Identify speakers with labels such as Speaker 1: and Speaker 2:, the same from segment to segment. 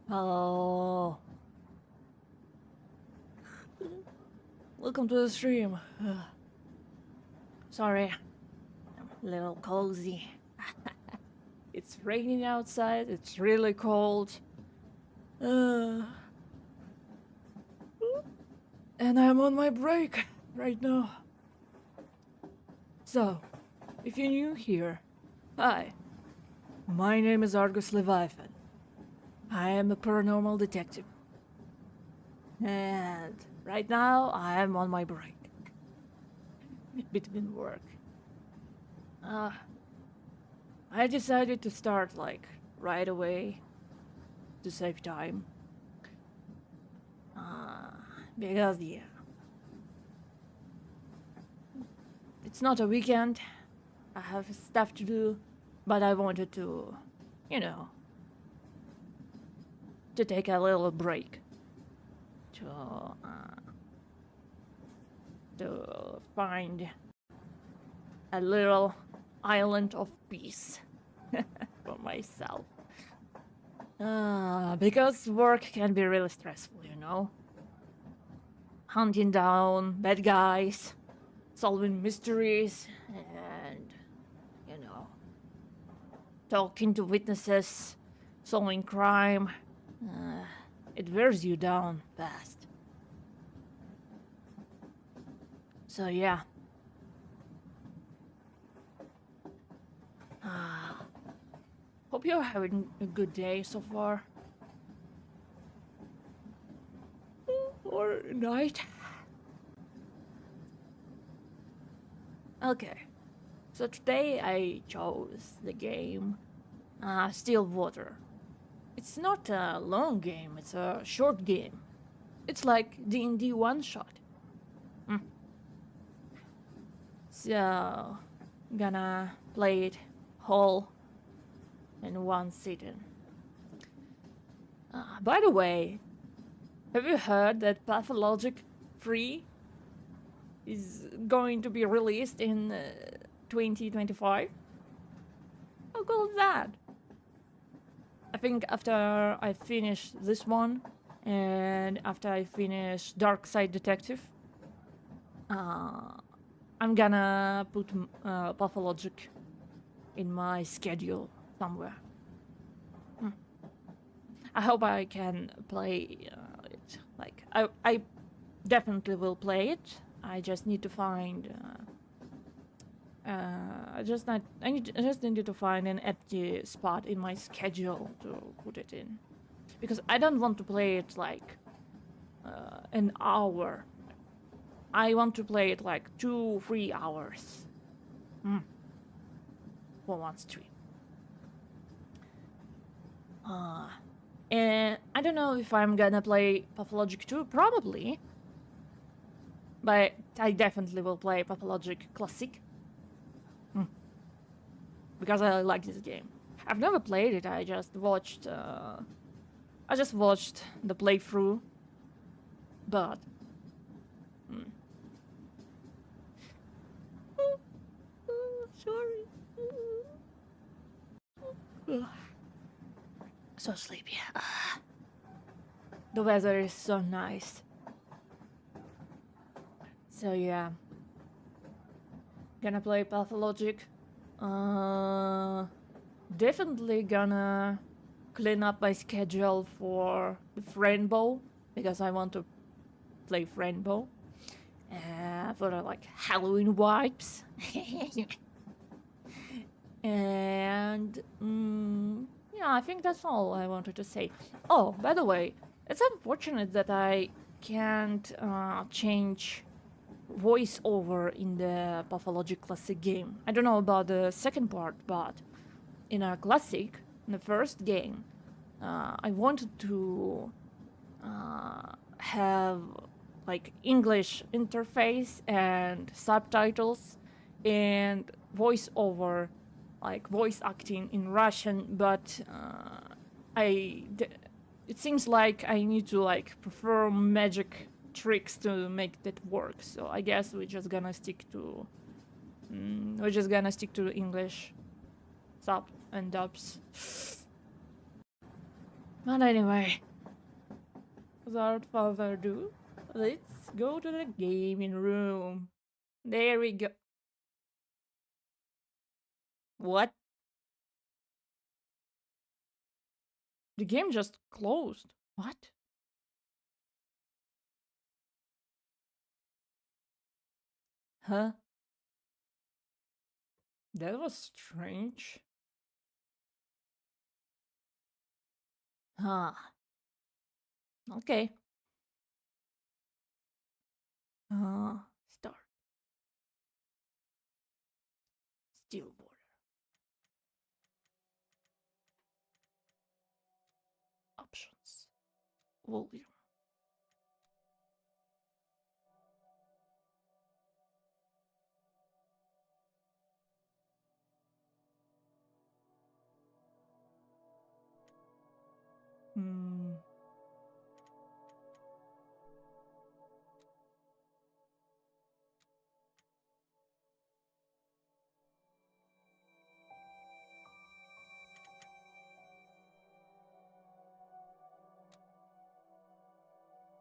Speaker 1: Hello. Welcome to the stream. Sorry, I'm a little cozy. It's raining outside, it's really cold. And I'm on my break right now. So, if you're new here, hi. My name is Argus Leviathan. I am a paranormal detective. And right now, I am on my break. Between work. I decided to start, like, right away to save time. Because, yeah. It's not a weekend. I have stuff to do, but I wanted to, you know, to take a little break. To find a little island of peace for myself. Because work can be really stressful, you know? Hunting down bad guys, solving mysteries, and, you know, talking to witnesses, solving crime. It wears you down fast. So yeah. Hope you're having a good day so far. Or night. Okay. So today I chose the game Stillwater. It's not a long game, it's a short game. It's like D&D one-shot. So, gonna play it whole in one sitting. By the way, have you heard that Pathologic 3 is going to be released in 2025? How cool is that? I think after I finish this one, and after I finish Dark Side Detective, I'm gonna put Pathologic in my schedule somewhere. I hope I can play it. Like, I definitely will play it. I just need to find. I just needed to find an empty spot in my schedule to put it in, because I don't want to play it like an hour. I want to play it like 2-3 hours for one stream. And I don't know if I'm gonna play Pathologic 2, probably. But I definitely will play Pathologic Classic. Because I like this game. I've never played it, I just watched the playthrough. But sorry. So sleepy. The weather is so nice. So yeah. Gonna play Pathologic. Definitely gonna clean up my schedule for the Rainbow, because I want to play Rainbow. For like Halloween vibes. And yeah, I think that's all I wanted to say. Oh, by the way, it's unfortunate that I can't change voiceover in the Pathologic Classic game. I don't know about the second part, but in a Classic, in the first game, I wanted to have like English interface and subtitles and voiceover, like voice acting in Russian, but it seems like I need to like perform magic tricks to make that work. So I guess we're just gonna stick to English sub and dubs. But anyway, without further ado, let's go to the gaming room. There we go. What? The game just closed. What? Huh? That was strange. Huh. Okay. Start. Stillwater. Options. Volume. Hmm.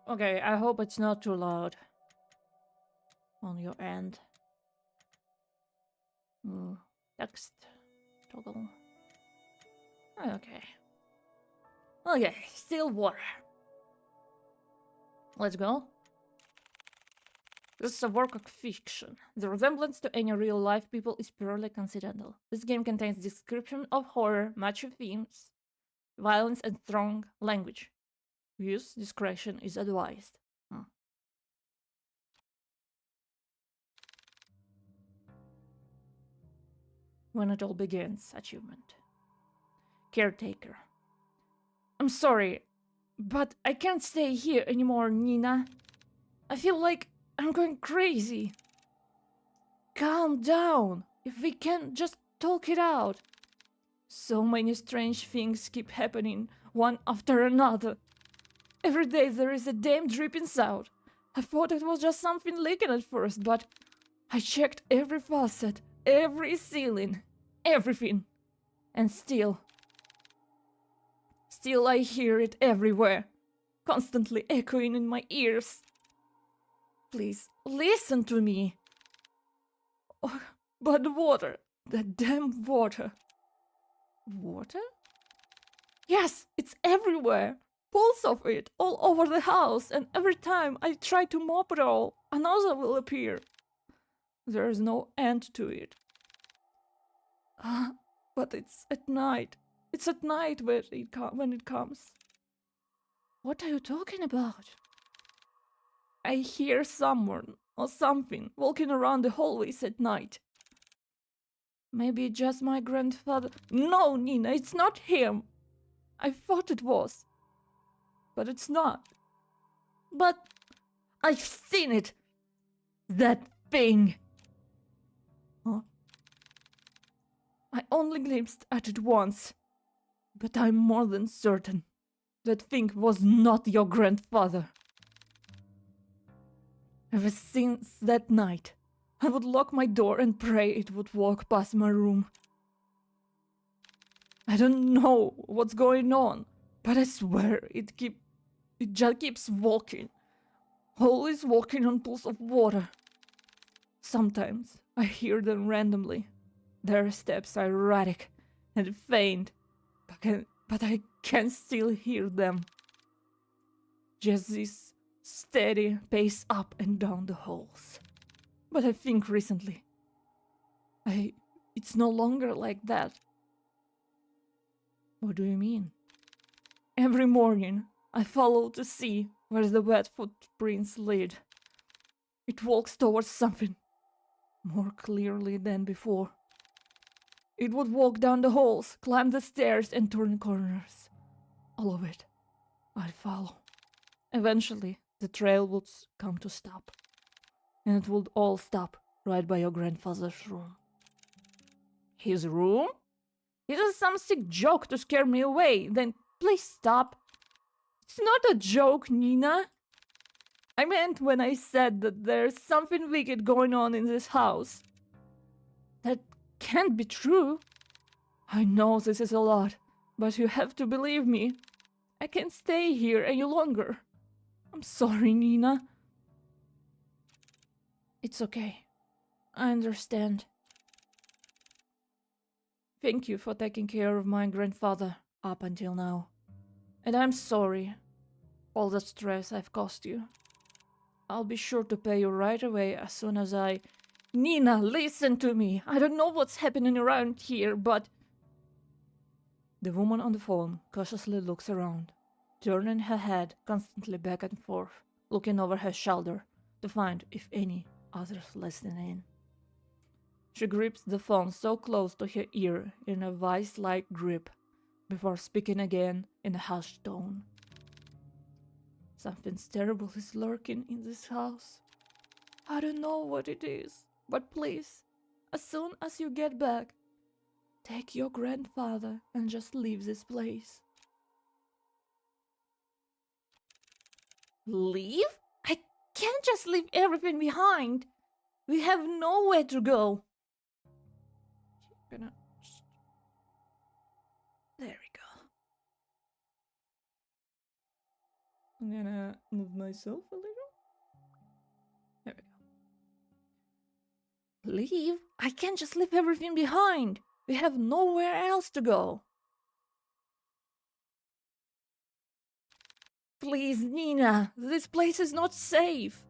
Speaker 1: Okay, I hope it's not too loud on your end. Text toggle. Okay. Okay, Stillwater. Let's go. This is a work of fiction. The resemblance to any real-life people is purely coincidental. This game contains description of horror, mature themes, violence, and strong language. Use discretion is advised. When it all begins, achievement. Caretaker. I'm sorry, but I can't stay here anymore, Nina. I feel like I'm going crazy. Calm down. If we can just talk it out. So many strange things keep happening, one after another. Every day there is a damn dripping sound. I thought it was just something leaking at first, but I checked every faucet, every ceiling, everything. And still I hear it everywhere, constantly echoing in my ears. Please, listen to me. Oh, but the water, the damn water. Water? Yes, it's everywhere. Pools of it all over the house, and every time I try to mop it all, another will appear. There is no end to it. But it's at night. It's at night when it comes. What are you talking about? I hear someone or something walking around the hallways at night. Maybe just my grandfather. No, Nina, it's not him. I thought it was. But it's not. But I've seen it. That thing. Huh? I only glimpsed at it once. But I'm more than certain that thing was not your grandfather. Ever since that night, I would lock my door and pray it would walk past my room. I don't know what's going on, but I swear it just keeps walking. Always walking on pools of water. Sometimes I hear them randomly. Their steps are erratic and faint, but I can still hear them. Just this steady pace up and down the halls. But I think recently, it's no longer like that. What do you mean? Every morning, I follow to see where the wet footprints lead. It walks towards something, more clearly than before. It would walk down the halls, climb the stairs, and turn corners. All of it, I'd follow. Eventually, the trail would come to stop. And it would all stop right by your grandfather's room. His room? Is it some sick joke to scare me away? Then please stop. It's not a joke, Nina. I meant when I said that there's something wicked going on in this house. That can't be true. I know this is a lot, but you have to believe me. I can't stay here any longer. I'm sorry, Nina. It's okay. I understand. Thank you for taking care of my grandfather up until now. And I'm sorry. All the stress I've caused you. I'll be sure to pay you right away as soon as I... Nina, listen to me. I don't know what's happening around here, but... The woman on the phone cautiously looks around, turning her head constantly back and forth, looking over her shoulder to find if any others listening in. She grips the phone so close to her ear in a vice-like grip before speaking again in a hushed tone. Something terrible is lurking in this house. I don't know what it is, but please, as soon as you get back, take your grandfather and just leave this place. Leave? I can't just leave everything behind. We have nowhere to go. There we go. I'm gonna move myself a little. There we go. Leave? I can't just leave everything behind. We have nowhere else to go. Please, Nina, this place is not safe.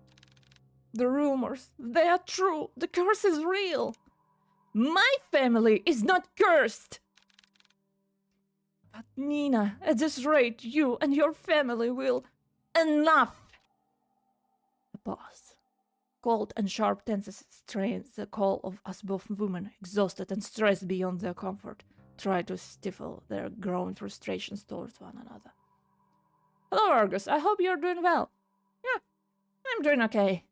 Speaker 1: The rumors, they are true. The curse is real. My family is not cursed. But Nina, at this rate, you and your family will... Enough! A pause. Cold and sharp tenses strain the call of us both women, exhausted and stressed beyond their comfort, try to stifle their growing frustrations towards one another. Hello, Argus. I hope you're doing well. Yeah, I'm doing okay.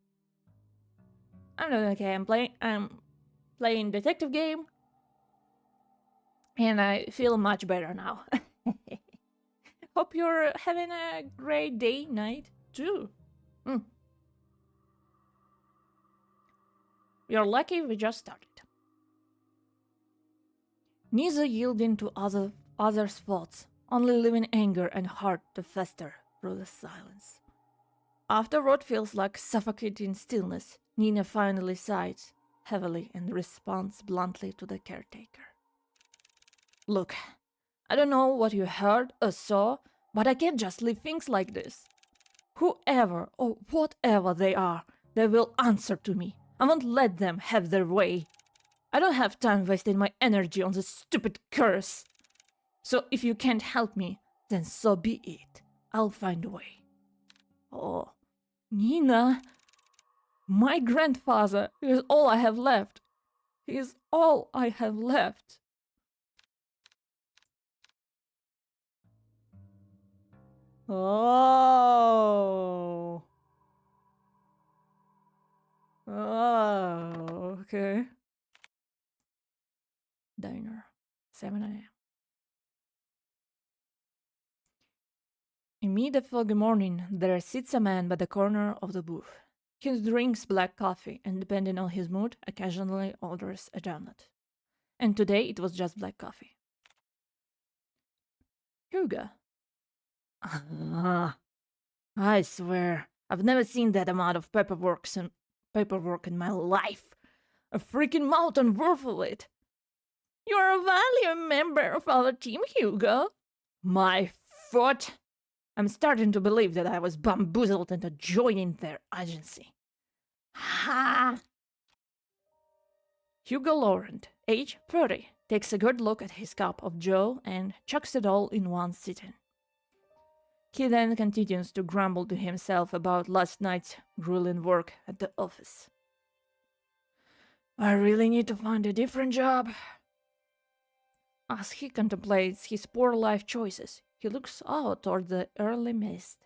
Speaker 1: I'm playing detective game, and I feel much better now. Hope you're having a great day, night, too. You're lucky we just started. Neither yielding to others' thoughts, only leaving anger and heart to fester through the silence. After what feels like suffocating stillness, Nina finally sighs heavily and responds bluntly to the caretaker. Look, I don't know what you heard or saw, but I can't just leave things like this. Whoever or whatever they are, they will answer to me. I won't let them have their way. I don't have time wasting my energy on this stupid curse. So if you can't help me, then so be it. I'll find a way. Oh, Nina, my grandfather is all I have left. He is all I have left. Oh. Oh, okay. Diner, 7 a.m. In mid-foggy morning, there sits a man by the corner of the booth. He drinks black coffee and, depending on his mood, occasionally orders a donut. And today it was just black coffee. Hugo. I swear, I've never seen that amount of paperwork in my life. A freaking mountain worth of it. You're a valued member of our team, Hugo. My foot. I'm starting to believe that I was bamboozled into joining their agency. Ha! Hugo Laurent, age 30, takes a good look at his cup of joe and chucks it all in one sitting. He then continues to grumble to himself about last night's grueling work at the office. I really need to find a different job. As he contemplates his poor life choices, he looks out toward the early mist.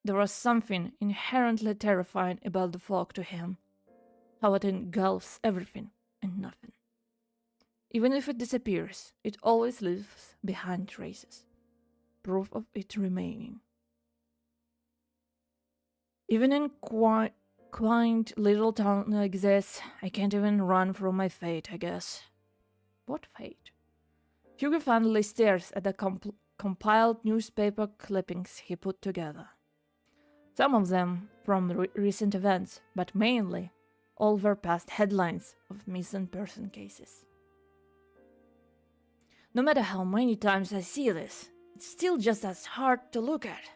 Speaker 1: There was something inherently terrifying about the fog to him, how it engulfs everything and nothing. Even if it disappears, it always leaves behind traces, proof of it remaining. Even in quaint little town like this, I can't even run from my fate, I guess. What fate? Hugo fondly stares at the compiled newspaper clippings he put together. Some of them from recent events, but mainly all were past headlines of missing person cases. No matter how many times I see this, it's still just as hard to look at.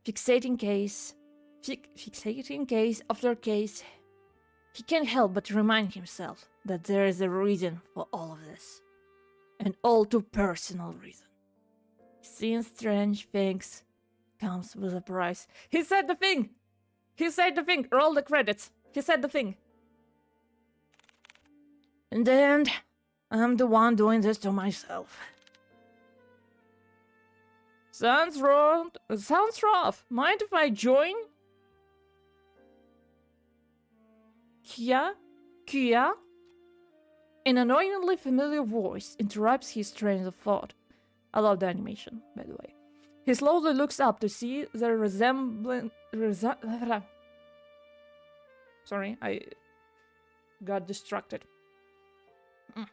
Speaker 1: Fixating case after case, he can't help but remind himself that there is a reason for all of this. An all too personal reason. Seeing strange things comes with a price. He said the thing! He said the thing! Roll the credits! He said the thing! In the end, I'm the one doing this to myself. Sounds rough. Mind if I join? Kia? An annoyingly familiar voice interrupts his train of thought. I love the animation, by the way. He slowly looks up to see the Sorry, I got distracted. Okay.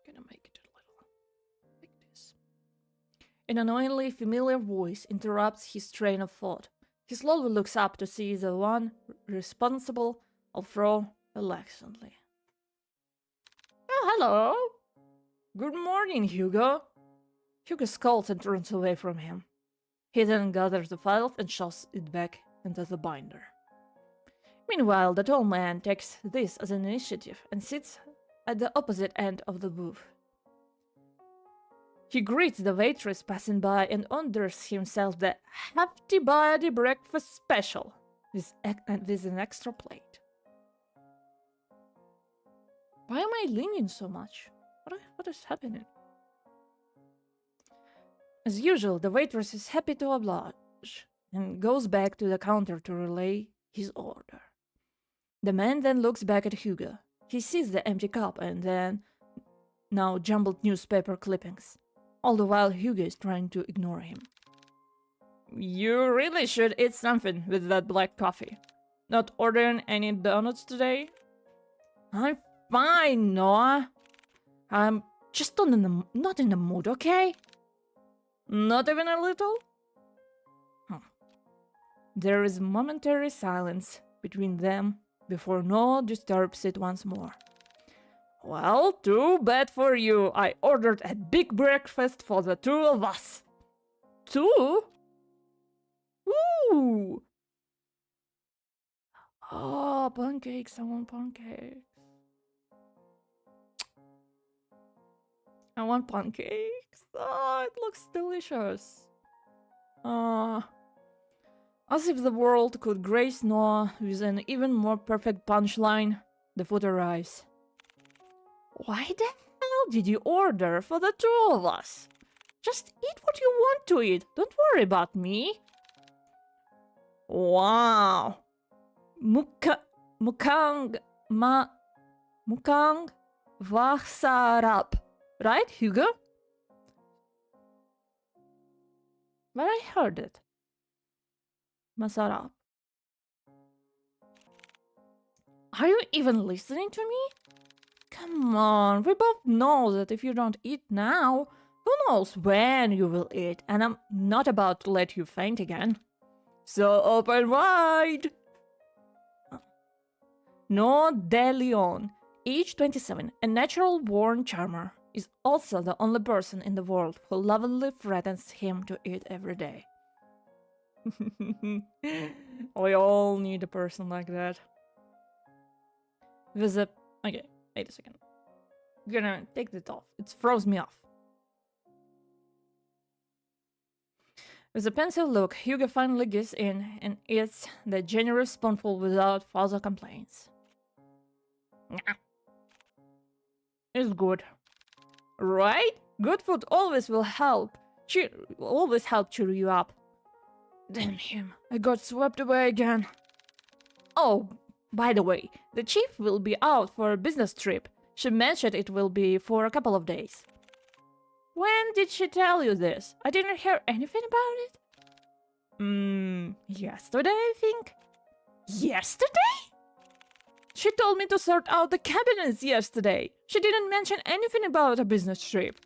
Speaker 1: Gonna make it a little like this. An annoyingly familiar voice interrupts his train of thought. He slowly looks up to see the one responsible, although reluctantly. Oh, hello! Good morning, Hugo. Hugo scolds and turns away from him. He then gathers the file and shoves it back into the binder. Meanwhile, the tall man takes this as an initiative and sits at the opposite end of the booth. He greets the waitress passing by and orders himself the hefty body breakfast special with an extra plate. Why am I leaning so much? What is happening? As usual, the waitress is happy to oblige and goes back to the counter to relay his order. The man then looks back at Hugo. He sees the empty cup and then now jumbled newspaper clippings, all the while Hugo is trying to ignore him. You really should eat something with that black coffee. Not ordering any donuts today? I'm fine, Noah. I'm just not in the mood, okay? Not even a little? There is momentary silence between them before Noah disturbs it once more. Well, too bad for you. I ordered a big breakfast for the two of us. Two? Ooh! Oh, pancakes. I want pancakes. I want pancakes. Oh, it looks delicious. As if the world could grace Noah with an even more perfect punchline, the food arrives. Why the hell did you order for the two of us? Just eat what you want to eat. Don't worry about me. Wow. Mukang Vasarap. Right, Hugo? But I heard it. Masarap. Are you even listening to me? Come on, we both know that if you don't eat now, who knows when you will eat, and I'm not about to let you faint again. So open wide! No De Leon, age 27, a natural-born charmer, is also the only person in the world who lovingly threatens him to eat every day. We all need a person like that. Okay, wait a second. I'm gonna take this off. It throws me off. With a pensive look, Hugo finally gives in and eats the generous spoonful without further complaints. It's good. Right? Good food always will help. Always help cheer you up. Damn him. I got swept away again. Oh, by the way, the chief will be out for a business trip. She mentioned it will be for a couple of days. When did she tell you this? I didn't hear anything about it. Yesterday, I think. Yesterday? She told me to sort out the cabinets yesterday. She didn't mention anything about a business trip.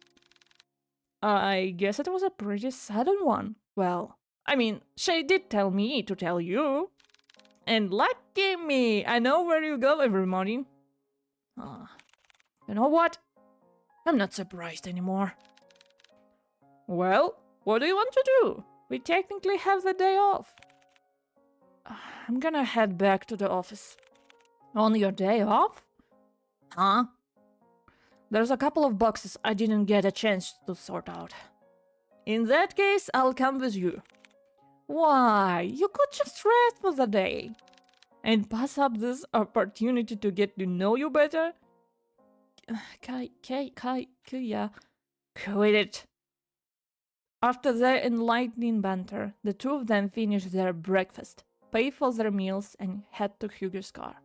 Speaker 1: I guess it was a pretty sudden one. Well, I mean, she did tell me to tell you. And lucky me, I know where you go every morning. You know what? I'm not surprised anymore. Well, what do you want to do? We technically have the day off. I'm gonna head back to the office. On your day off? Huh? There's a couple of boxes I didn't get a chance to sort out. In that case, I'll come with you. Why? You could just rest for the day. And pass up this opportunity to get to know you better? Quit it. After their enlightening banter, the two of them finish their breakfast, pay for their meals, and head to Hugo's car.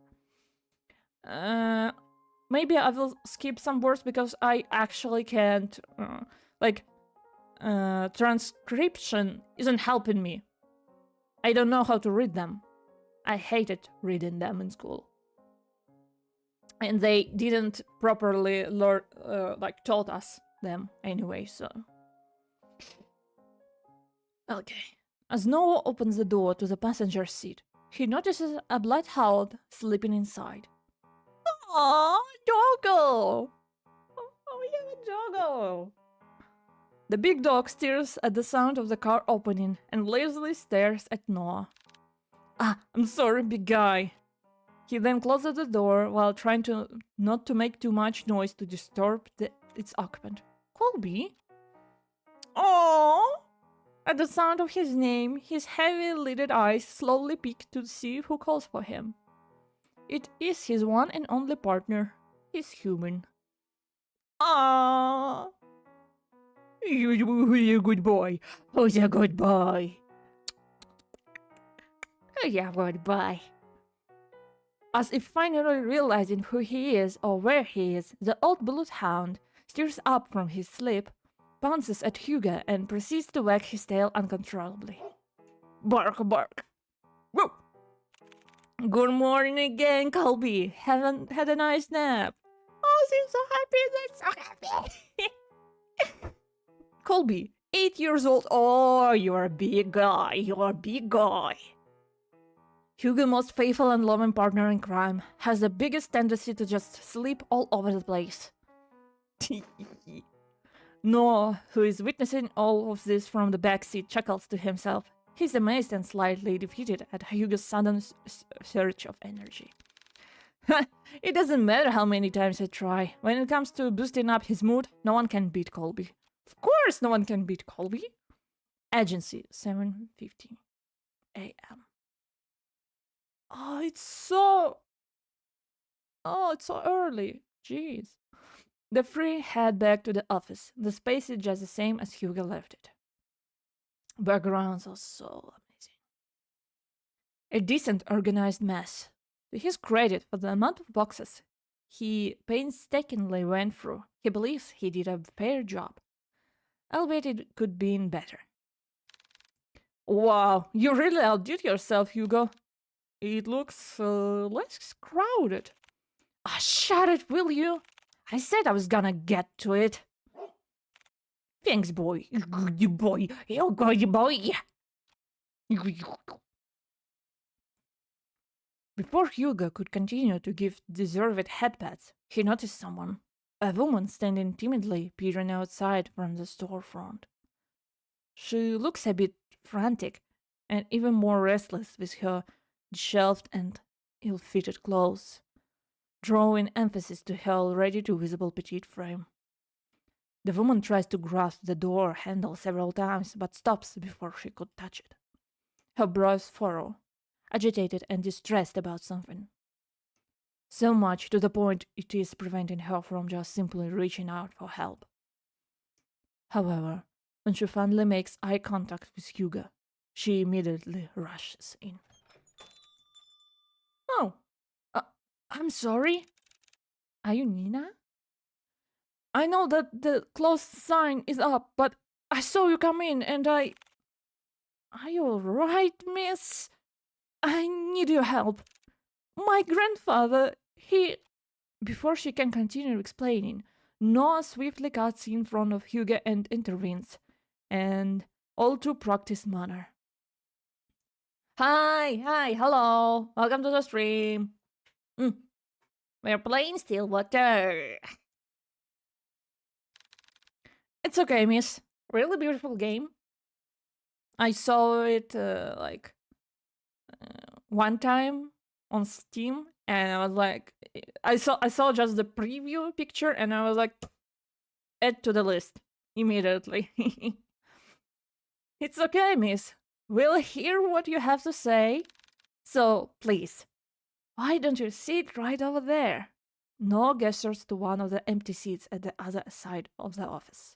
Speaker 1: Maybe I will skip some words because I actually can't, transcription isn't helping me. I don't know how to read them. I hated reading them in school. And they didn't properly taught us them anyway, so... Okay. As Noah opens the door to the passenger seat, he notices a bloodhound sleeping inside. Aww, doggo! Oh, we have a doggo! The big dog stares at the sound of the car opening and lazily stares at Noah. I'm sorry, big guy. He then closes the door while trying not to make too much noise to disturb its occupant. Colby? Aww! At the sound of his name, his heavy-lidded eyes slowly peek to see who calls for him. It is his one and only partner, his human. Ah, you're a good boy. Who's a good boy? Yeah, good boy. As if finally realizing who he is or where he is, the old bloodhound stirs up from his sleep, bounces at Hugo, and proceeds to wag his tail uncontrollably. Bark, bark. Woo! Good morning again, Colby. Haven't had a nice nap. Oh, she's so happy. That's so happy. Colby, 8 years old. Oh, you're a big guy. You're a big guy. Hugo, most faithful and loving partner in crime, has the biggest tendency to just sleep all over the place. Noah, who is witnessing all of this from the backseat, chuckles to himself. He's amazed and slightly defeated at Hugo's sudden surge of energy. It doesn't matter how many times I try. When it comes to boosting up his mood, no one can beat Colby. Of course no one can beat Colby. Agency, 7:15 a.m. Oh, it's so early. Jeez. The three head back to the office. The space is just the same as Hugo left it. Backgrounds are so amazing. A decent organized mess. To his credit for the amount of boxes he painstakingly went through, he believes he did a fair job. Albeit it could be better. Wow, you really outdid yourself, Hugo. It looks less crowded. Ah, shut it, will you? I said I was gonna get to it. Thanks, boy. Good boy. You good boy. Before Hugo could continue to give deserved headpats, he noticed someone. A woman standing timidly peering outside from the storefront. She looks a bit frantic and even more restless with her disheveled and ill-fitted clothes, drawing emphasis to her already too visible petite frame. The woman tries to grasp the door handle several times, but stops before she could touch it. Her brows furrow, agitated and distressed about something. So much to the point it is preventing her from just simply reaching out for help. However, when she finally makes eye contact with Hugo, she immediately rushes in. Oh, I'm sorry. Are you Nina? I know that the closed sign is up, but I saw you come in and I... Are you alright, miss? I need your help. My grandfather, he... Before she can continue explaining, Noah swiftly cuts in front of Hugo and intervenes, and all too practiced manner. Hi, hello, welcome to the stream. We're playing Stillwater. It's okay, miss. Really beautiful game. I saw it one time on Steam, and I was like, I saw just the preview picture, and I was like, add to the list immediately. It's okay, miss. We'll hear what you have to say. So, please, why don't you sit right over there? Noah gestures to one of the empty seats at the other side of the office.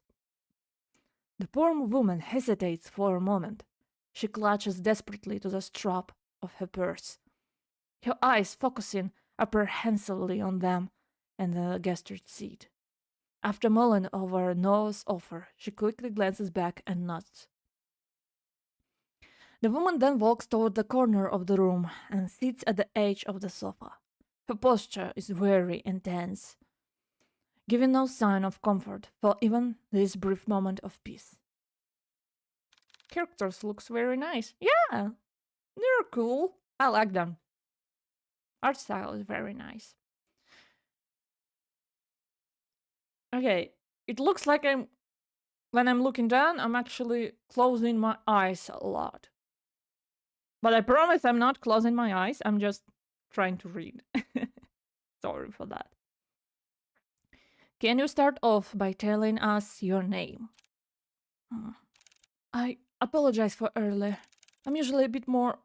Speaker 1: The poor woman hesitates for a moment. She clutches desperately to the strap of her purse, her eyes focusing apprehensively on them and the gestured seat. After mulling over Noah's offer, she quickly glances back and nods. The woman then walks toward the corner of the room and sits at the edge of the sofa. Her posture is weary and tense, giving no sign of comfort for even this brief moment of peace. Characters looks very nice. Yeah, they're cool. I like them. Art style is very nice. Okay, it looks like when I'm looking down, I'm actually closing my eyes a lot. But I promise I'm not closing my eyes, I'm just trying to read. Sorry for that. Can you start off by telling us your name? I apologize for earlier. I'm usually a bit more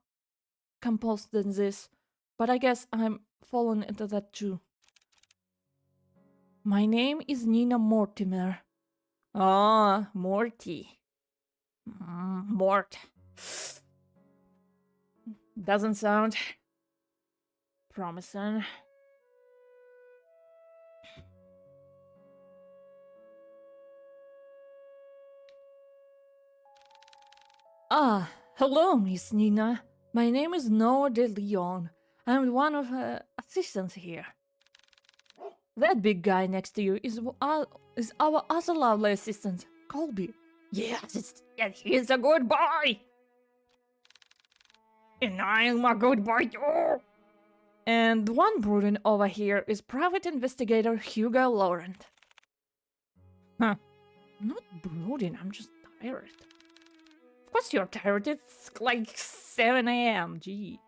Speaker 1: composed than this, but I guess I'm falling into that too. My name is Nina Mortimer. Ah, Morty. Mort. Doesn't sound promising. Ah, hello, Miss Nina. My name is Noah de Leon. I'm one of her assistants here. That big guy next to you is our other lovely assistant, Colby. Yes, he's a good boy. And I'm a good boy too. And one brooding over here is private investigator Hugo Laurent. Huh. Not brooding, I'm just tired. Of course you're tired, it's like 7 a.m., gee.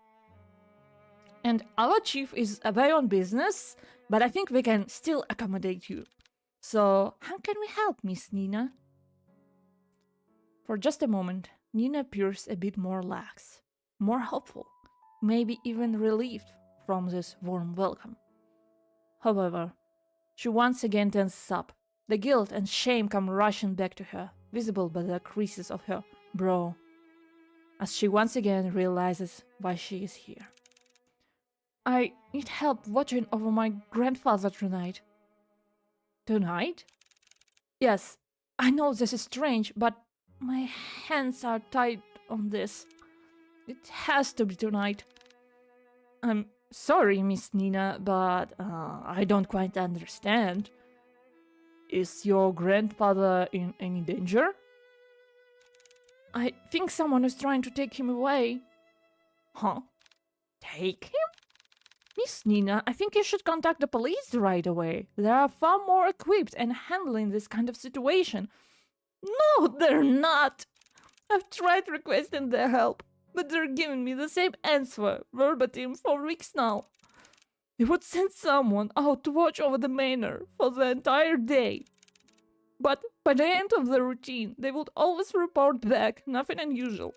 Speaker 1: And our chief is away on business, but I think we can still accommodate you. So, how can we help, Miss Nina? For just a moment, Nina appears a bit more lax, more hopeful, maybe even relieved from this warm welcome. However, She once again tenses up. The guilt and shame come rushing back to her, visible by the creases of her brow, as she once again realizes why she is here. I need help watching over my grandfather tonight. Tonight? Yes, I know this is strange, but my hands are tied on this. It has to be tonight. I'm sorry, Miss Nina, but I don't quite understand. Is your grandfather in any danger? I think someone is trying to take him away. Huh? Take him? Miss Nina, I think you should contact the police right away. They are far more equipped and handling this kind of situation. No, they're not. I've tried requesting their help, but they're giving me the same answer, verbatim, for weeks now. They would send someone out to watch over the manor for the entire day. But by the end of the routine, they would always report back nothing unusual.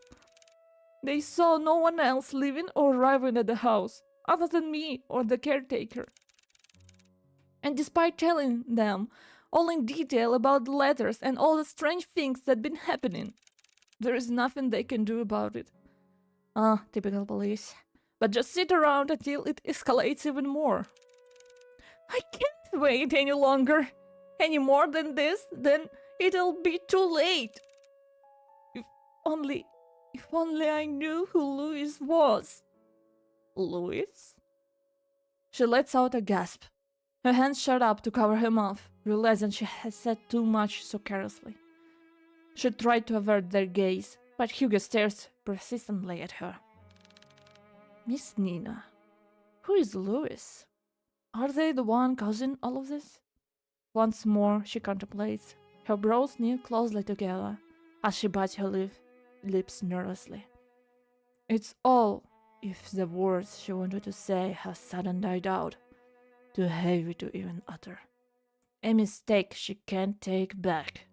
Speaker 1: They saw no one else leaving or arriving at the house, other than me or the caretaker. And despite telling them all in detail about the letters and all the strange things that'd been happening, there is nothing they can do about it. Typical police. But just sit around until it escalates even more. I can't wait any longer. Any more than this, then it'll be too late. If only I knew who Louis was. Louis? She lets out a gasp. Her hands shut up to cover her mouth, realizing she has said too much so carelessly. She tried to avert their gaze, but Hugo stares persistently at her. Miss Nina, who is Louis? Are they the one causing all of this? Once more she contemplates, her brows knit closely together, as she bites her lips nervously. It's all if the words she wanted to say have suddenly died out, too heavy to even utter. A mistake she can't take back.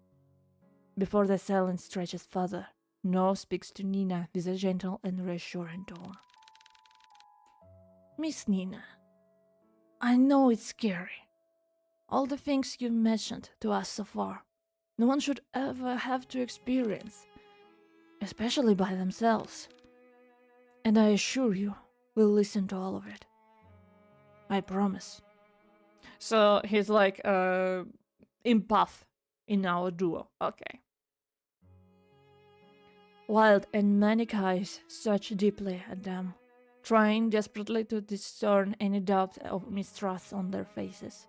Speaker 1: Before the silence stretches further, Noah speaks to Nina with a gentle and reassuring tone. Miss Nina, I know it's scary. All the things you've mentioned to us so far, no one should ever have to experience, especially by themselves. And I assure you, we'll listen to all of it. I promise. So he's like empath in our duo. Okay. Wild and manic eyes search deeply at them, trying desperately to discern any doubt or mistrust on their faces.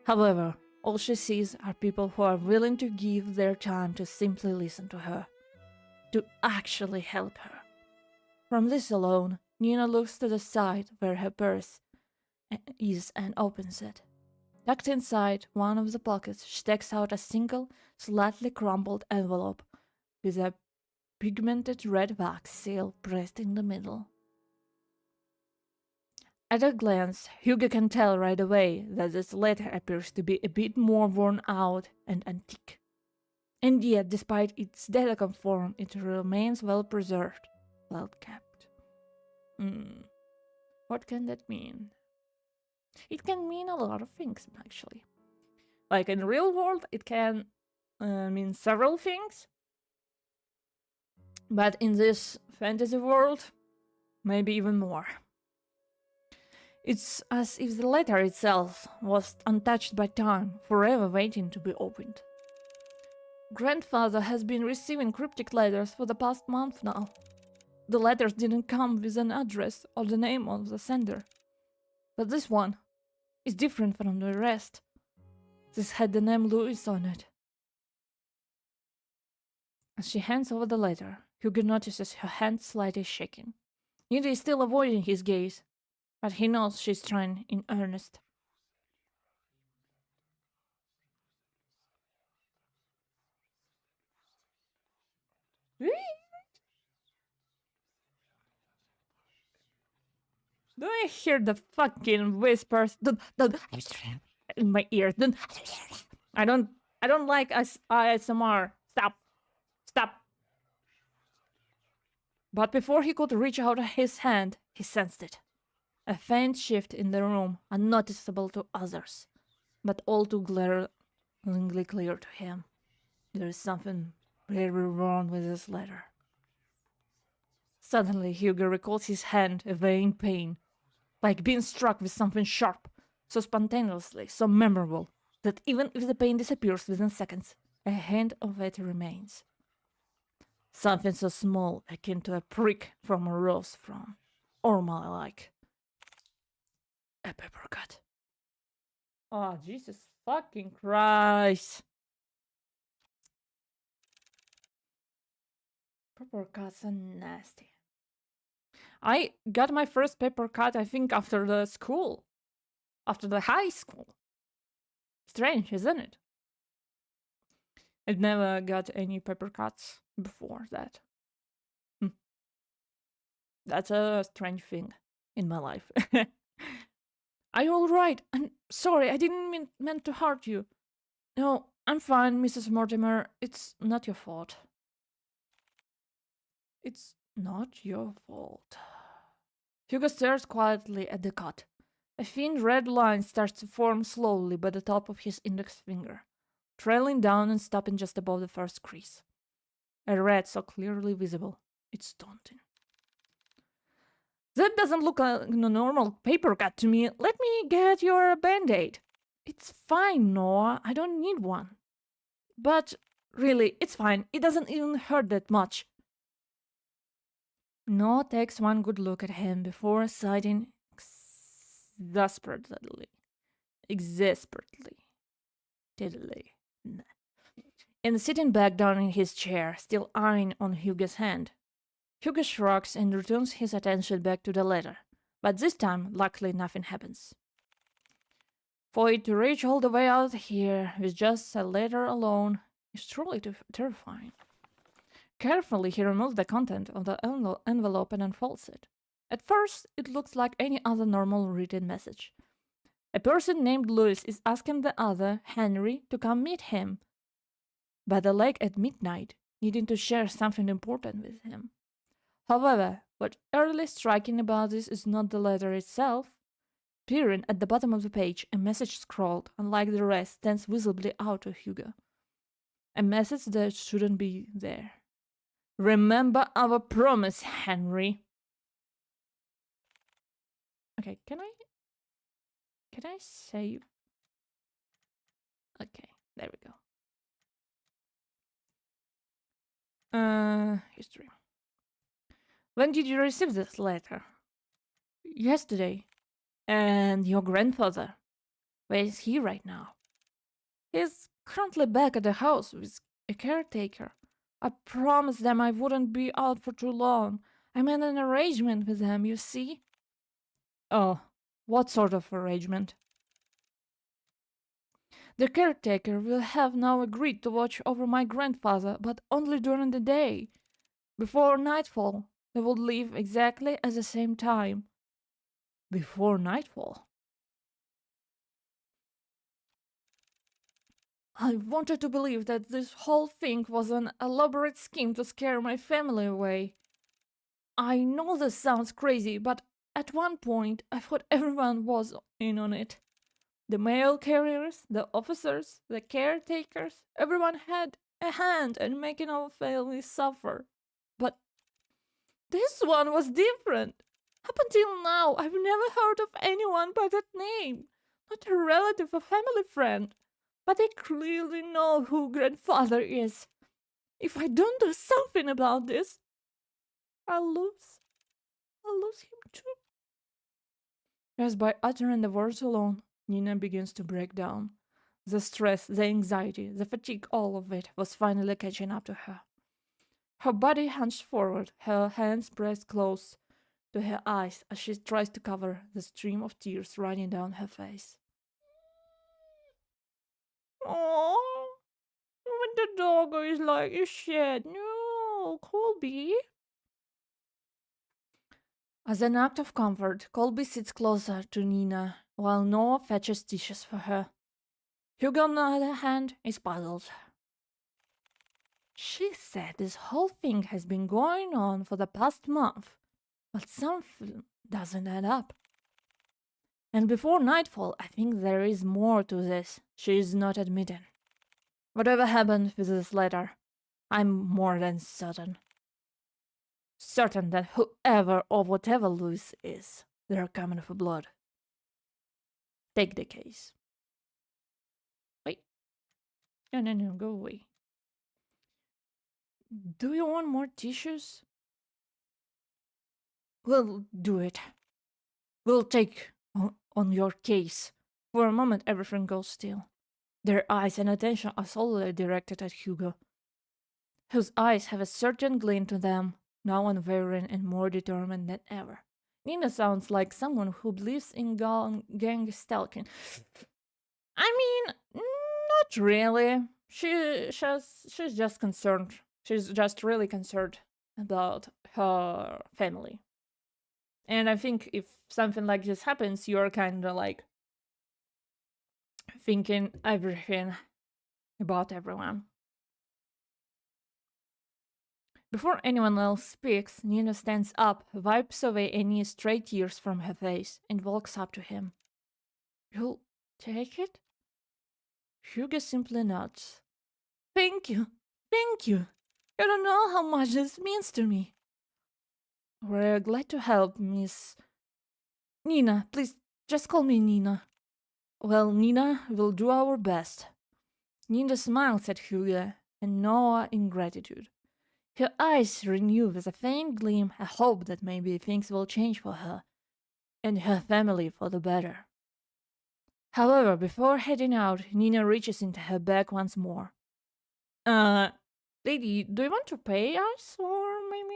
Speaker 1: However, all she sees are people who are willing to give their time to simply listen to her, to actually help her. From this alone, Nina looks to the side where her purse is and opens it. Tucked inside one of the pockets, she takes out a single, slightly crumpled envelope with a pigmented red wax seal pressed in the middle. At a glance, Hugo can tell right away that this letter appears to be a bit more worn out and antique. And yet, despite its delicate form, it remains well preserved, well kept. What can that mean? It can mean a lot of things, actually. Like in the real world, it can mean several things. But in this fantasy world, maybe even more. It's as if the letter itself was untouched by time, forever waiting to be opened. Grandfather has been receiving cryptic letters for the past month now. The letters didn't come with an address or the name of the sender. But this one is different from the rest. This had the name Louis on it. As she hands over the letter, Hugo notices her hand slightly shaking. Nina is still avoiding his gaze, but he knows she's trying in earnest. Do I hear the fucking whispers? Don't in my ears. I don't like ASMR. Stop. But before he could reach out his hand, he sensed it. A faint shift in the room, unnoticeable to others. but all too glaringly clear to him. There is something very wrong with this letter. Suddenly, Hugo recalls his hand away in pain, like being struck with something sharp, so spontaneously, so memorable, that even if the pain disappears within seconds, a hint of it remains. Something so small, akin to a prick from a rose thorn, or more like a pepper cut. Oh, Jesus fucking Christ. Pepper cuts are nasty. I got my first paper cut, I think, after the school. After the high school. Strange, isn't it? I'd never got any paper cuts before that. That's a strange thing in my life. Are you alright? I'm sorry, I didn't mean to hurt you. No, I'm fine, Mrs. Mortimer. It's not your fault. It's not your fault. Hugo stares quietly at the cut. A thin red line starts to form slowly by the top of his index finger, trailing down and stopping just above the first crease. A red so clearly visible, it's daunting. That doesn't look like a normal paper cut to me. Let me get your band-aid. It's fine, Noah. I don't need one. But really, it's fine. It doesn't even hurt that much. Noah takes one good look at him before sighing exasperately. And sitting back down in his chair, still eyeing on Hugo's hand. Hugo shrugs and returns his attention back to the letter, but this time, luckily, nothing happens. For it to reach all the way out here with just a letter alone is truly terrifying. Carefully, he removes the content of the envelope and unfolds it. At first, it looks like any other normal written message. A person named Louis is asking the other, Henry, to come meet him by the lake at midnight, needing to share something important with him. However, what's early striking about this is not the letter itself. Peering at the bottom of the page, a message scrawled, unlike the rest, stands visibly out to Hugo. A message that shouldn't be there. Remember our promise, Henry. Okay, can I save? Okay, there we go. History. When did you receive this letter? Yesterday. And your grandfather? Where is he right now? He's currently back at the house with a caretaker. I promised them I wouldn't be out for too long. I made an arrangement with them, you see? Oh, what sort of arrangement? The caretaker will have now agreed to watch over my grandfather, but only during the day. Before nightfall, they will leave exactly at the same time. Before nightfall? I wanted to believe that this whole thing was an elaborate scheme to scare my family away. I know this sounds crazy, but at one point I thought everyone was in on it. The mail carriers, the officers, the caretakers, everyone had a hand in making our family suffer. But this one was different. Up until now, I've never heard of anyone by that name. Not a relative or family friend. But I clearly know who grandfather is. If I don't do something about this, I'll lose him too. As by uttering the words alone, Nina begins to break down. The stress, the anxiety, the fatigue, all of it was finally catching up to her. Her body hunched forward, her hands pressed close to her eyes as she tries to cover the stream of tears running down her face. Oh, when the doggo is like you shed. No, Colby. As an act of comfort, Colby sits closer to Nina while Noah fetches dishes for her. Hugo, on the other hand, is puzzled. She said this whole thing has been going on for the past month, but something doesn't add up. And before nightfall, I think there is more to this she is not admitting. Whatever happened with this letter, I'm more than certain. Certain that whoever or whatever Louis is, they're coming for blood. Take the case. Wait. No, go away. Do you want more tissues? We'll do it. We'll take on your case. For a moment, everything goes still. Their eyes and attention are solely directed at Hugo, whose eyes have a certain glint to them, now unwavering and more determined than ever. Nina sounds like someone who believes in gang stalking. I mean, not really. She's just concerned. She's just really concerned about her family. And I think if something like this happens, you're kind of like thinking everything about everyone. Before anyone else speaks, Nina stands up, wipes away any stray tears from her face, and walks up to him. You'll take it? Hugo simply nods. Thank you. Thank you. You don't know how much this means to me. We're glad to help, Miss... Nina, please, just call me Nina. Well, Nina, we'll do our best. Nina smiles at Hugo and Noah in gratitude. Her eyes renew with a faint gleam, a hope that maybe things will change for her and her family for the better. However, before heading out, Nina reaches into her bag once more. Lady, do you want to pay us? Or maybe,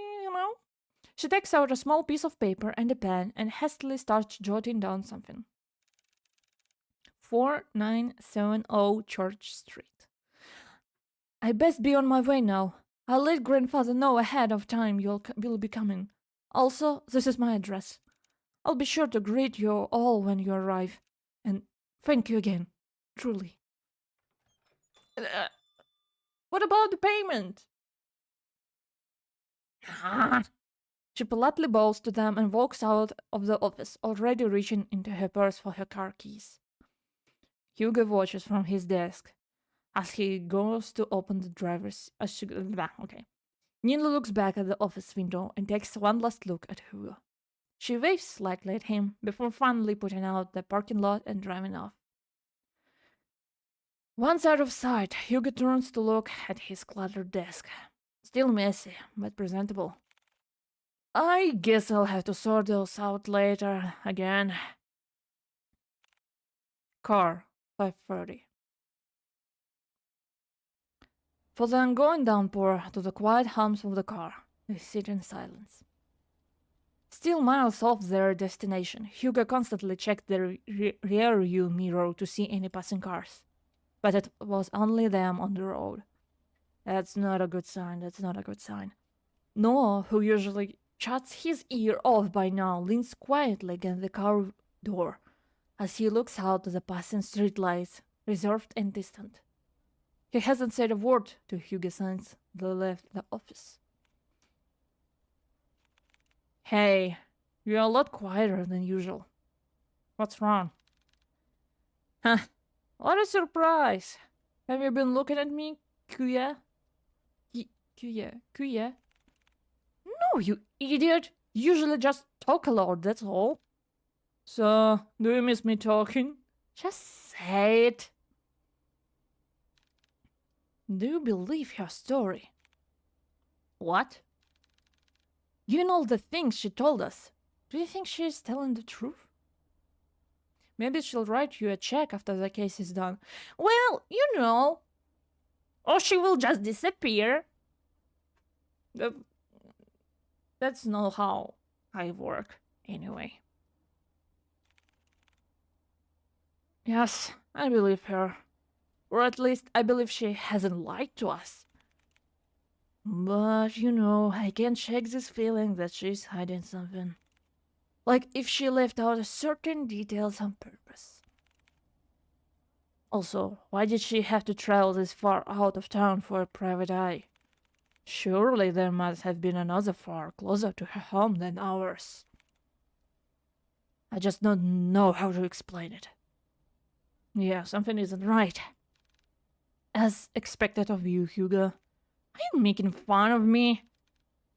Speaker 1: She takes out a small piece of paper and a pen and hastily starts jotting down something. 4970 Church Street. I best be on my way now. I'll let grandfather know ahead of time you'll be coming. Also, this is my address. I'll be sure to greet you all when you arrive. And thank you again. Truly. What about the payment? She politely bows to them and walks out of the office, already reaching into her purse for her car keys. Hugo watches from his desk as he goes to open the driver's... okay. Nina looks back at the office window and takes one last look at Hugo. She waves slightly at him before finally putting out the parking lot and driving off. Once out of sight, Hugo turns to look at his cluttered desk. Still messy, but presentable. I guess I'll have to sort those out later, again. Car, 5:30. For the ongoing downpour to the quiet hums of the car, they sit in silence. Still miles off their destination, Hugo constantly checked the rear-view mirror to see any passing cars. But it was only them on the road. That's not a good sign, Noah, who usually shuts his ear off by now, leans quietly against the car door as he looks out to the passing streetlights, reserved and distant. He hasn't said a word to Hugo since they left the office. Hey, you're a lot quieter than usual. What's wrong? Huh, what a surprise! Have you been looking at me, Kuya? Kuya? No, you idiot! Usually just talk a lot, that's all. So, do you miss me talking? Just say it. Do you believe her story? What? Given all the things she told us, do you think she is telling the truth? Maybe she'll write you a check after the case is done. Well, you know. Or she will just disappear. That's not how I work, anyway. Yes, I believe her. Or at least I believe she hasn't lied to us. But, I can't shake this feeling that she's hiding something. Like if she left out certain details on purpose. Also, why did she have to travel this far out of town for a private eye? Surely there must have been another far closer to her home than ours. I just don't know how to explain it. Yeah, something isn't right. As expected of you, Hugo. Are you making fun of me?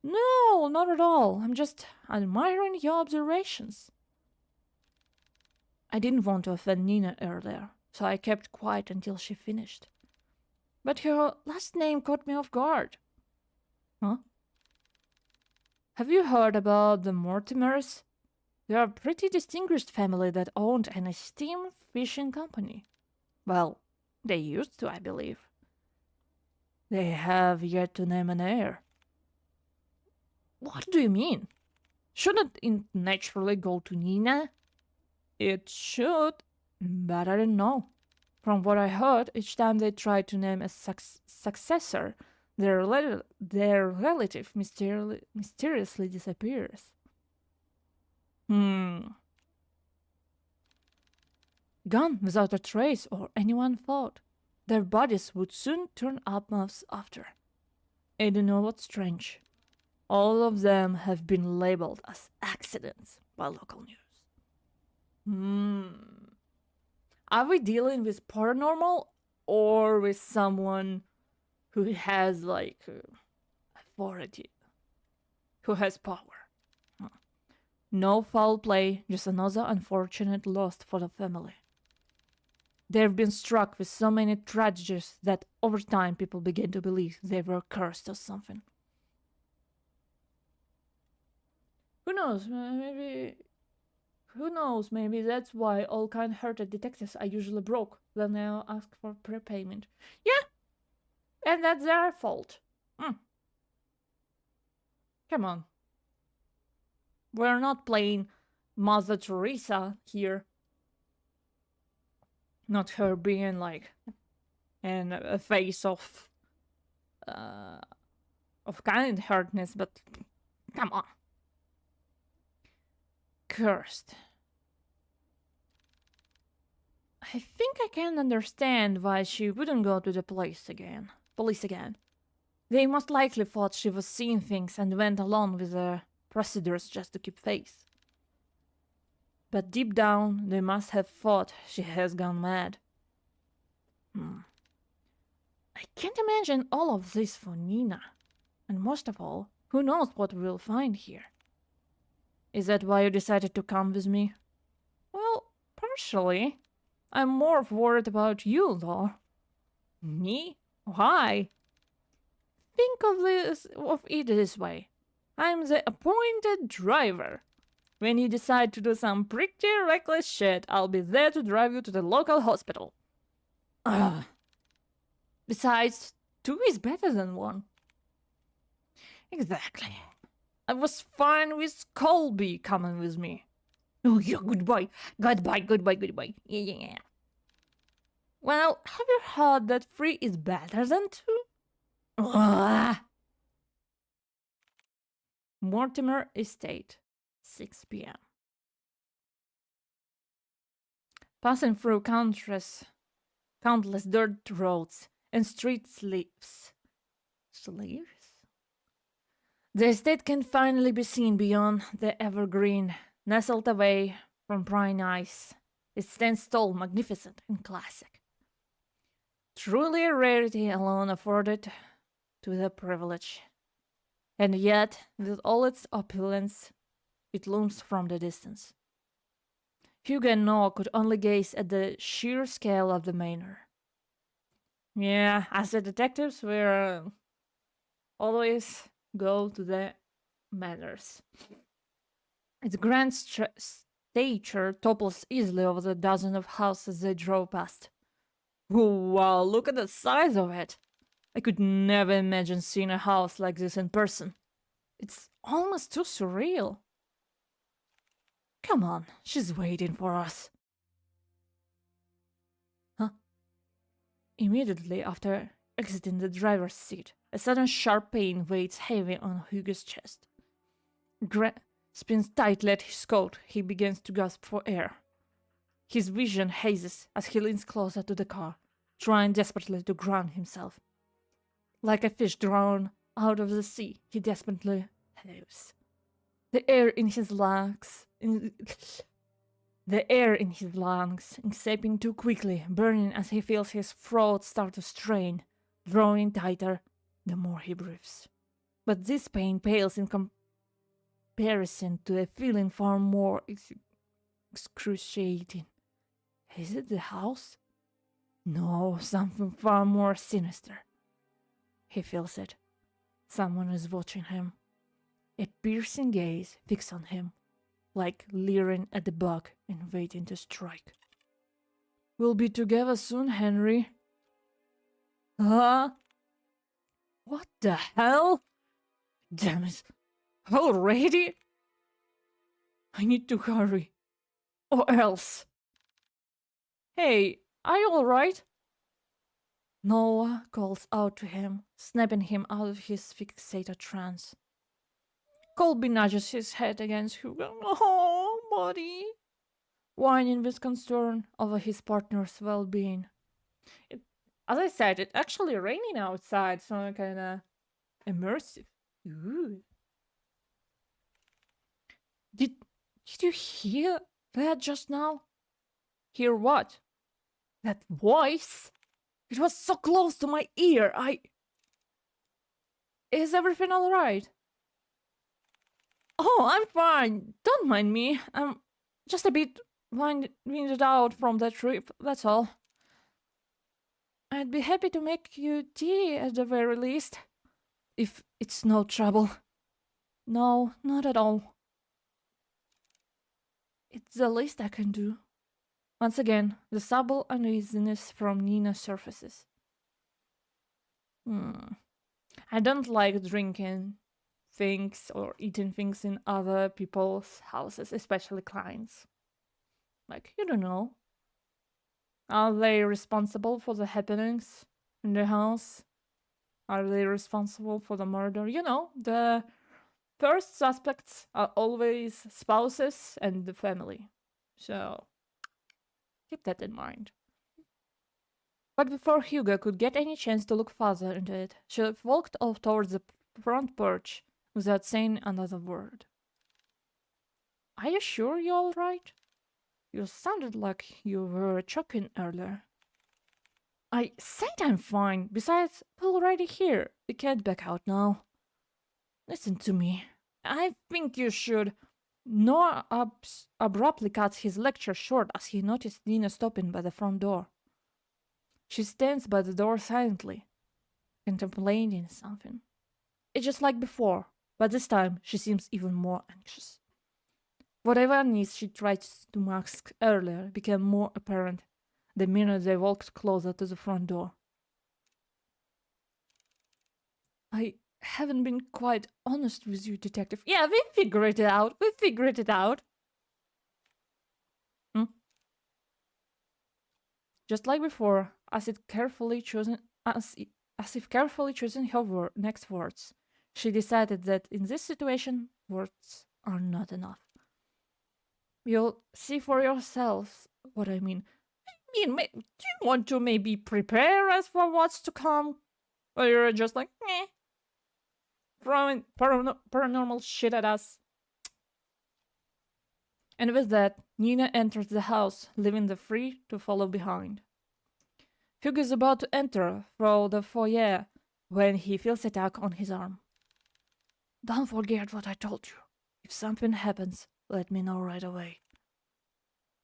Speaker 1: No, not at all. I'm just admiring your observations. I didn't want to offend Nina earlier, so I kept quiet until she finished. But her last name caught me off guard. Huh? Have you heard about the Mortimers? They're a pretty distinguished family that owned an esteemed fishing company. Well, they used to, I believe. They have yet to name an heir. What do you mean? Shouldn't it naturally go to Nina? It should, but I don't know. From what I heard, each time they try to name a successor, their relative mysteriously disappears. Gone without a trace or anyone thought. Their bodies would soon turn up months after. And you know what's strange? All of them have been labeled as accidents by local news. Are we dealing with paranormal or with someone who has, like, authority? Who has power? No foul play, just another unfortunate loss for the family. They've been struck with so many tragedies that over time people begin to believe they were cursed or something. Who knows, maybe that's why all kind-hearted detectives are usually broke when they ask for prepayment. Yeah, and that's their fault. Come on. We're not playing Mother Teresa here. Not her being like in a face of kind-heartedness, but come on. Cursed. I think I can understand why she wouldn't go to the police again. They most likely thought she was seeing things and went along with the procedures just to keep face. But deep down, they must have thought she has gone mad. I can't imagine all of this for Nina. And most of all, who knows what we'll find here? Is that why you decided to come with me? Well, partially. I'm more worried about you, though. Me? Why? Think of it this way. I'm the appointed driver. When you decide to do some pretty reckless shit, I'll be there to drive you to the local hospital. Besides, 2 is better than 1. Exactly. I was fine with Colby coming with me. Oh yeah, goodbye. Yeah. Well, have you heard that 3 is better than 2? Mortimer Estate, 6 p.m. Passing through countless dirt roads and street sleeves. The estate can finally be seen beyond the evergreen, nestled away from prying eyes. It stands tall, magnificent, and classic. Truly a rarity alone afforded to the privileged. And yet, with all its opulence, it looms from the distance. Hugo and Noah could only gaze at the sheer scale of the manor. Yeah, as the detectives, we're always go to the manors. Its grand stature topples easily over the dozen of houses they drove past. Wow, look at the size of it! I could never imagine seeing a house like this in person. It's almost too surreal. Come on, she's waiting for us. Huh? Immediately after exiting the driver's seat, a sudden sharp pain weighs heavy on Hugo's chest. Spins tightly at his coat. He begins to gasp for air. His vision hazes as he leans closer to the car, trying desperately to ground himself. Like a fish drawn out of the sea, he desperately heaves. The air in his lungs the air in his lungs escaping too quickly, burning as he feels his throat start to strain, drawing tighter the more he breathes. But this pain pales in comparison to a feeling far more excruciating. Is it the house? No, something far more sinister. He feels it. Someone is watching him. A piercing gaze fixed on him, like leering at the bug and waiting to strike. We'll be together soon, Henry. Huh? What the hell? Damn it. Already? I need to hurry. Or else. Hey, are you alright? Noah calls out to him, snapping him out of his fixated trance. Colby nudges his head against Hugo. Oh, buddy. Whining with concern over his partner's well-being. As I said, it's actually raining outside, so kind of immersive. Ooh. Did you hear that just now? Hear what? That voice? It was so close to my ear. Is everything alright? Oh, I'm fine. Don't mind me. I'm just a bit winded out from that trip, that's all. I'd be happy to make you tea at the very least. If it's no trouble. No, not at all. It's the least I can do. Once again, the subtle uneasiness from Nina surfaces. I don't like drinking things or eating things in other people's houses, especially clients. Like, you don't know. Are they responsible for the happenings in the house? Are they responsible for the murder? You know, the first suspects are always spouses and the family. So, keep that in mind. But before Hugo could get any chance to look further into it, she walked off towards the front porch without saying another word. Are you sure you're alright? You sounded like you were choking earlier. I said I'm fine. Besides, we're already here. We can't back out now. Listen to me. I think you should. Noah abruptly cuts his lecture short as he noticed Nina stopping by the front door. She stands by the door silently, contemplating something. It's just like before, but this time she seems even more anxious. Whatever unease she tried to mask earlier became more apparent the minute they walked closer to the front door. I haven't been quite honest with you, Detective. Yeah, we figured it out. We figured it out. Just like before, as if carefully choosing her next words, she decided that in this situation, words are not enough. You'll see for yourselves what I mean. Do you want to maybe prepare us for what's to come? Or you're just like, meh, throwing paranormal shit at us? And with that, Nina enters the house, leaving the three to follow behind. Hugh is about to enter through the foyer when he feels a tug on his arm. Don't forget what I told you. If something happens, let me know right away.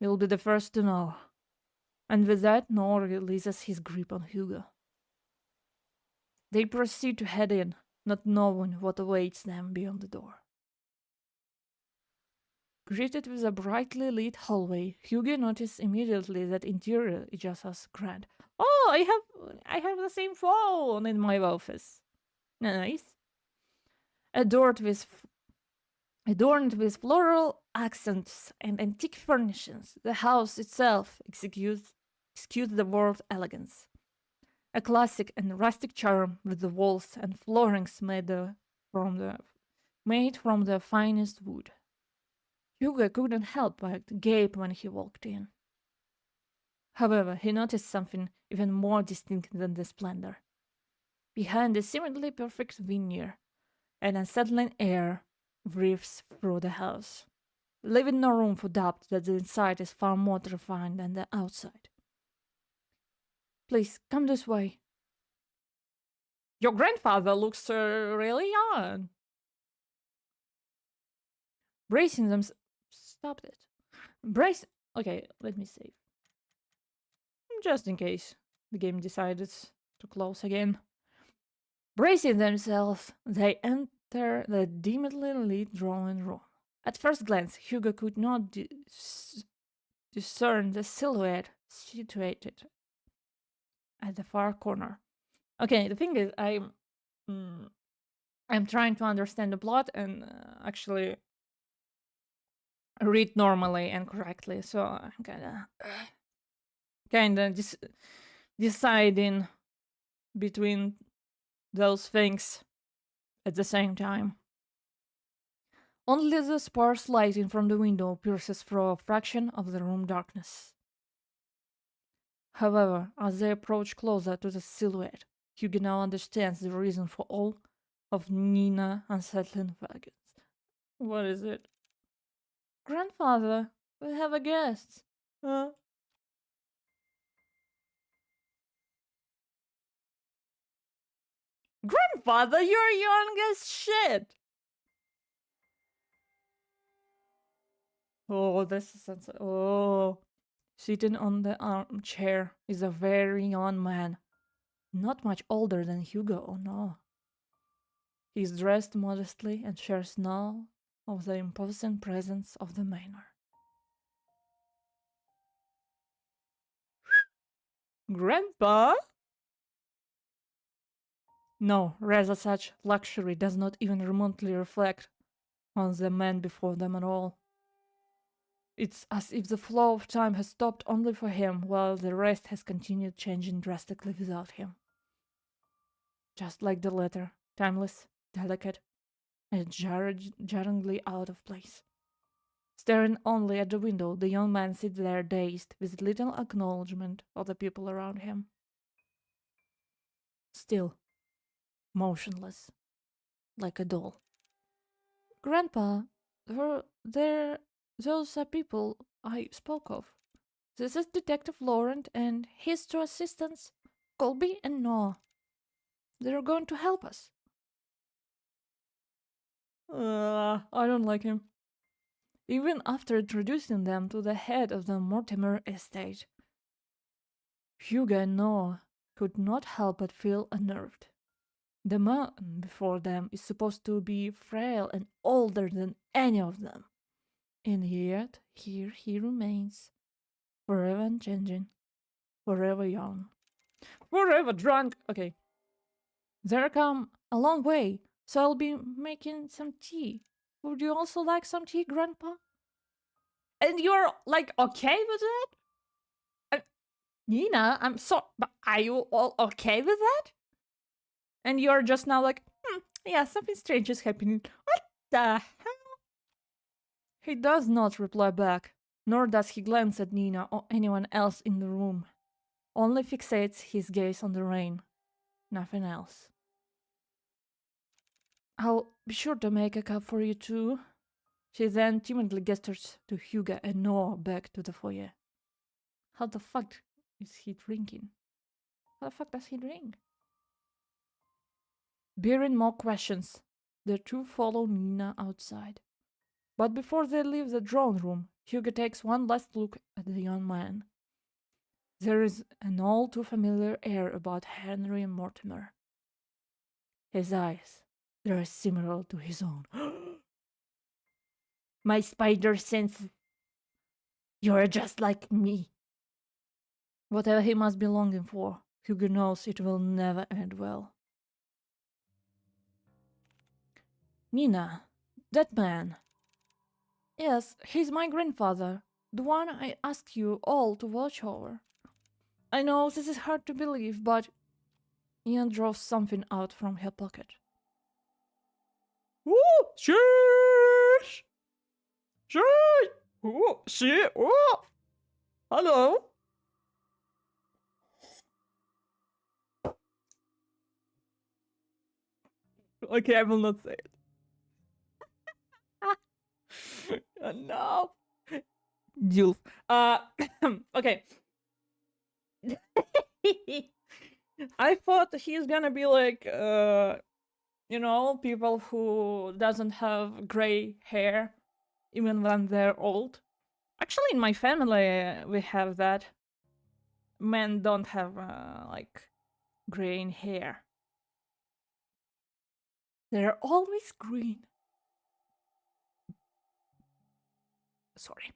Speaker 1: You'll be the first to know. And with that, Noah releases his grip on Hugo. They proceed to head in, not knowing what awaits them beyond the door. Greeted with a brightly lit hallway, Hugo noticed immediately that interior is just as grand. Oh, I have the same phone in my office. Nice. Adorned with floral accents and antique furnishings, the house itself exudes the word elegance. A classic and rustic charm with the walls and floorings made from the finest wood. Hugo couldn't help but gape when he walked in. However, he noticed something even more distinct than the splendor. Behind the seemingly perfect veneer, an unsettling air breathes through the house. leaving no room for doubt that the inside is far more terrifying than the outside. Please, come this way. Your grandfather looks really young. Bracing them. Stop it. Brace. Okay, let me save. Just in case the game decided to close again. Bracing themselves, they enter the dimly lit drawing room. At first glance, Hugo could not discern the silhouette situated at the far corner. Okay, the thing is, I'm trying to understand the plot and actually read normally and correctly, so I'm kinda deciding between those things at the same time. Only the sparse lighting from the window pierces through a fraction of the room darkness. However, as they approach closer to the silhouette, Hugo now understands the reason for all of Nina's unsettling vagons. What is it? Grandfather, we have a guest. Grandfather, you're young as shit. Oh, this is oh. Sitting on the armchair is a very young man. Not much older than Hugo, oh no. He is dressed modestly and shares none of the imposing presence of the manor. Grandpa? No, rather such luxury does not even remotely reflect on the man before them at all. It's as if the flow of time has stopped only for him, while the rest has continued changing drastically without him. Just like the letter, timeless, delicate, and jarringly out of place. Staring only at the window, the young man sits there dazed, with little acknowledgement of the people around him. Still, motionless, like a doll. Grandpa, those are people I spoke of. This is Detective Laurent and his two assistants, Colby and Noah. They're going to help us. I don't like him. Even after introducing them to the head of the Mortimer estate, Hugo and Noah could not help but feel unnerved. The man before them is supposed to be frail and older than any of them. And yet, here he remains, forever unchanging, forever young, forever drunk. Okay. They're come a long way, so I'll be making some tea. Would you also like some tea, Grandpa? And you're like okay with that? Nina, I'm sorry, but are you all okay with that? And you're just now like, yeah, something strange is happening. What the hell? He does not reply back, nor does he glance at Nina or anyone else in the room. Only fixates his gaze on the rain. Nothing else. I'll be sure to make a cup for you too. She then timidly gestures to Hugo and Noah back to the foyer. How the fuck is he drinking? How the fuck does he drink? Bearing more questions, the two follow Nina outside. But before they leave the drawing room, Hugo takes one last look at the young man. There is an all too familiar air about Henry Mortimer. His eyes, they're similar to his own. My spider sense. You're just like me. Whatever he must be longing for, Hugo knows it will never end well. Nina, that man. Yes, he's my grandfather, the one I asked you all to watch over. I know this is hard to believe, but Ian draws something out from her pocket. Oh, sheesh! Sheesh! Oh, shit! Oh! Hello? Okay, I will not say it. No. Dulf. Okay. I thought he's gonna be like, you know, people who doesn't have gray hair even when they're old. Actually, in my family, we have that. Men don't have, like, green hair. They're always green. Sorry.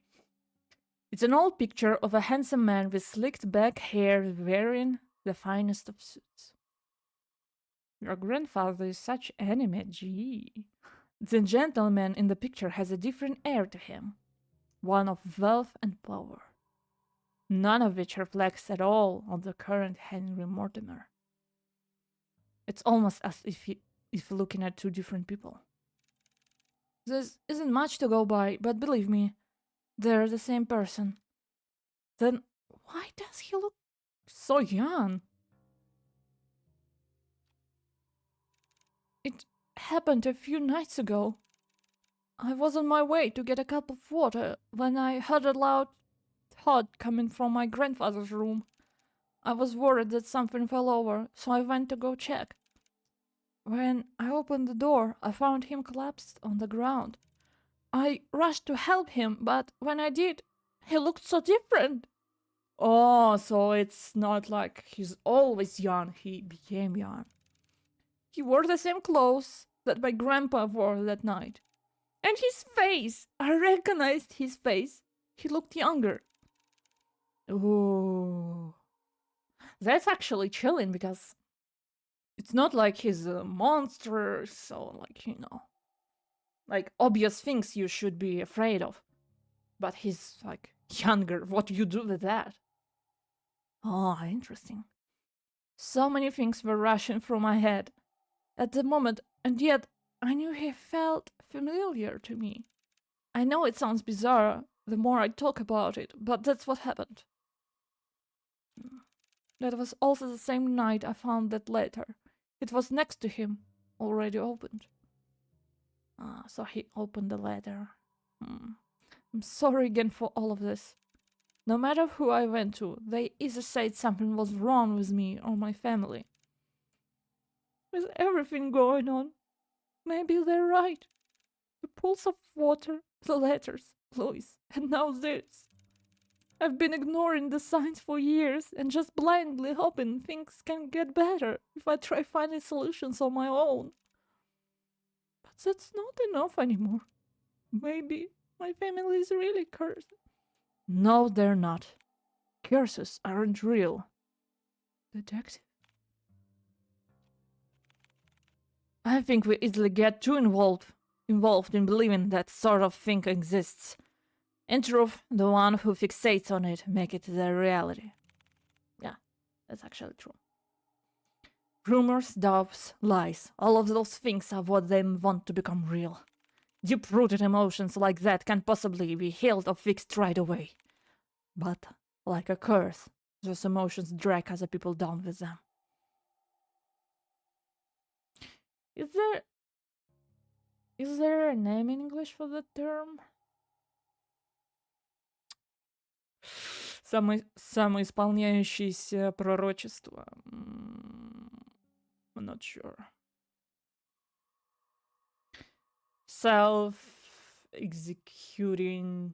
Speaker 1: It's an old picture of a handsome man with slicked back hair wearing the finest of suits. Your grandfather is such anime, gee. The gentleman in the picture has a different air to him, one of wealth and power, none of which reflects at all on the current Henry Mortimer. It's almost as if looking at two different people. This isn't much to go by, but believe me, they're the same person. Then why does he look so young? It happened a few nights ago. I was on my way to get a cup of water when I heard a loud thud coming from my grandfather's room. I was worried that something fell over, so I went to go check. When I opened the door, I found him collapsed on the ground. I rushed to help him, but when I did, he looked so different. Oh, so it's not like he's always young, he became young. He wore the same clothes that my grandpa wore that night. And his face! I recognized his face. He looked younger. Ooh. That's actually chilling because it's not like he's a monster, so like, you know, like obvious things you should be afraid of. But he's like younger. What do you do with that? Oh, interesting. So many things were rushing through my head at the moment, and yet I knew he felt familiar to me. I know it sounds bizarre the more I talk about it, but that's what happened. That was also the same night I found that letter. It was next to him, already opened. So he opened the letter. I'm sorry again for all of this. No matter who I went to, they either said something was wrong with me or my family. With everything going on, maybe they're right. The pools of water, the letters, Louis, and now this. I've been ignoring the signs for years and just blindly hoping things can get better if I try finding solutions on my own. But that's not enough anymore. Maybe my family is really cursed. No, they're not. Curses aren't real. Detective? I think we easily get too involved in believing that sort of thing exists. In truth, the one who fixates on it make it their reality. Yeah, that's actually true. Rumors, doubts, lies, all of those things are what they want to become real. Deep-rooted emotions like that can't possibly be healed or fixed right away. But, like a curse, those emotions drag other people down with them. Is there a name in English for that term? Самоисполняющееся пророчество. I'm not sure. Self-executing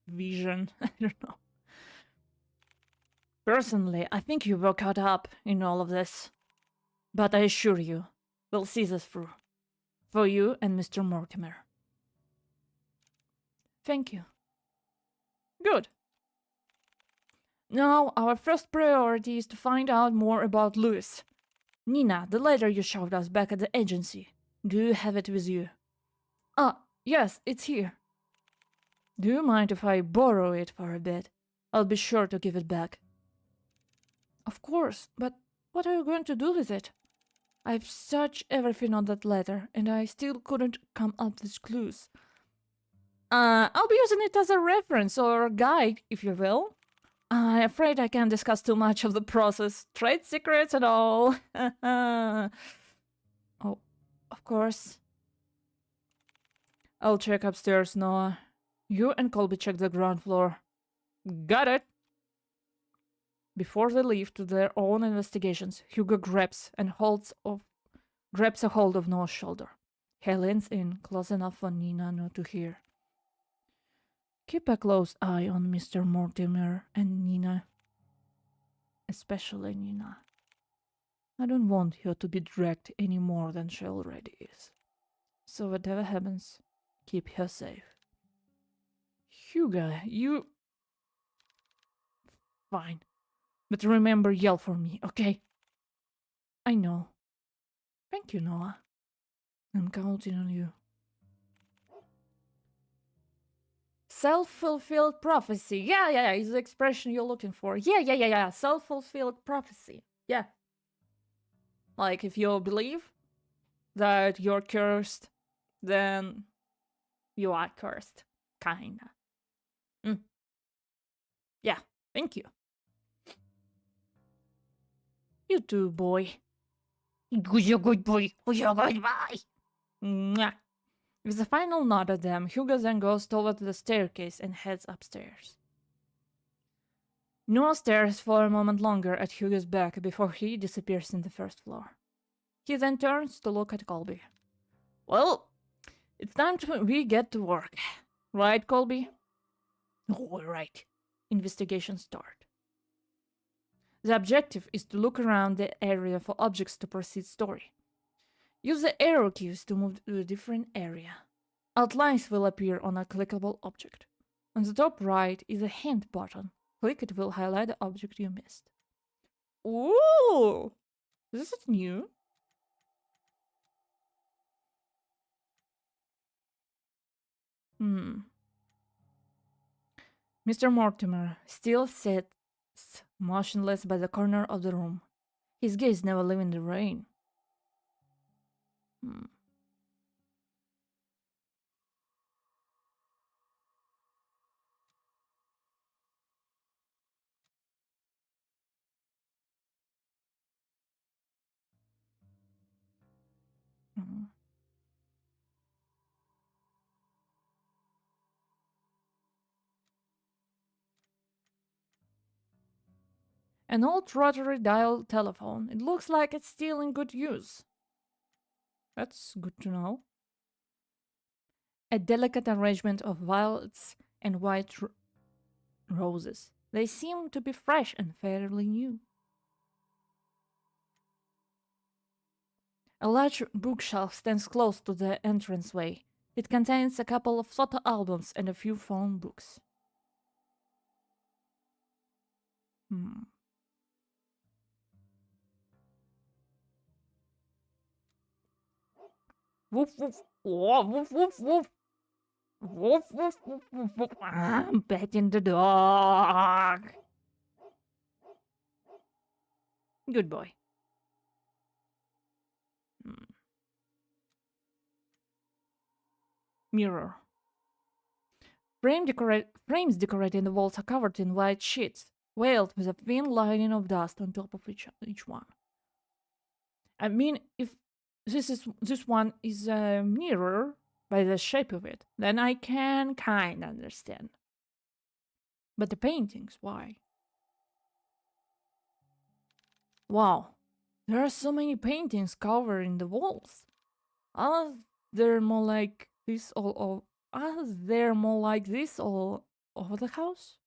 Speaker 1: vision. I don't know. Personally, I think you were caught up in all of this. But I assure you, we'll see this through. For you and Mr. Mortimer. Thank you. Good. Now, our first priority is to find out more about Louis. Nina, the letter you showed us back at the agency. Do you have it with you? Yes, it's here. Do you mind if I borrow it for a bit? I'll be sure to give it back. Of course, but what are you going to do with it? I've searched everything on that letter, and I still couldn't come up with clues. I'll be using it as a reference or a guide, if you will. I'm afraid I can't discuss too much of the process. Trade secrets and all. Oh, of course. I'll check upstairs, Noah. You and Colby check the ground floor. Got it! Before they leave to their own investigations, Hugo grabs a hold of Noah's shoulder. He leans in, close enough for Nina not to hear. Keep a close eye on Mr. Mortimer and Nina. Especially Nina. I don't want her to be dragged any more than she already is. So whatever happens, keep her safe. Hugo, you... Fine. But remember, yell for me, okay? I know. Thank you, Noah. I'm counting on you. Self-fulfilled prophecy. Yeah, is the expression you're looking for. Yeah. Self-fulfilled prophecy. Yeah. Like, if you believe that you're cursed, then you are cursed. Kinda. Yeah, thank you. You too, boy. Who's your good boy? Who's your good boy? Mwah. With a final nod at them, Hugo then goes toward the staircase and heads upstairs. Noah stares for a moment longer at Hugo's back before he disappears in the first floor. He then turns to look at Colby. Well, it's time we get to work. Right, Colby? All right. Investigation start. The objective is to look around the area for objects to proceed story. Use the arrow keys to move to a different area. Outlines will appear on a clickable object. On the top right is a hint button. Click it will highlight the object you missed. Ooh! This is new. Mr. Mortimer still sits motionless by the corner of the room. His gaze never leaving the rain. An old rotary dial telephone. It looks like it's still in good use. That's good to know. A delicate arrangement of violets and white roses. They seem to be fresh and fairly new. A large bookshelf stands close to the entranceway. It contains a couple of photo albums and a few phone books. Woof woof. Oh, woof woof woof. Woof woof woof woof woof. I'm petting the dog. Good boy. Mirror. Frames decorating the walls are covered in white sheets, veiled with a thin lining of dust on top of each one. I mean, if this one is a mirror by the shape of it, then I can kind of understand. But the paintings, why? Wow, there are so many paintings covering the walls. Are there more like this all over the house?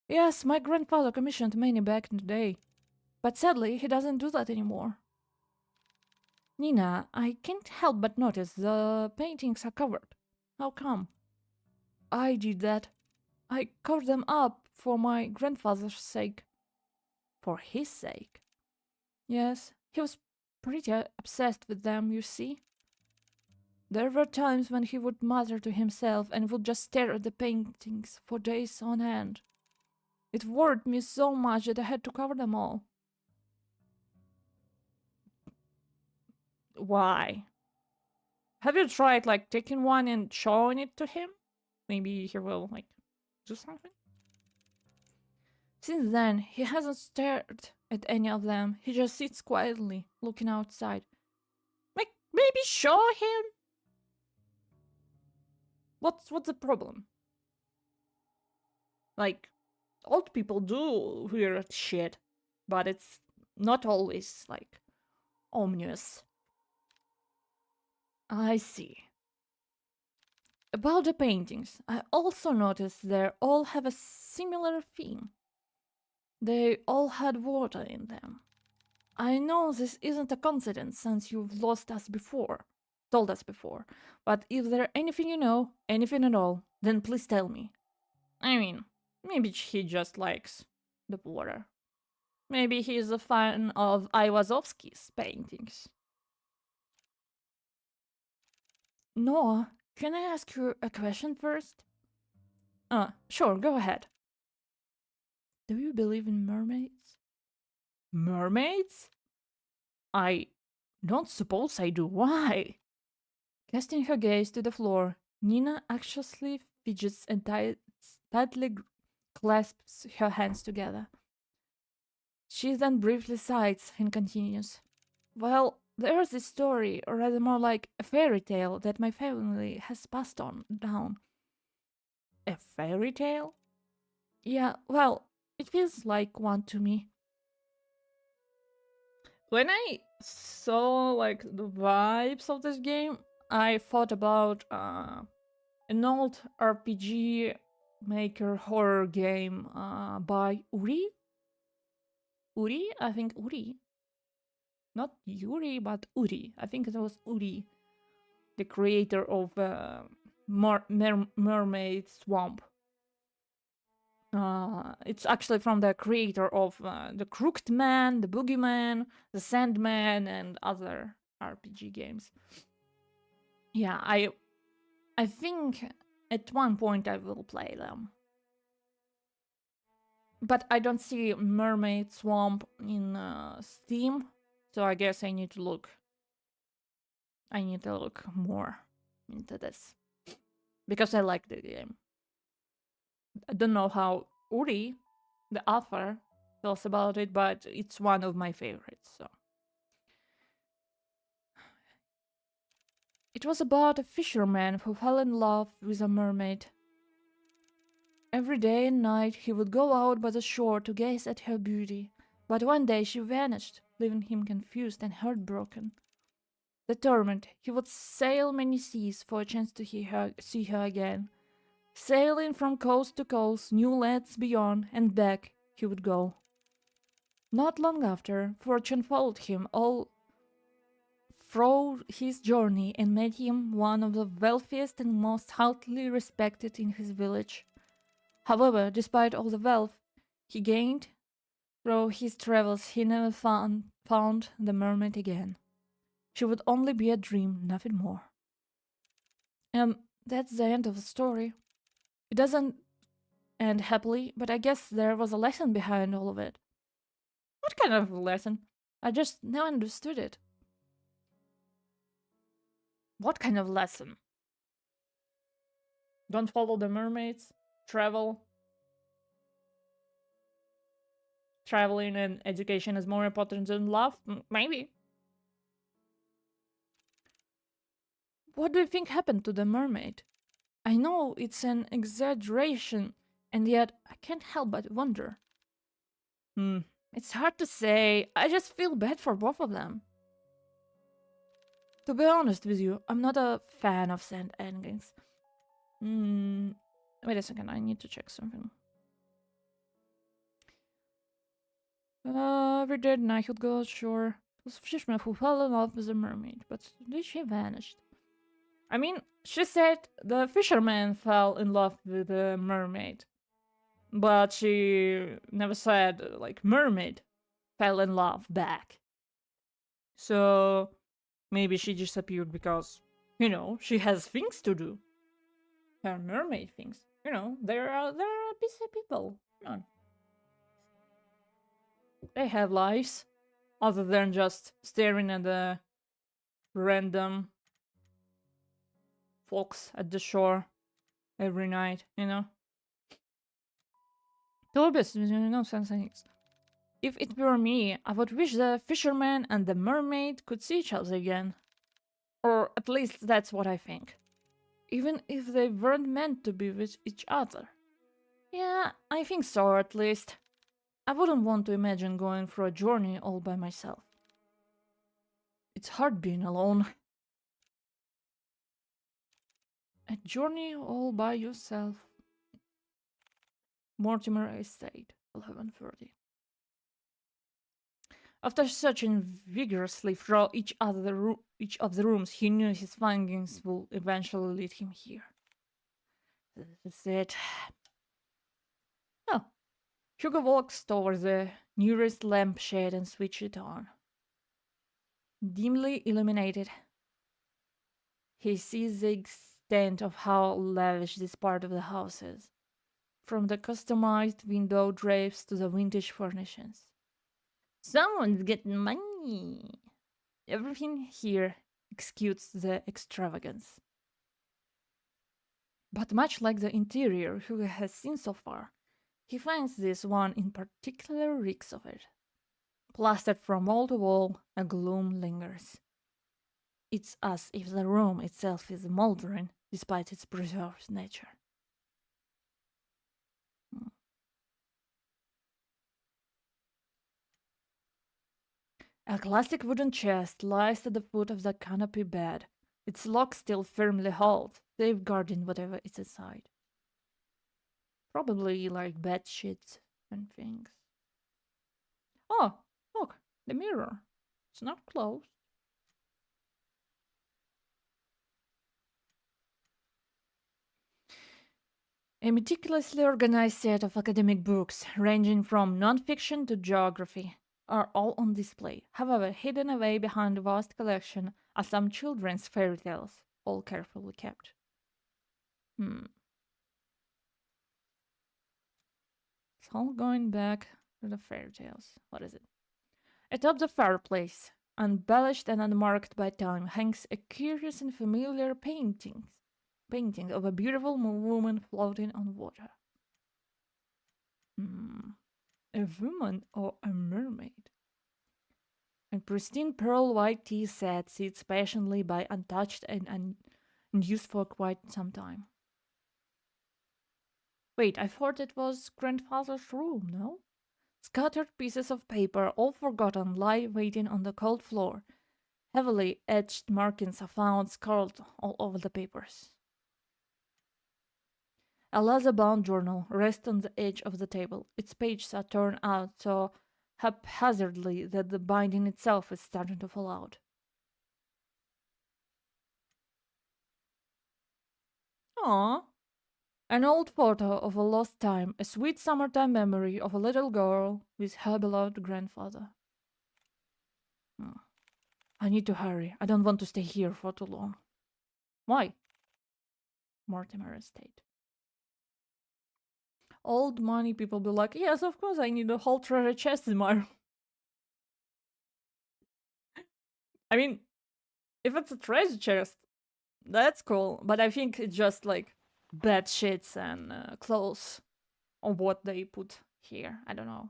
Speaker 1: Yes, my grandfather commissioned many back in the day. But sadly, he doesn't do that anymore. Nina, I can't help but notice the paintings are covered. How come? I did that. I covered them up for my grandfather's sake. For his sake? Yes, he was pretty obsessed with them, you see. There were times when he would mutter to himself and would just stare at the paintings for days on end. It worried me so much that I had to cover them all. Why? Have you tried, like, taking one and showing it to him? Maybe he will, like, do something? Since then, he hasn't stared at any of them. He just sits quietly, looking outside. Like, Maybe show him? What's the problem? Like, old people do weird shit, but it's not always, like, ominous. I see. About the paintings, I also noticed they all have a similar theme. They all had water in them. I know this isn't a coincidence since you've told us before, but if there's anything you know, anything at all, then please tell me. I mean, maybe he just likes the water. Maybe he's a fan of Iwasowski's paintings. Noah, can I ask you a question first? Sure, go ahead. Do you believe in mermaids? Mermaids? I don't suppose I do. Why? Casting her gaze to the floor, Nina anxiously fidgets and tightly clasps her hands together. She then briefly sighs and continues. Well, there's this story, or rather more like a fairy tale, that my family has passed on down. A fairy tale? Yeah, well, it feels like one to me. When I saw like the vibes of this game, I thought about an old RPG maker horror game by Uri. Uri? I think Uri. Not Yuri, but Uri. I think it was Uri, the creator of Mermaid Swamp. It's actually from the creator of the Crooked Man, the Boogeyman, the Sandman, and other RPG games. Yeah, I think at one point I will play them. But I don't see Mermaid Swamp in Steam, so I guess I need to look. I need to look more into this because I like the game. I don't know how Uri, the author, feels about it, but it's one of my favorites. So it was about a fisherman who fell in love with a mermaid. Every day and night he would go out by the shore to gaze at her beauty, but one day she vanished, leaving him confused and heartbroken. Determined, he would sail many seas for a chance to see her again. Sailing from coast to coast, new lands beyond, and back he would go. Not long after, fortune followed him all through his journey and made him one of the wealthiest and most highly respected in his village. However, despite all the wealth he gained through his travels, he never found the mermaid again. She would only be a dream, nothing more. That's the end of the story. It doesn't end happily, but I guess there was a lesson behind all of it. What kind of lesson? I just never understood it. What kind of lesson? Don't follow the mermaids? Travel? Traveling and education is more important than love? Maybe. What do you think happened to the mermaid? I know it's an exaggeration, and yet I can't help but wonder. It's hard to say. I just feel bad for both of them. To be honest with you, I'm not a fan of sad endings. Wait a second, I need to check something. Every day and night he'd go ashore. It was a fisherman who fell in love with a mermaid, but then she vanished. I mean, she said the fisherman fell in love with the mermaid. But she never said, like, mermaid fell in love back. So maybe she disappeared because, she has things to do. Her mermaid things. There are busy people. Come on. They have lives other than just staring at the random folks at the shore every night, Tobias, no sense. If it were me, I would wish the fisherman and the mermaid could see each other again. Or at least that's what I think. Even if they weren't meant to be with each other. Yeah, I think so, at least. I wouldn't want to imagine going for a journey all by myself. It's hard being alone. A journey all by yourself. Mortimer Estate, 11:30. After searching vigorously through each of the rooms, he knew his findings would eventually lead him here. That's it. Oh. Hugo walks toward the nearest lampshade and switches it on. Dimly illuminated, he sees the extent of how lavish this part of the house is, from the customized window drapes to the vintage furnishings. Someone's getting money. Everything here executes the extravagance. But much like the interior Hugo has seen so far, he finds this one in particular reeks of it. Plastered from wall to wall, a gloom lingers. It's as if the room itself is moldering despite its preserved nature. A classic wooden chest lies at the foot of the canopy bed, its lock still firmly held, safeguarding whatever is inside. Probably like bed sheets and things. Oh, look, the mirror. It's not closed. A meticulously organized set of academic books, ranging from non-fiction to geography, are all on display. However, hidden away behind a vast collection are some children's fairy tales, all carefully kept. It's all going back to the fairy tales. What is it? Atop the fireplace, embellished and unmarked by time, hangs a curious and familiar painting of a beautiful woman floating on water. A woman or a mermaid? A pristine pearl white tea set sits patiently by, untouched and unused for quite some time. Wait, I thought it was grandfather's room, no? Scattered pieces of paper, all forgotten, lie waiting on the cold floor. Heavily etched markings are found scrawled all over the papers. A leather-bound journal rests on the edge of the table. Its pages are torn out so haphazardly that the binding itself is starting to fall out. Aww. An old photo of a lost time, a sweet summertime memory of a little girl with her beloved grandfather. I need to hurry. I don't want to stay here for too long. Why? Mortimer Estate. Old money people be like, yes, of course, I need a whole treasure chest in my room. I mean, if it's a treasure chest, that's cool. But I think it's just like bed sheets and clothes or what they put here. I don't know.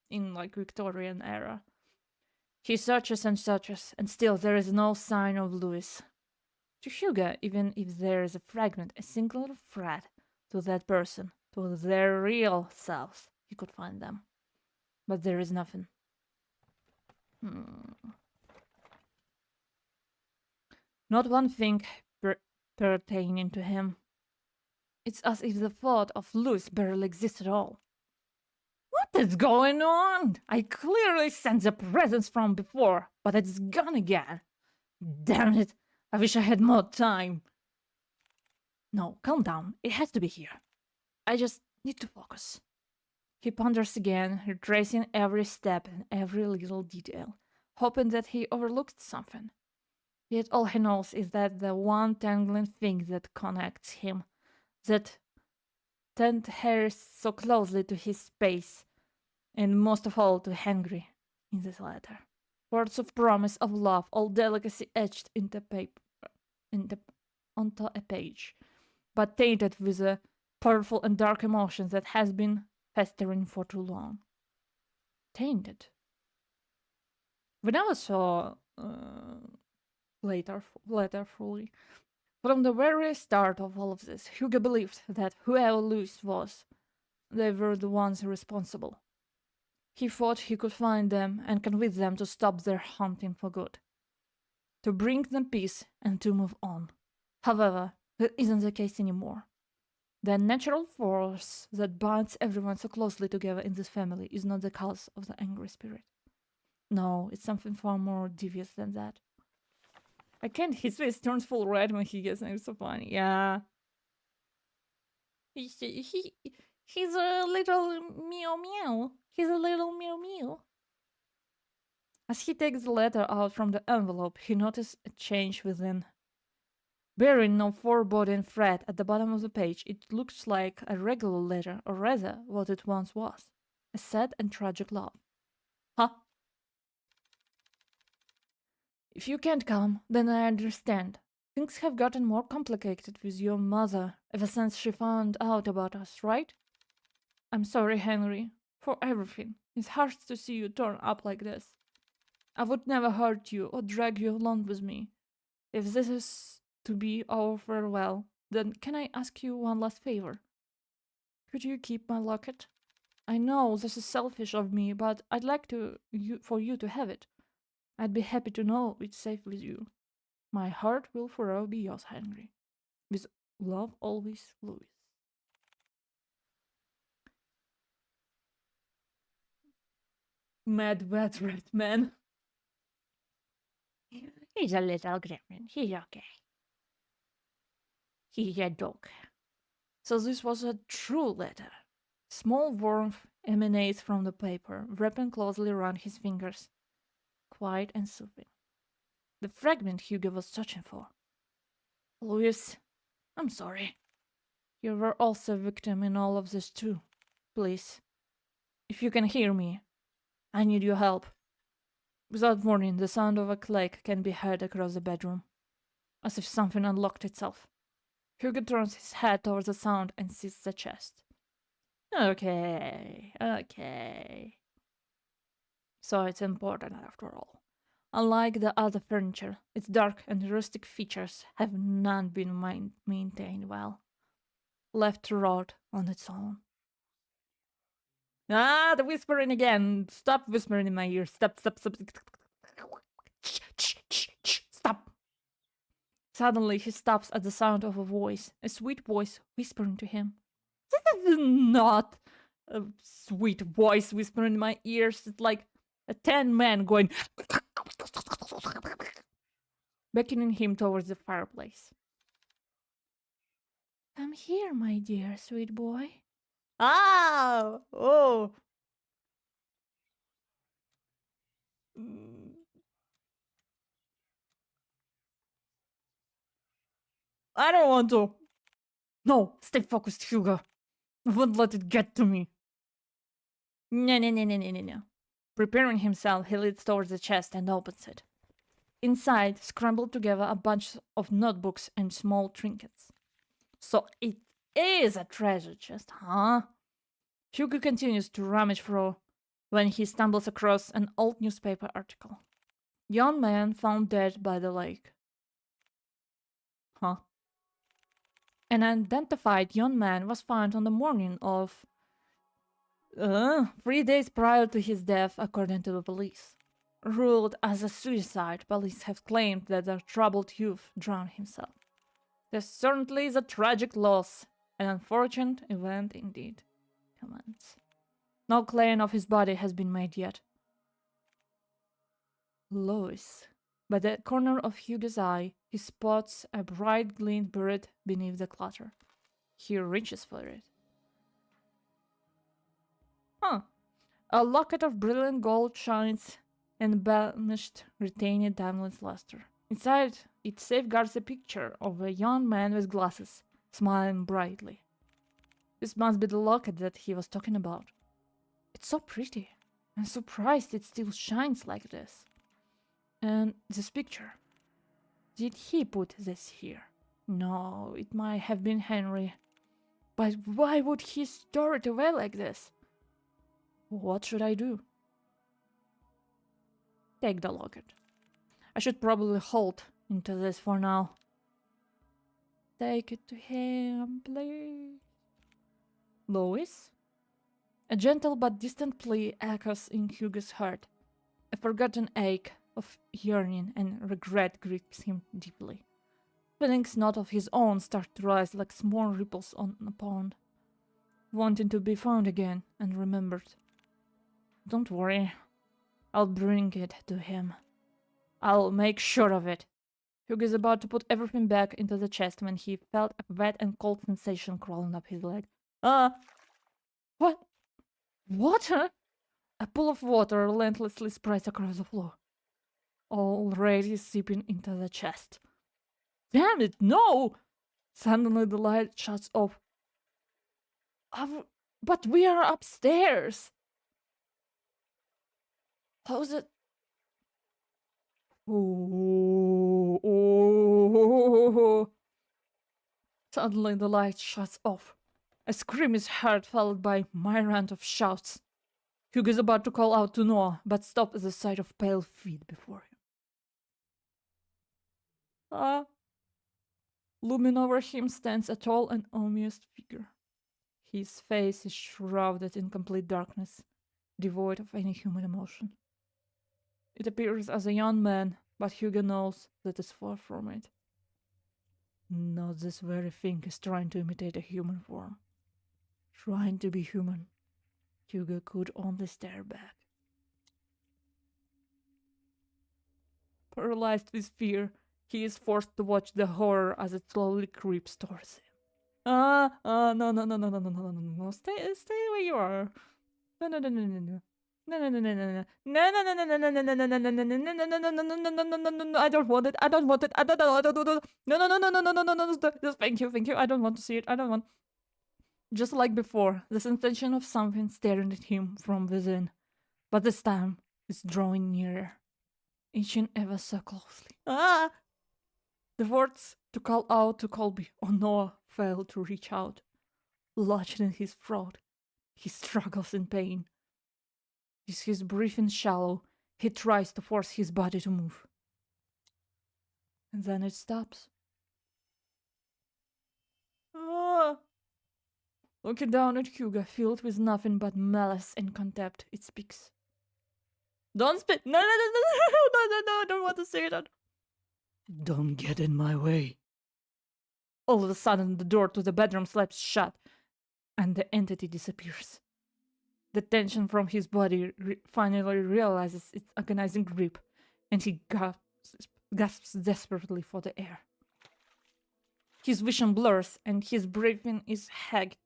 Speaker 1: In like Victorian era. He searches and searches, and still there is no sign of Louis. To Hugo, even if there is a fragment, a single thread to that person, to their real selves, he could find them. But there is nothing. Not one thing pertaining to him. It's as if the thought of Louis barely exists at all. What is going on? I clearly sense a presence from before, but it's gone again. Damn it, I wish I had more time. No, calm down, it has to be here. I just need to focus. He ponders again, retracing every step and every little detail, hoping that he overlooked something. Yet all he knows is that the one tangling thing that connects him, that adheres so closely to his space, and most of all to Henry in this letter. Words of promise, of love, all delicacy etched into paper, onto a page, but tainted with a powerful and dark emotion that has been festering for too long. Tainted. We never saw letter fully. From the very start of all of this, Hugo believed that whoever Louis was, they were the ones responsible. He thought he could find them and convince them to stop their hunting for good, to bring them peace and to move on. However, that isn't the case anymore. The natural force that binds everyone so closely together in this family is not the cause of the angry spirit. No, it's something far more devious than that. I can't. His face turns full red when he gets angry. So funny. Yeah. He's a little meow meow. He's a little meow meow. As he takes the letter out from the envelope, he notices a change within. Bearing no foreboding thread at the bottom of the page, it looks like a regular letter, or rather, what it once was. A sad and tragic love. Huh? If you can't come, then I understand. Things have gotten more complicated with your mother ever since she found out about us, right? I'm sorry, Henry, for everything. It hurts to see you turn up like this. I would never hurt you or drag you along with me. If this is to be our farewell, then can I ask you one last favor? Could you keep my locket? I know this is selfish of me, but I'd like for you to have it. I'd be happy to know it's safe with you. My heart will forever be yours, Henry. With love, always, Louis. Mad wet red man. He's a little gremlin. He's okay. He's a dog. So this was a true letter. Small warmth emanates from the paper, wrapping closely around his fingers. Quiet and soothing. The fragment Hugo was searching for. Louis, I'm sorry. You were also a victim in all of this too. Please, if you can hear me, I need your help. Without warning, the sound of a click can be heard across the bedroom, as if something unlocked itself. Hugo turns his head towards the sound and sees the chest. Okay. So it's important after all. Unlike the other furniture, its dark and rustic features have none been maintained well. Left to rot on its own. Ah, the whispering again! Stop whispering in my ear. Stop. Stop! Suddenly he stops at the sound of a voice, a sweet voice whispering to him. This is not a sweet voice whispering in my ears. It's like a 10-man going, beckoning him towards the fireplace. Come here, my dear sweet boy. Ah! Oh! I don't want to. No, stay focused, Hugo. I won't let it get to me. No. Preparing himself, he leads towards the chest and opens it. Inside, scrambled together a bunch of notebooks and small trinkets. So it is a treasure chest, huh? Hugo continues to rummage through when he stumbles across an old newspaper article. Young man found dead by the lake. Huh? An unidentified young man was found on the morning of 3 days prior to his death, according to the police. Ruled as a suicide, police have claimed that the troubled youth drowned himself. This certainly is a tragic loss, an unfortunate event indeed. Comments. No claim of his body has been made yet. Louis. By the corner of Hugo's eye, he spots a bright glint buried beneath the clutter. He reaches for it. Huh. A locket of brilliant gold shines embellished, retaining timeless luster. Inside, it safeguards a picture of a young man with glasses, smiling brightly. This must be the locket that he was talking about. It's so pretty. I'm surprised it still shines like this. And this picture. Did he put this here? No, it might have been Henry. But why would he store it away like this? What should I do? Take the locket. I should probably halt into this for now. Take it to him, please. Lois? A gentle but distant plea echoes in Hugo's heart. A forgotten ache of yearning and regret grips him deeply. Feelings not of his own start to rise like small ripples on a pond, wanting to be found again and remembered. Don't worry, I'll bring it to him. I'll make sure of it. Hugo is about to put everything back into the chest when he felt a wet and cold sensation crawling up his leg. What? Water? A pool of water relentlessly spreads across the floor, already seeping into the chest. Damn it, no! Suddenly the light shuts off. But we are upstairs! How's it? Oh. Suddenly the light shuts off. A scream is heard, followed by myriad of shouts. Hugo is about to call out to Noah, but stops at the sight of pale feet before him. Looming over him stands a tall and ominous figure. His face is shrouded in complete darkness, devoid of any human emotion. It appears as a young man, but Hugo knows that it's far from it. Not this very thing is trying to imitate a human form. Trying to be human, Hugo could only stare back. Paralyzed with fear, he is forced to watch the horror as it slowly creeps towards him. No, stay where you are. No. No. I don't want it. No. Just thank you. I don't want to see it. I don't want. Just like before, the sensation of something staring at him from within, but this time it's drawing nearer, inching ever so closely. The words to call out to Colby or Noah fail to reach out. Lodged in his throat, he struggles in pain. Is his breathing shallow? He tries to force his body to move. And then it stops. Looking down at Hugo, filled with nothing but malice and contempt, it speaks. Don't spit! No, I don't want to say that. Don't get in my way. All of a sudden, the door to the bedroom slaps shut, and the entity disappears. The tension from his body finally realizes its agonizing grip, and he gasps desperately for the air. His vision blurs, and his breathing is haggard.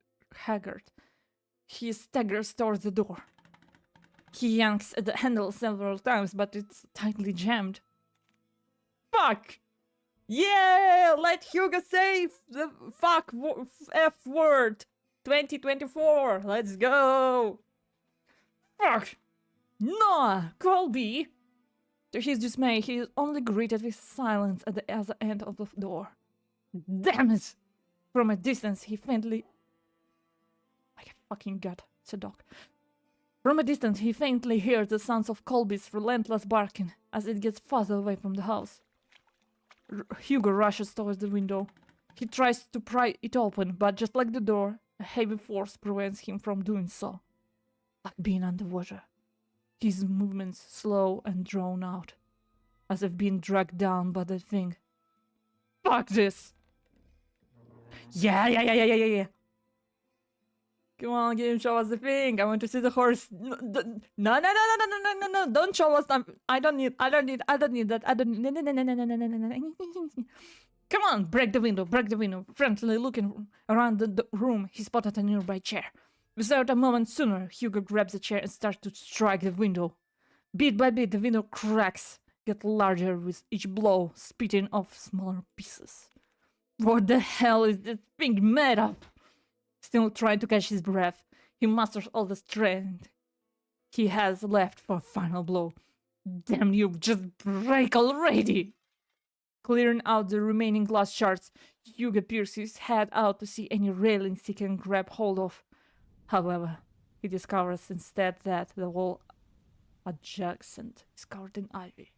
Speaker 1: He staggers towards the door. He yanks at the handle several times, but it's tightly jammed. Fuck! Yeah! Let Hugo say the F word! 2024! Let's go! Fuck! Noah! Colby! To his dismay, he is only greeted with silence at the other end of the door. Damn it! From a distance, he faintly... Like a fucking gut, it's a dog. From a distance, he faintly hears the sounds of Colby's relentless barking as it gets farther away from the house. Hugo rushes towards the window. He tries to pry it open, but just like the door, a heavy force prevents him from doing so. Like being underwater. His movements slow and drawn out, as if being dragged down by the thing. Fuck this! Yeah. Come on, game, show us the thing. I want to see the horse. No. Don't show us that. I don't need that. I don't need. Come on, break the window. Frantically looking around the room, he spotted a nearby chair. Without a moment sooner, Hugo grabs the chair and starts to strike the window. Bit by bit, the window cracks get larger with each blow, spitting off smaller pieces. What the hell is this thing made of? Still trying to catch his breath, he musters all the strength he has left for a final blow. Damn you, just break already! Clearing out the remaining glass shards, Hugo peers his head out to see any railings he can grab hold of. However, he discovers instead that the wall adjacent is covered in ivy.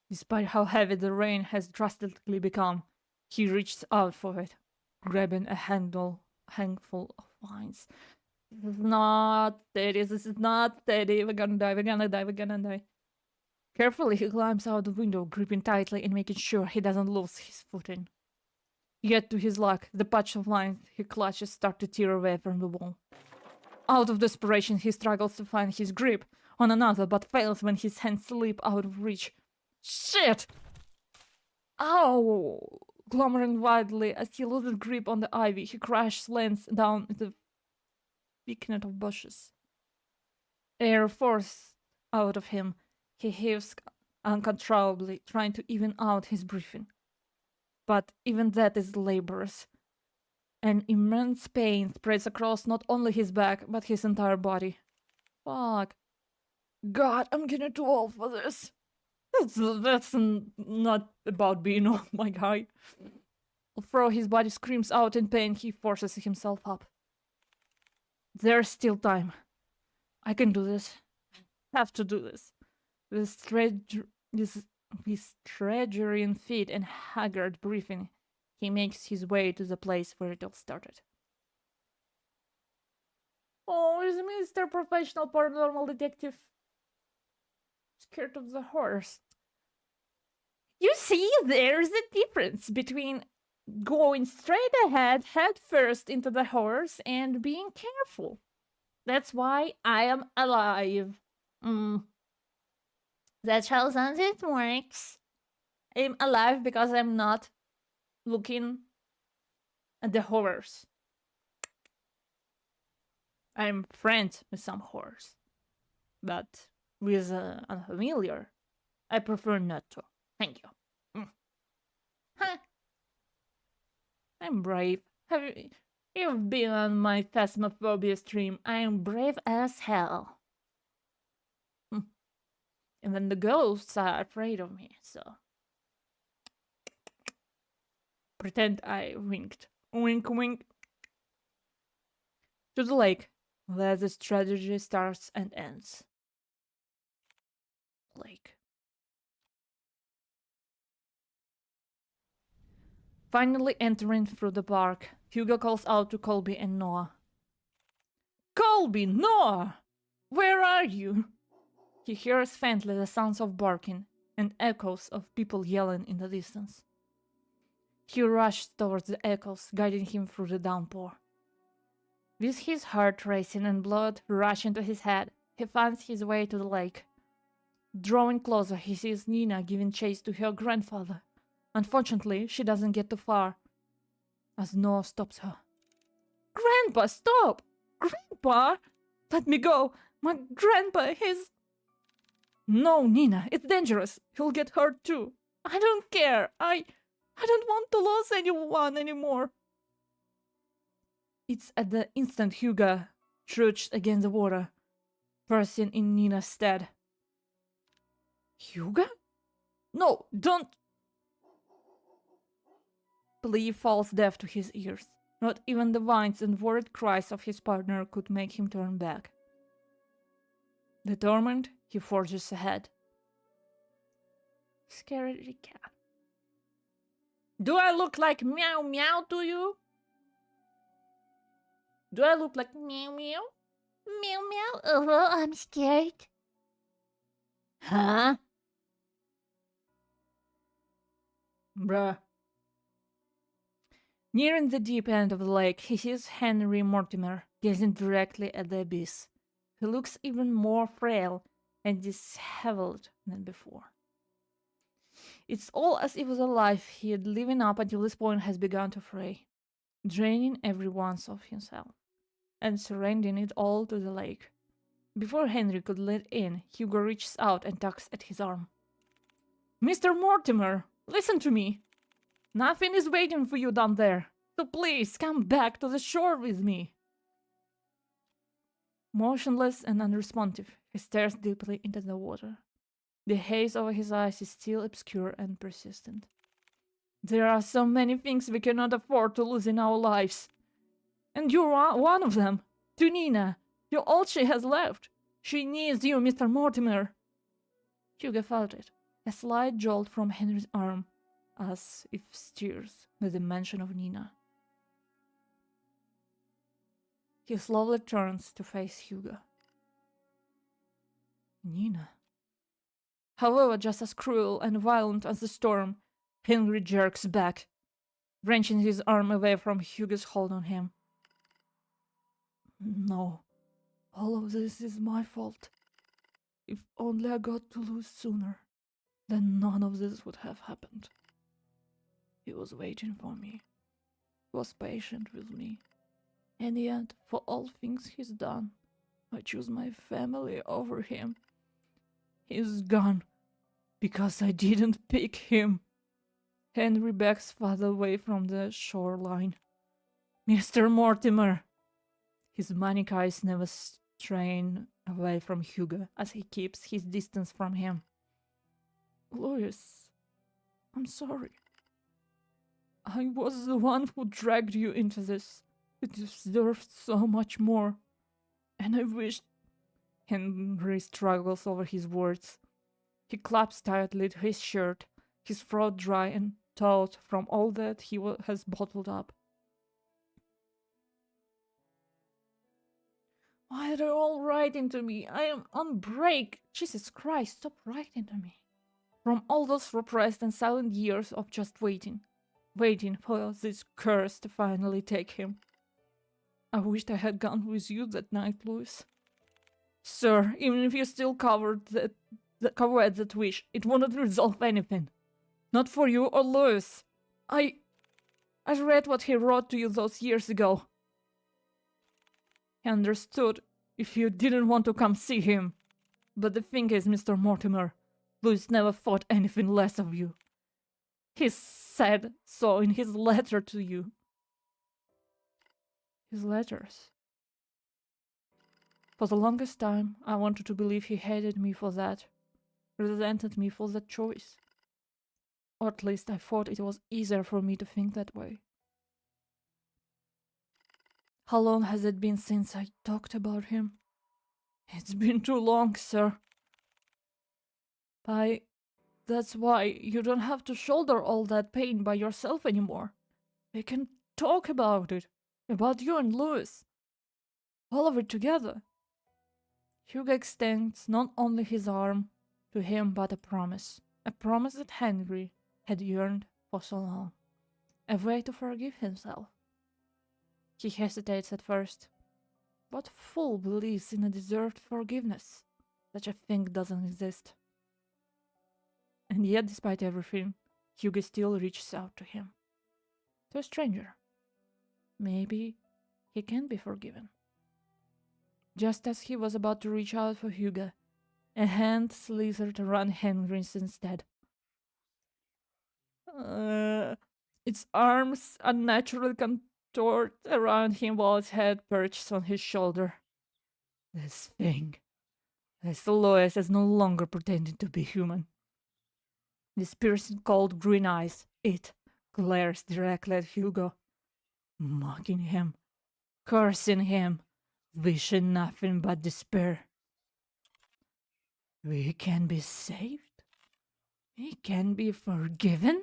Speaker 1: Despite how heavy the rain has drastically become, he reaches out for it, grabbing a handful of vines. This is not steady, this is not steady. We're gonna die, we're gonna die, we're gonna die. Carefully, he climbs out the window, gripping tightly and making sure he doesn't lose his footing. Yet, to his luck, the patch of vines he clutches start to tear away from the wall. Out of desperation, he struggles to find his grip on another, but fails when his hands slip out of reach. Shit! Ow! Glummering wildly as he loses grip on the ivy, he crashes, lands down in the thicket of bushes. Air forced out of him, he heaves uncontrollably, trying to even out his breathing. But even that is laborious. An immense pain spreads across not only his back, but his entire body. Fuck. God, I'm getting too old for this. That's not about being old, my guy. Although his body screams out in pain, he forces himself up. There's still time. I can do this. Have to do this. With treasuring feet and haggard breathing, he makes his way to the place where it all started. Oh, is Mr. Professional Paranormal Detective scared of the horse? You see, there's a difference between going straight ahead, head first into the horse, and being careful. That's why I am alive. That's how sunset works. I'm alive because I'm not looking at the horrors. I'm friends with some horrors, but with unfamiliar, I prefer not to. Thank you. Huh. I'm brave. You've been on my Phasmophobia stream. I am brave as hell. And then the ghosts are afraid of me, so... Pretend I winked. Wink, wink. To the lake, where the strategy starts and ends. Lake. Finally entering through the park, Hugo calls out to Colby and Noah. Colby! Noah! Where are you? He hears faintly the sounds of barking and echoes of people yelling in the distance. He rushes towards the echoes, guiding him through the downpour. With his heart racing and blood rushing to his head, he finds his way to the lake. Drawing closer, he sees Nina giving chase to her grandfather. Unfortunately, she doesn't get too far, as Noah stops her. Grandpa, stop! Grandpa! Let me go! My grandpa, he's... No, Nina, it's dangerous. He'll get hurt too. I don't care. I don't want to lose anyone anymore. It's at the instant Hugo trudged against the water, pressing in Nina's stead. Hugo? No, don't... Plea falls deaf to his ears. Not even the whines and worried cries of his partner could make him turn back. Determined, he forges ahead. Scary cat. Do I look like meow meow to you? Do I look like meow meow? Meow meow? Oh, I'm scared. Huh? Bruh. Nearing the deep end of the lake, he sees Henry Mortimer gazing directly at the abyss. He looks even more frail and disheveled than before. It's all as if the life he had living up until this point has begun to fray, draining every ounce of himself, and surrendering it all to the lake. Before Henry could let in, Hugo reaches out and tugs at his arm. Mr. Mortimer, listen to me! Nothing is waiting for you down there, so please come back to the shore with me. Motionless and unresponsive, he stares deeply into the water. The haze over his eyes is still obscure and persistent. There are so many things we cannot afford to lose in our lives. And you're one of them. To Nina, you're all she has left. She needs you, Mr. Mortimer. Hugo felt it, A slight jolt from Henry's arm, as if stirred by the mention of Nina. He slowly turns to face Hugo. Nina. However, just as cruel and violent as the storm, Henry jerks back, wrenching his arm away from Hugo's hold on him. No, all of this is my fault. If only I got to lose sooner, then none of this would have happened. He was waiting for me, was patient with me, and yet, for all things he's done, I choose my family over him. He's gone, because I didn't pick him. Henry backs farther away from the shoreline. Mr. Mortimer! His manic eyes never strain away from Hugo as he keeps his distance from him. Louis, I'm sorry. I was the one who dragged you into this. You deserved so much more. And I wished... Henry struggles over his words. He claps tightly to his shirt, his throat dry and taut from all that he has bottled up. Why are they all writing to me? I am on break. Jesus Christ, stop writing to me. From all those repressed and silent years of just waiting for this curse to finally take him. I wished I had gone with you that night, Louis. Sir, even if you still covered that wish, it wouldn't resolve anything. Not for you or Louis. I read what he wrote to you those years ago. He understood if you didn't want to come see him. But the thing is, Mr. Mortimer, Louis never thought anything less of you. He said so in his letter to you. His letters. For the longest time, I wanted to believe he hated me for that, resented me for that choice. Or at least I thought it was easier for me to think that way. How long has it been since I talked about him? It's been too long, sir. That's why you don't have to shoulder all that pain by yourself anymore. We can talk about it. About you and Louis. All of it together. Hugo extends not only his arm to him, but a promise. A promise that Henry had yearned for so long. A way to forgive himself. He hesitates at first. What fool believes in a deserved forgiveness? Such a thing doesn't exist. And yet, despite everything, Hugo still reaches out to him. To a stranger. Maybe he can be forgiven. Just as he was about to reach out for Hugo, a hand slithered around Henry's instead. Its arms unnaturally contort around him while its head perches on his shoulder. This thing. This Louis is no longer pretending to be human. These piercing cold green eyes, it glares directly at Hugo, mocking him, cursing him, wishing nothing but despair. We can be saved? We can be forgiven?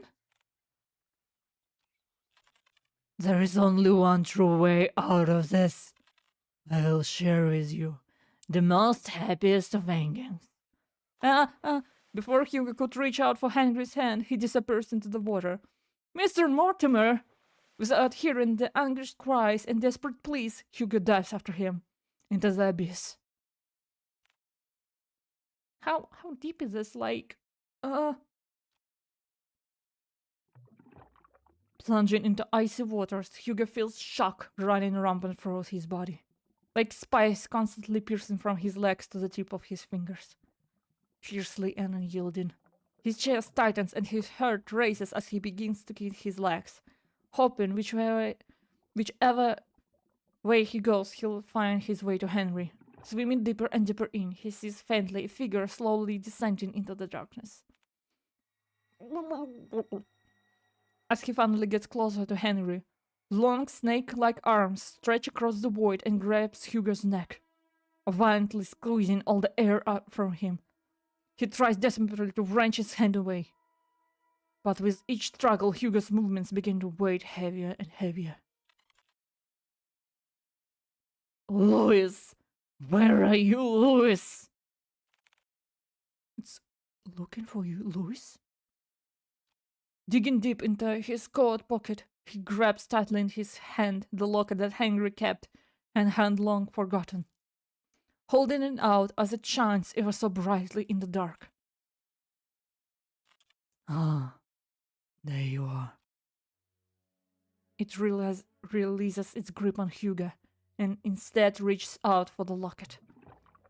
Speaker 1: There is only one true way out of this. I'll share with you the most happiest of endings. Before Hugo could reach out for Henry's hand, he disappears into the water. Mr. Mortimer! Without hearing the anguished cries and desperate pleas, Hugo dives after him into the abyss. How deep is this? Plunging into icy waters, Hugo feels shock running rampant through his body, like spikes constantly piercing from his legs to the tip of his fingers. Fiercely and unyielding, his chest tightens and his heart races as he begins to kick his legs, hoping whichever way he goes, he'll find his way to Henry. Swimming deeper and deeper in, he sees faintly a figure slowly descending into the darkness. As he finally gets closer to Henry, long snake-like arms stretch across the void and grabs Hugo's neck, violently squeezing all the air out from him. He tries desperately to wrench his hand away. But with each struggle, Hugo's movements begin to weigh heavier and heavier. Louis! Where are you, Louis? It's looking for you, Louis? Digging deep into his coat pocket, he grabs tightly in his hand the locket that Henry kept and had long forgotten, holding it out as it shines ever so brightly in the dark. Ah, there you are. It releases its grip on Hugo and instead reaches out for the locket.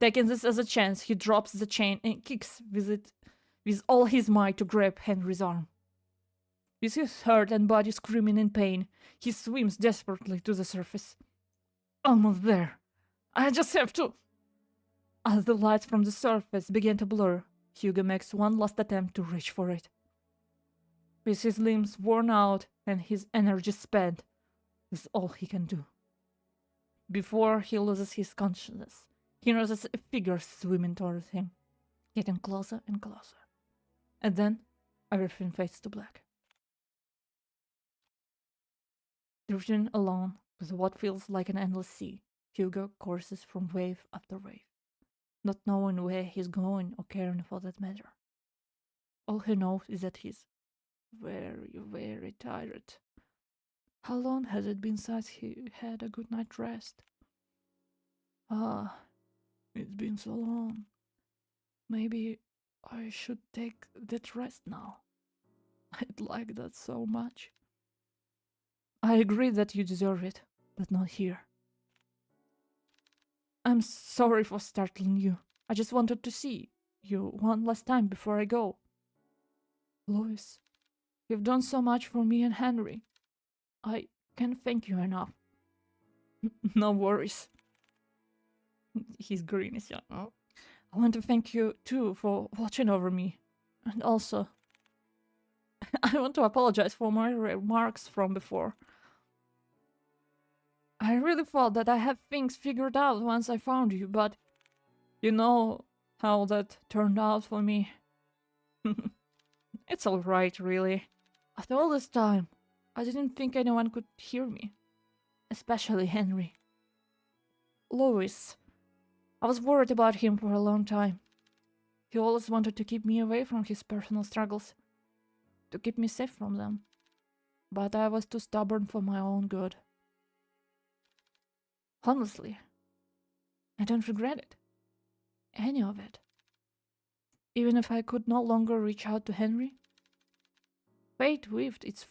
Speaker 1: Taking this as a chance, he drops the chain and kicks with it with all his might to grab Henry's arm. With his heart and body screaming in pain, he swims desperately to the surface. Almost there. I just have to... As the lights from the surface begin to blur, Hugo makes one last attempt to reach for it. With his limbs worn out and his energy spent, this is all he can do. Before he loses his consciousness, he notices a figure swimming towards him, getting closer and closer. And then, everything fades to black. Drifting alone with what feels like an endless sea, Hugo courses from wave after wave, not knowing where he's going or caring for that matter. All he knows is that he's very, very tired. How long has it been since he had a good night's rest? Ah, it's been so long. Maybe I should take that rest now. I'd like that so much. I agree that you deserve it, but not here. I'm sorry for startling you. I just wanted to see you one last time before I go. Louis, you've done so much for me and Henry. I can't thank you enough. No worries. He's green as young. I want to thank you too for watching over me. And also, I want to apologize for my remarks from before. I really thought that I had things figured out once I found you, but you know how that turned out for me. It's alright, really. After all this time, I didn't think anyone could hear me. Especially Henry. Louis. I was worried about him for a long time. He always wanted to keep me away from his personal struggles. To keep me safe from them. But I was too stubborn for my own good. Honestly, I don't regret it. Any of it. Even if I could no longer reach out to Henry. Fate weaved its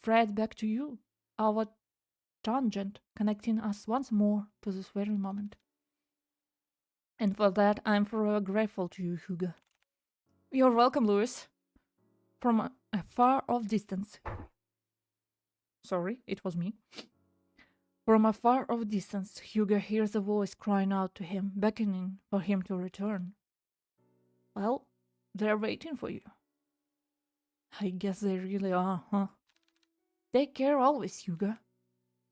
Speaker 1: thread back to you, our tangent connecting us once more to this very moment. And for that, I'm forever grateful to you, Hugo. You're welcome, Louis. From a far-off distance... Sorry, it was me. From a far-off distance, Hugo hears a voice crying out to him, beckoning for him to return. Well, they're waiting for you. I guess they really are, huh? Take care always, Hugo.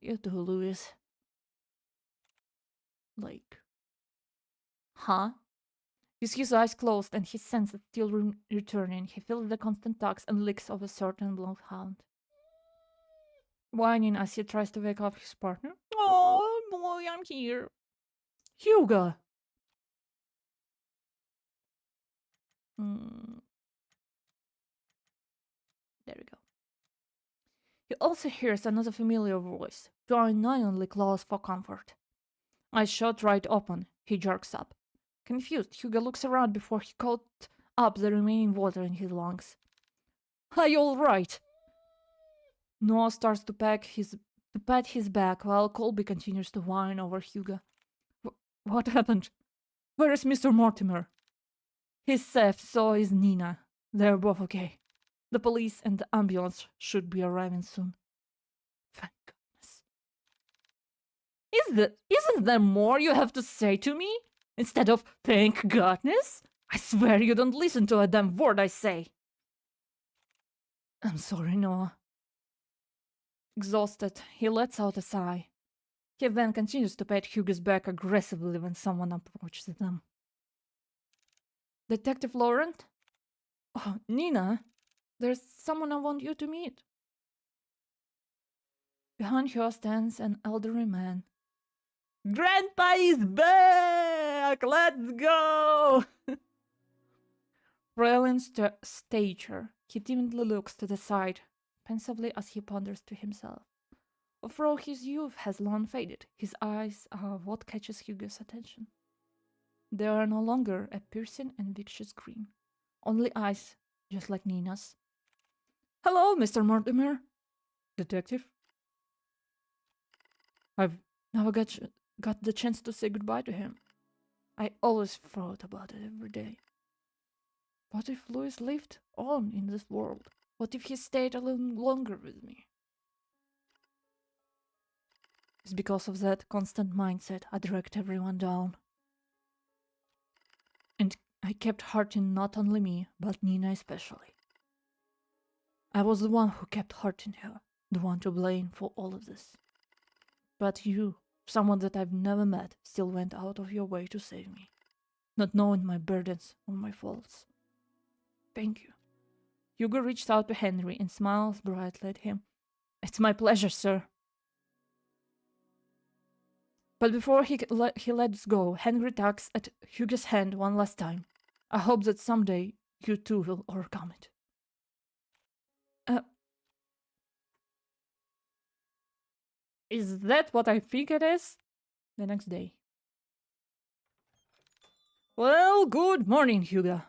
Speaker 1: You too, Louis. Like... Huh? With his eyes closed and his senses still returning, he feels the constant tugs and licks of a certain bloodhound. Whining as he tries to wake up his partner. Oh, boy, I'm here. Hugo! There we go. He also hears another familiar voice, drawing knowingly close for comfort. Eyes shut right open, he jerks up. Confused, Hugo looks around before he caught up the remaining water in his lungs. Are you alright? Noah starts to pat his back while Colby continues to whine over Hugo. What happened? Where is Mr. Mortimer? He's safe, so is Nina. They're both okay. The police and the ambulance should be arriving soon. Thank goodness. Isn't there more you have to say to me? Instead of thank goodness? I swear you don't listen to a damn word I say. I'm sorry, Noah. Exhausted, he lets out a sigh. He then continues to pat Hugo's back aggressively when someone approaches them. Detective Laurent? Oh, Nina, there's someone I want you to meet. Behind her stands an elderly man. Grandpa is back! Let's go! Frail in stature, he timidly looks to the side, pensively as he ponders to himself. Although his youth has long faded, his eyes are what catches Hugo's attention. They are no longer a piercing and vicious green, only eyes, just like Nina's. Hello, Mr. Mortimer. Detective? I've never got the chance to say goodbye to him. I always thought about it every day. What if Louis lived on in this world? What if he stayed a little longer with me? It's because of that constant mindset I dragged everyone down. And I kept hurting not only me, but Nina especially. I was the one who kept hurting her, the one to blame for all of this. But you, someone that I've never met, still went out of your way to save me, not knowing my burdens or my faults. Thank you. Hugo reached out to Henry and smiles brightly at him. It's my pleasure, sir. But before he lets go, Henry tugs at Hugo's hand one last time. I hope that someday you too will overcome it. Is that what I think it is? The next day. Well, good morning, Hugo.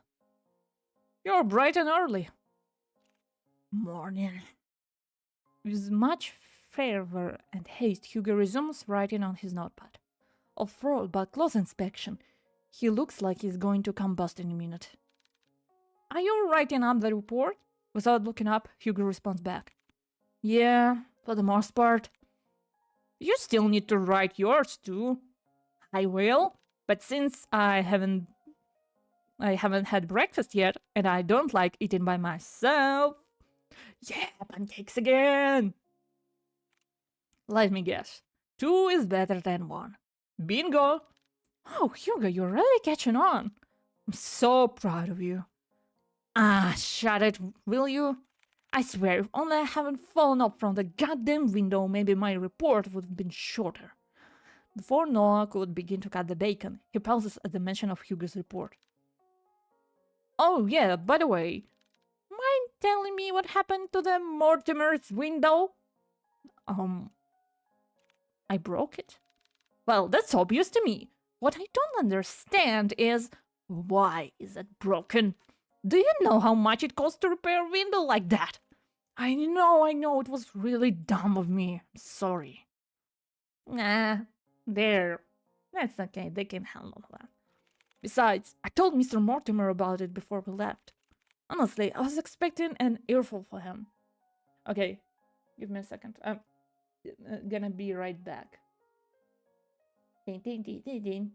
Speaker 1: You're bright and early. Morning. With much fervor and haste, Hugo resumes writing on his notepad. Although, by close inspection, he looks like he's going to combust in a minute. Are you writing up the report? Without looking up, Hugo responds back. Yeah, for the most part. You still need to write yours too. I will, but since I haven't had breakfast yet, and I don't like eating by myself. Yeah, pancakes again! Let me guess. 2 is better than 1. Bingo! Oh, Hugo, you're really catching on. I'm so proud of you. Ah, shut it, will you? I swear, if only I haven't fallen up from the goddamn window, maybe my report would have been shorter. Before Noah could begin to cut the bacon, he pauses at the mention of Hugo's report. Oh yeah, by the way, mind telling me what happened to the Mortimer's window? I broke it. Well, that's obvious to me. What I don't understand is, why is it broken? Do you know how much it costs to repair a window like that? I know, it was really dumb of me. I'm sorry. Nah, there. That's okay, they can handle that. Besides, I told Mr. Mortimer about it before we left. Honestly, I was expecting an earful for him. Okay, give me a second. I'm gonna be right back. Ding, ding, ding, ding, ding.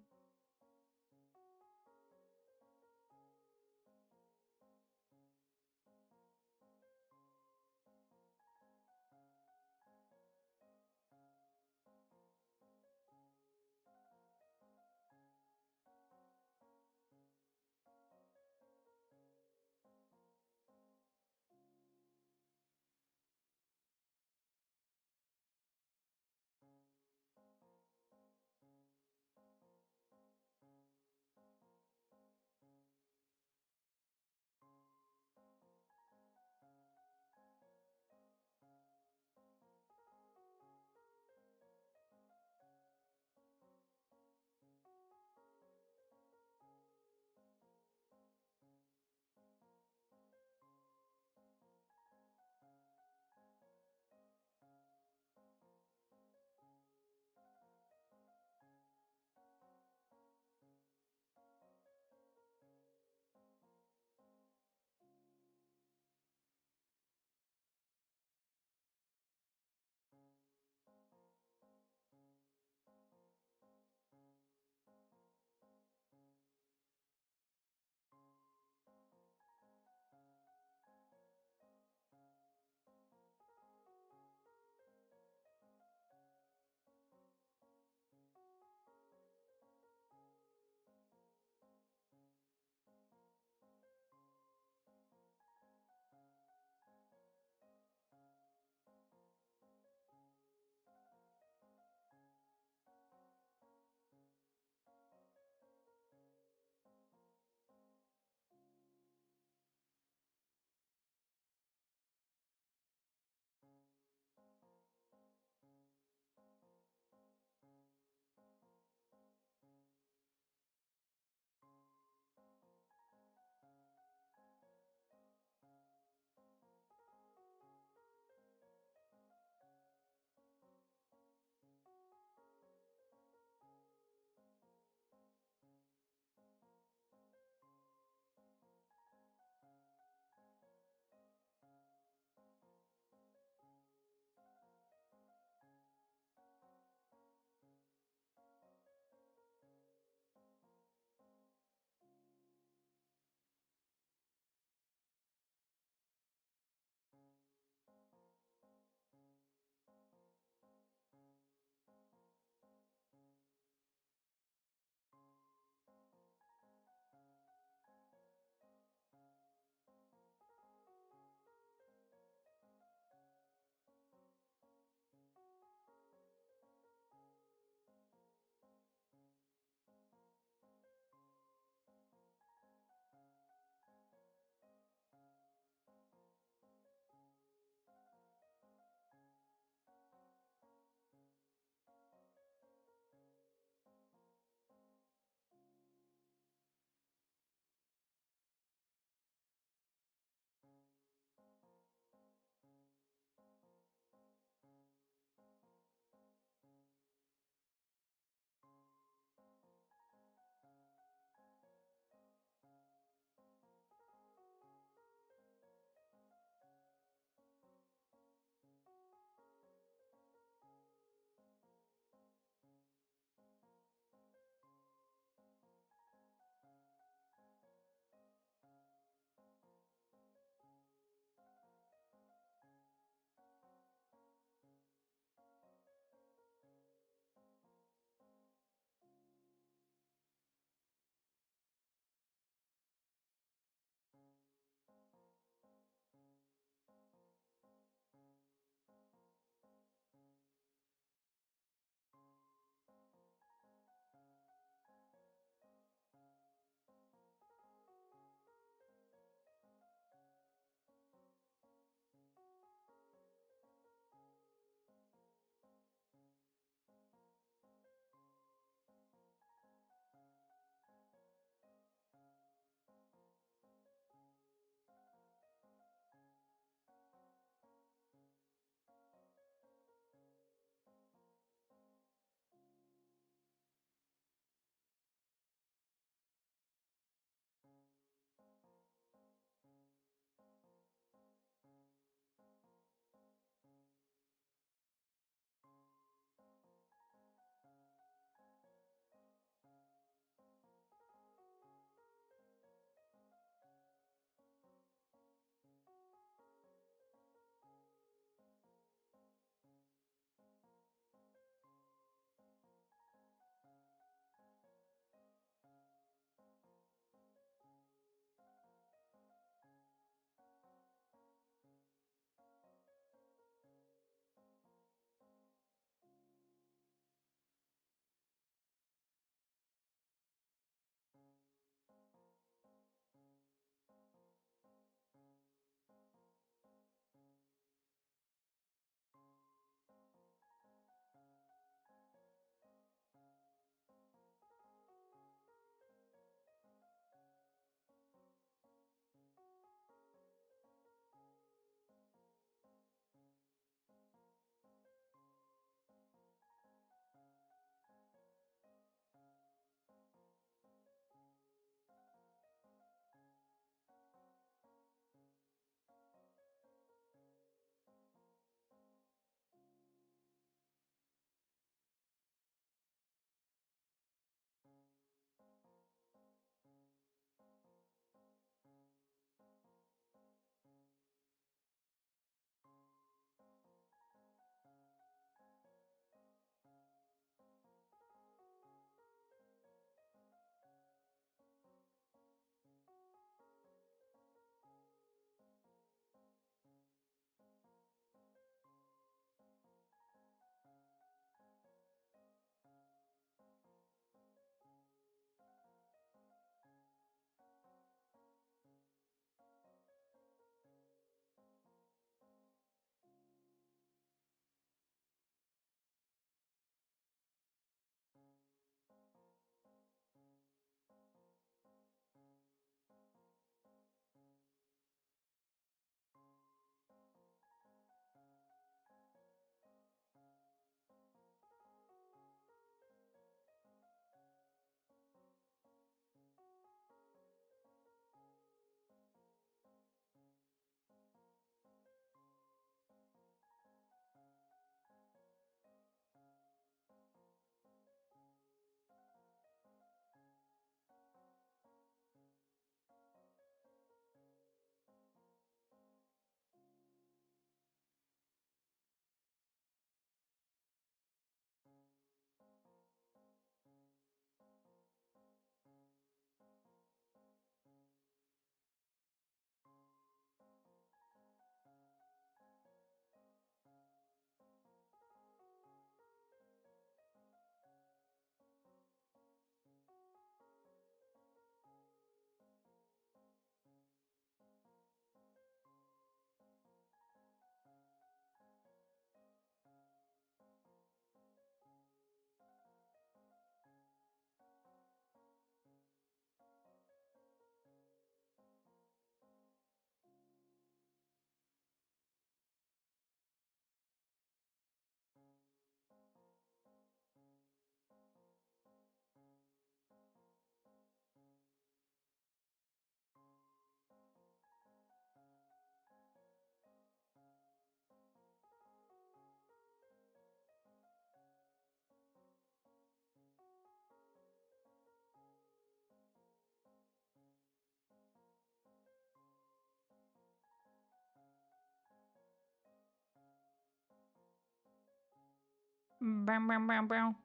Speaker 1: Bam, bam, bam, bam.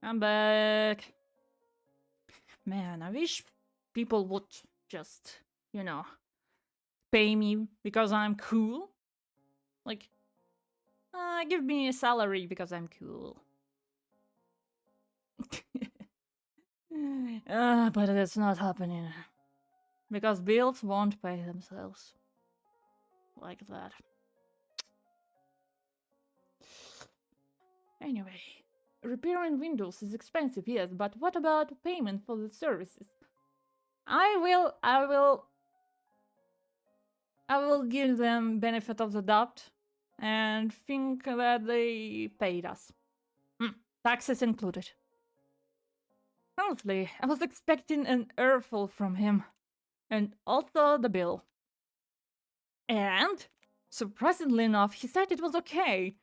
Speaker 1: I'm back. Man, I wish people would just, you know, pay me because I'm cool. Like, give me a salary because I'm cool. But it's not happening. Because bills won't pay themselves. Like that. Anyway, repairing windows is expensive, yes, but what about payment for the services? I will give them benefit of the doubt and think that they paid us. Taxes included. Honestly, I was expecting an earful from him. And also the bill. And, surprisingly enough, he said it was okay.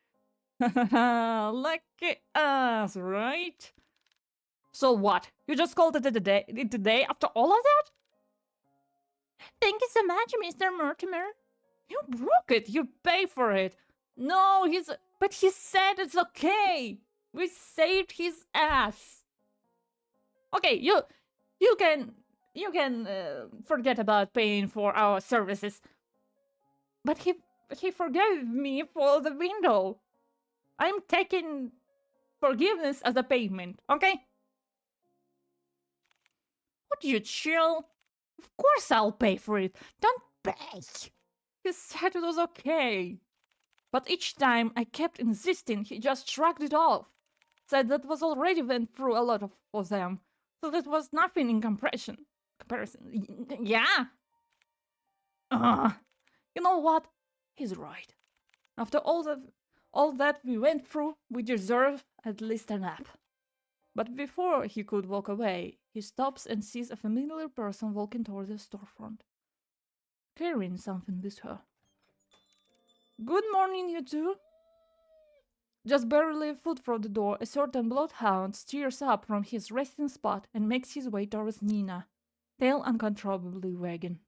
Speaker 1: Lucky us, right? So what? You just called it a day after all of that? Thank you so much, Mr. Mortimer. You broke it. You pay for it. No, but he said it's okay. We saved his ass. Okay, you can forget about paying for our services. But he forgave me for the window. I'm taking forgiveness as a payment, okay? Would you chill? Of course I'll pay for it. Don't pay. He said it was okay. But each time I kept insisting, he just shrugged it off. Said that was already went through a lot for them. So that was nothing in comparison. Yeah? You know what? He's right. After all that we went through, we deserve at least a nap. But before he could walk away, he stops and sees a familiar person walking toward the storefront, carrying something with her. Good morning, you two. Just barely a foot from the door, a certain bloodhound steers up from his resting spot and makes his way towards Nina, tail uncontrollably wagging.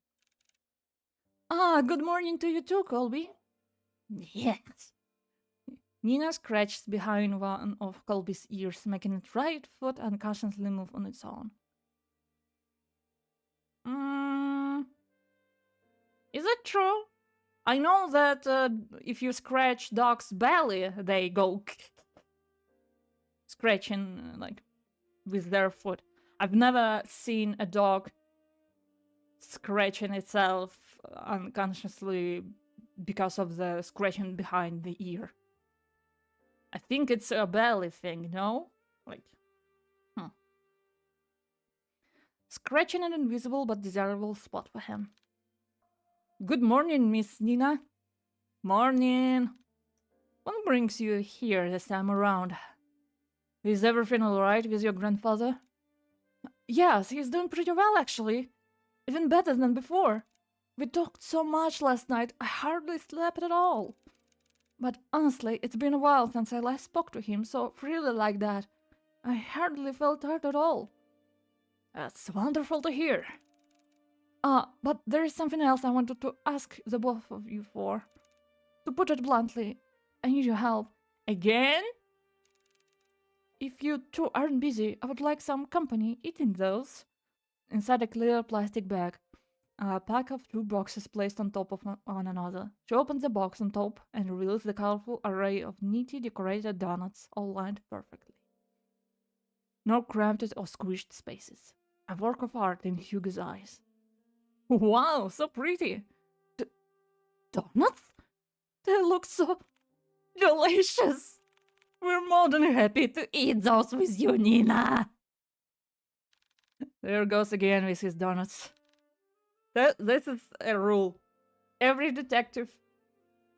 Speaker 1: Good morning to you too, Colby. Yes. Nina scratched behind one of Colby's ears, making its right foot unconsciously move on its own. Is it true? I know that if you scratch dog's belly, they go scratching like with their foot. I've never seen a dog scratching itself unconsciously because of the scratching behind the ear. I think it's a belly thing, no? Like, Scratching an invisible but desirable spot for him. Good morning, Miss Nina. Morning. What brings you here this time around? Is everything alright with your grandfather? Yes, he's doing pretty well, actually. Even better than before. We talked so much last night, I hardly slept at all. But honestly, it's been a while since I last spoke to him, so really like that. I hardly felt tired at all. That's wonderful to hear. But there is something else I wanted to ask the both of you for. To put it bluntly, I need your help. Again? If you two aren't busy, I would like some company eating those. Inside a clear plastic bag, a pack of 2 boxes placed on top of one another. She opens the box on top and reveals the colorful array of neatly decorated donuts, all lined perfectly. No cramped or squished spaces. A work of art in Hugo's eyes. Wow, so pretty! Donuts? They look so delicious! We're more than happy to eat those with you, Nina! There goes again with his donuts. This is a rule. Every detective,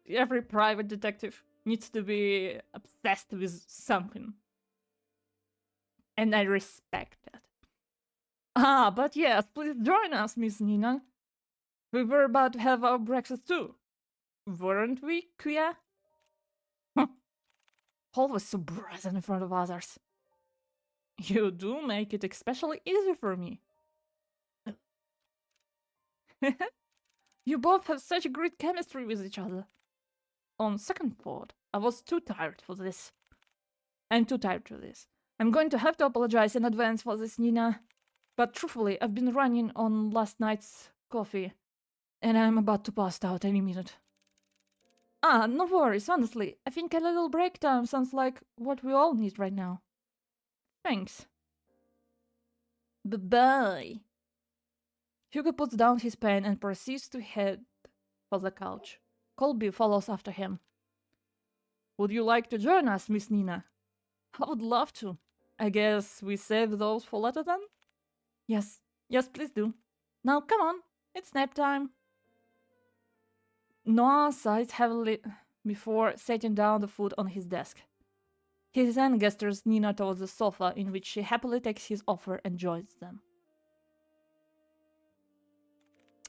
Speaker 1: every private detective needs to be obsessed with something. And I respect that. But yes, please join us, Miss Nina. We were about to have our breakfast too. Weren't we, Kuya? Always so brazen in front of others. You do make it especially easy for me. You both have such great chemistry with each other. On second thought, I was too tired for this. I'm too tired for this. I'm going to have to apologize in advance for this, Nina. But truthfully, I've been running on last night's coffee, and I'm about to pass out any minute. Ah, no worries, honestly. I think a little break time sounds like what we all need right now. Thanks. Bye-bye. Hugo puts down his pen and proceeds to head for the couch. Colby follows after him. Would you like to join us, Miss Nina? I would love to. I guess we save those for later then? Yes, please do. Now, come on, it's nap time. Noah sighs heavily before setting down the food on his desk. He then gestures Nina towards the sofa, in which she happily takes his offer and joins them.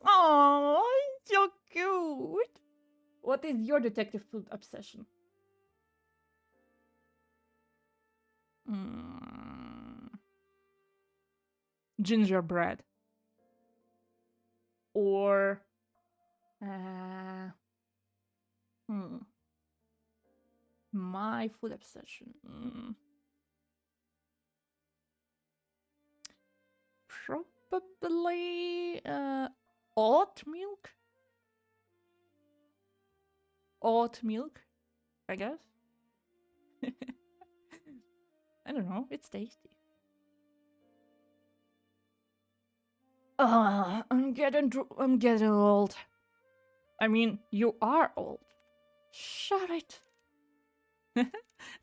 Speaker 1: Oh, so cute! What is your detective food obsession? Gingerbread. Or... My food obsession. Probably... oat milk? Oat milk, I guess. I don't know, it's tasty. I'm getting old. I mean, you are old. Shut it.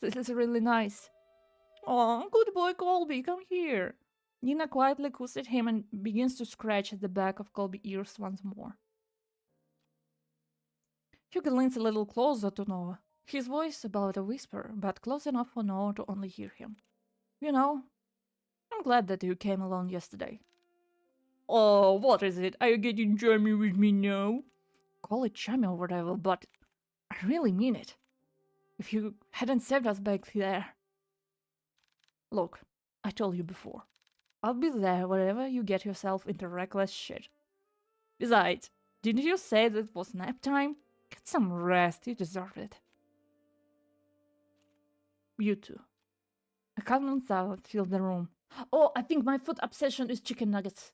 Speaker 1: This is really nice. Oh, good boy, Colby, come here. Nina quietly coos at him and begins to scratch at the back of Colby's ears once more. Hugo leans a little closer to Noah, his voice about a whisper, but close enough for Noah to only hear him. You know, I'm glad that you came along yesterday. Oh, what is it? Are you getting chummy with me now? Call it chummy or whatever, but I really mean it. If you hadn't saved us back there. Look, I told you before. I'll be there wherever you get yourself into reckless shit. Besides, didn't you say that it was nap time? Get some rest, you deserve it. You too. A calm silence filled the room. Oh, I think my food obsession is chicken nuggets.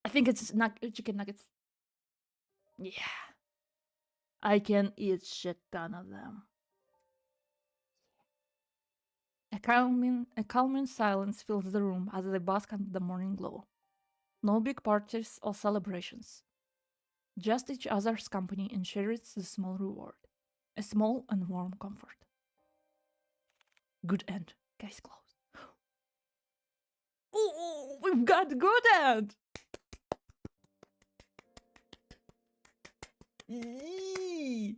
Speaker 1: I think it's chicken nuggets. Yeah. I can eat shit ton of them. A calming silence fills the room as they bask under the morning glow. No big parties or celebrations. Just each other's company and shares the small reward. A small and warm comfort. Good end. Case closed. Oh, we've got good end! Yee.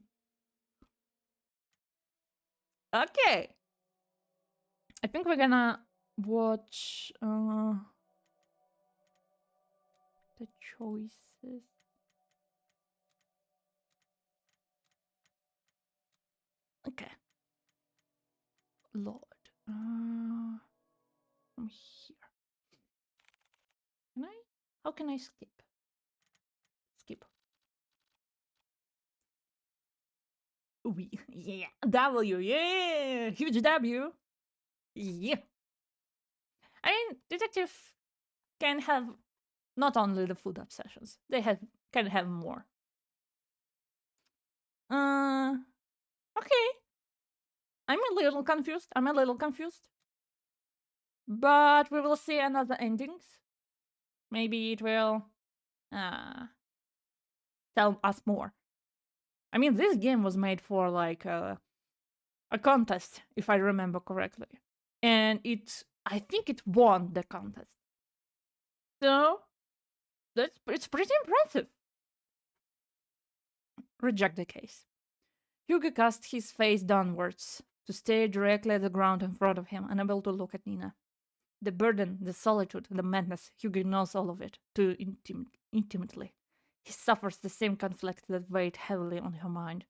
Speaker 1: Okay. I think we're gonna watch the choices. Okay. Lord. From here. Can I? How can I skip? Skip. Oui. Yeah. W. Yeah. Huge W. Yeah. I mean, detective can have not only the food obsessions. They can have more. Okay. I'm a little confused. But we will see another endings. Maybe it will tell us more. I mean, this game was made for like a contest, if I remember correctly. And I think it won the contest. So, it's pretty impressive. Reject the case. Hugo cast his face downwards to stare directly at the ground in front of him, unable to look at Nina. The burden, the solitude, the madness, Hugo knows all of it too intimately. He suffers the same conflict that weighed heavily on her mind.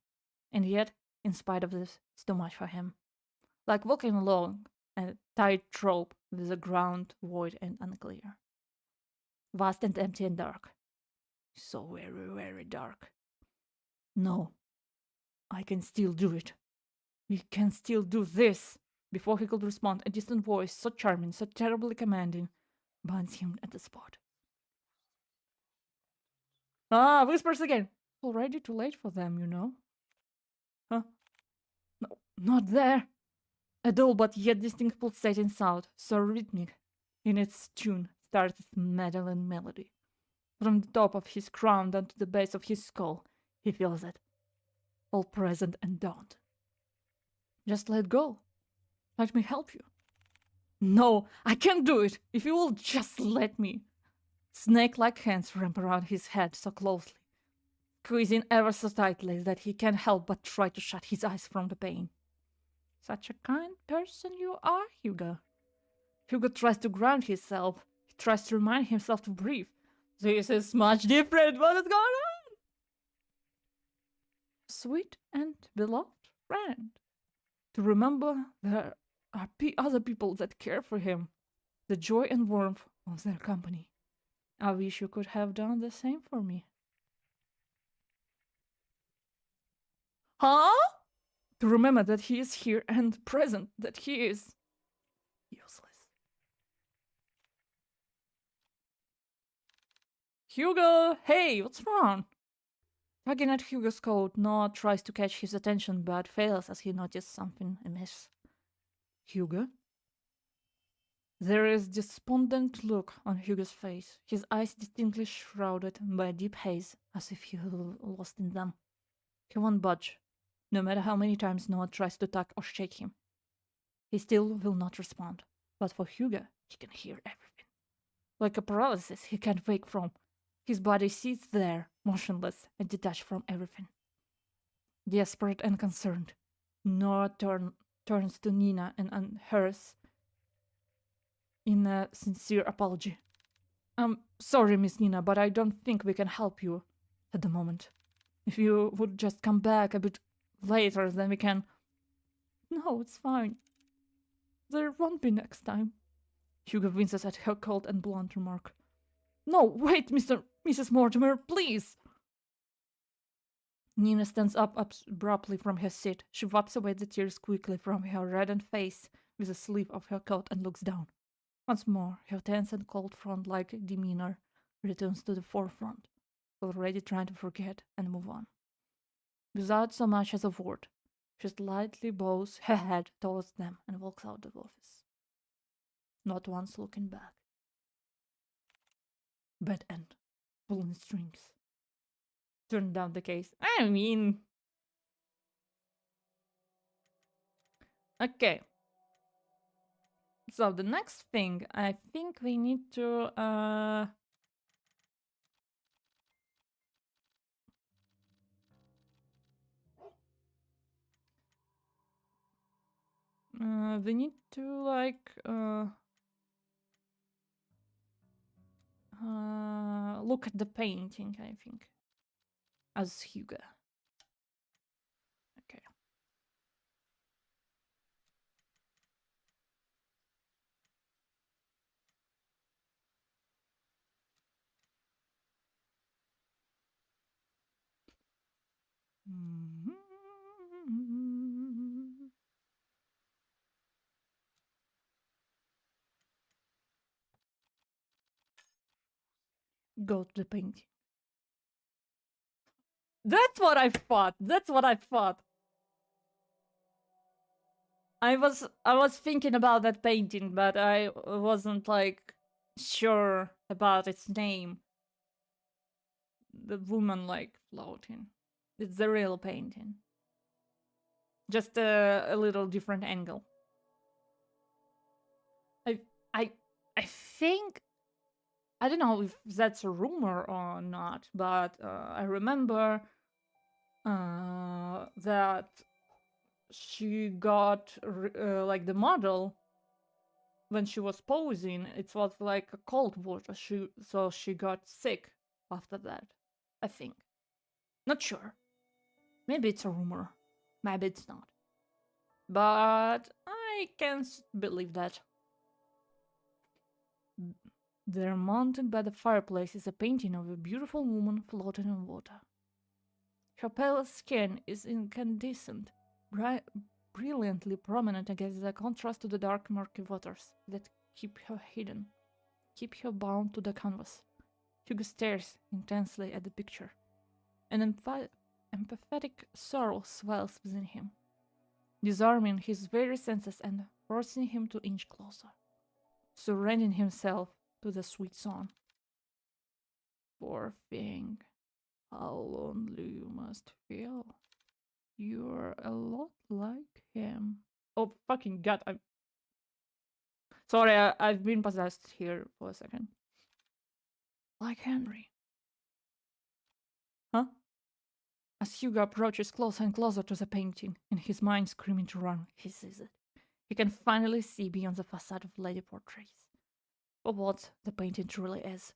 Speaker 1: And yet, in spite of this, it's too much for him. Like walking along a tightrope with the ground void and unclear. Vast and empty and dark. So very, very dark. No, I can still do it. We can still do this. Before he could respond, a distant voice, so charming, so terribly commanding, binds him at the spot. Ah, whispers again. Already too late for them, you know. Huh? No, not there. A dull but yet distinct pulsating sound, so rhythmic in its tune, starts its metallic melody. From the top of his crown down to the base of his skull, he feels it, all present and daunted. Just let go. Let me help you. No, I can't do it, if you will just let me. Snake-like hands wrap around his head so closely, squeezing ever so tightly that he can't help but try to shut his eyes from the pain. Such a kind person you are, Hugo. Hugo tries to ground himself. He tries to remind himself to breathe. This is much different. What is going on? Sweet and beloved friend. To remember there are other people that care for him. The joy and warmth of their company. I wish you could have done the same for me. Huh? To remember that he is here and present, that he is useless. Hugo! Hey, what's wrong? Tugging at Hugo's coat, Noah tries to catch his attention but fails as he notices something amiss. Hugo? There is a despondent look on Hugo's face, his eyes distinctly shrouded by a deep haze, as if he were lost in them. He won't budge, no matter how many times Noah tries to tug or shake him. He still will not respond, but for Hugo, he can hear everything. Like a paralysis he can't wake from, his body sits there, motionless and detached from everything. Desperate and concerned, Noah turns to Nina and hers in a sincere apology. I'm sorry, Miss Nina, but I don't think we can help you at the moment. If you would just come back a bit later, then we can... No, it's fine. There won't be next time. Hugo winces at her cold and blunt remark. No, wait, Mrs. Mortimer, please! Nina stands up abruptly from her seat. She wipes away the tears quickly from her reddened face with the sleeve of her coat and looks down. Once more, her tense and cold front-like demeanor returns to the forefront, already trying to forget and move on. Without so much as a word, she slightly bows her head towards them and walks out of the office, not once looking back. Bad end. Pulling strings. Turn down the case. I mean... Okay. So the next thing, I think we need to... we need to, like... look at the painting, I think. As Hugo. Okay. Go to the painting. That's what I thought. That's what I thought. I was thinking about that painting, but I wasn't like sure about its name. The woman like floating. It's the real painting. Just a little different angle. I think, I don't know if that's a rumor or not, but I remember that she got like the model when she was posing. It was like a cold water, so she got sick after that. I think, not sure. Maybe it's a rumor, maybe it's not, but I can't believe that. There, mounted by the fireplace, is a painting of a beautiful woman floating in water. Her pale skin is incandescent, brilliantly prominent against the contrast to the dark, murky waters that keep her hidden, keep her bound to the canvas. Hugo stares intensely at the picture. An empathetic sorrow swells within him, disarming his very senses and forcing him to inch closer, surrendering himself to the sweet song. Poor thing, how lonely you must feel. You're a lot like him. Oh, fucking god, I'm sorry, I've been possessed here for a second. Like Henry. Huh? As Hugo approaches closer and closer to the painting, and his mind screaming to run, he sees it. He can finally see beyond the facade of lady portraits, for what the painting truly is.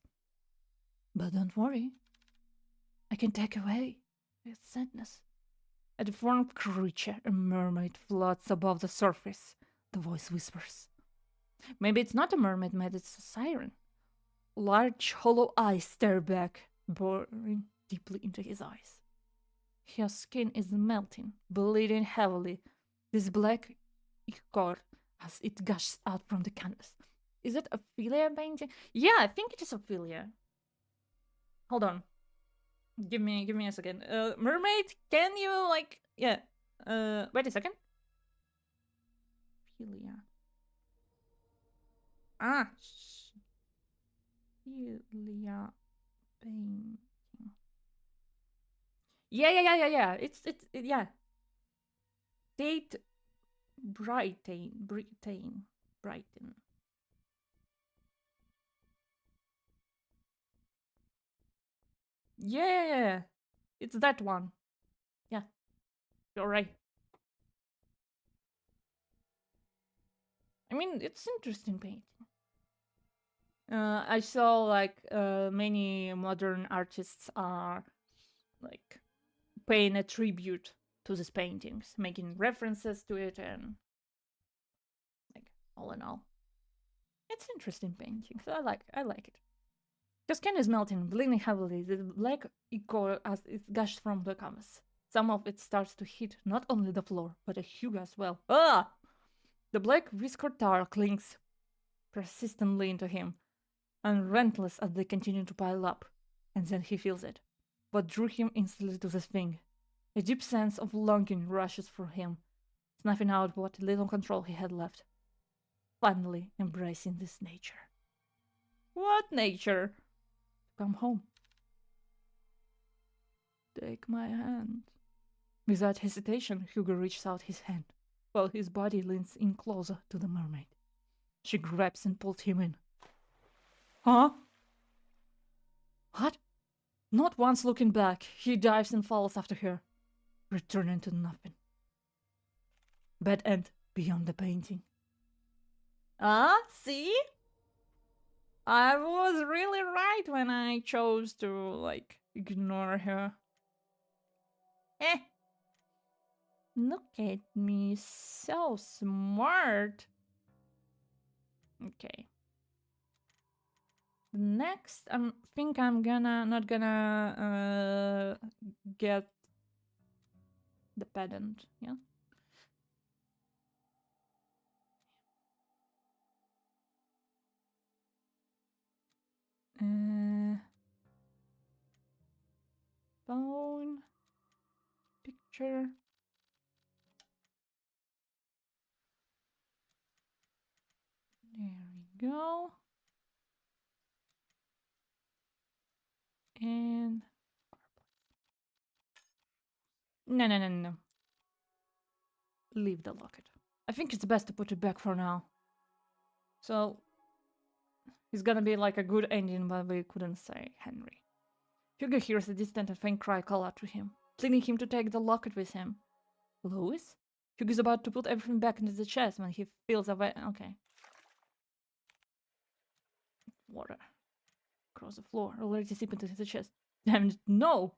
Speaker 1: But don't worry, I can take away its sadness. A deformed creature, a mermaid, floats above the surface. The voice whispers. Maybe it's not a mermaid, maybe it's a siren. Large, hollow eyes stare back, boring deeply into his eyes. Her skin is melting, bleeding heavily. This black ichor as it gushes out from the canvas. Is it Ophelia painting? Yeah, I think it is Ophelia. Hold on. Give me a second. Mermaid, can you like yeah. Wait a second. Ophelia. Ah, Ophelia painting. Yeah. It's yeah. Tate Brighton. Yeah. It's that one. Yeah, you're right. I mean, it's interesting painting. I saw like many modern artists are like paying a tribute to these paintings, making references to it, and like all in all, it's interesting painting. So I like it. The skin is melting, bleeding heavily. The black ichor as it gushed from the canvas. Some of it starts to hit not only the floor, but a Hugo as well. Ah! The black whiskered tar clings persistently into him, unrelentless as they continue to pile up. And then he feels it. What drew him instantly to the thing? A deep sense of longing rushes through him, snuffing out what little control he had left. Finally embracing this nature. What nature? Come home. Take my hand. Without hesitation, Hugo reaches out his hand, while his body leans in closer to the mermaid. She grabs and pulls him in. Huh? What? Not once looking back, he dives and follows after her, returning to nothing. Bad end beyond the painting. Ah, see? I was really right when I chose to, like, ignore her. Eh. Look at me, so smart. Okay. Next, I think I'm not gonna get the pedant, yeah? Phone, picture. There we go. And no. Leave the locket. I think it's best to put it back for now. So it's gonna be like a good ending, but we couldn't say Henry. Hugo hears a distant and faint cry call out to him, pleading him to take the locket with him. Louis? Hugo's about to put everything back into the chest when he feels a okay. Water. Across the floor, already seeping into his chest. Damn it, no!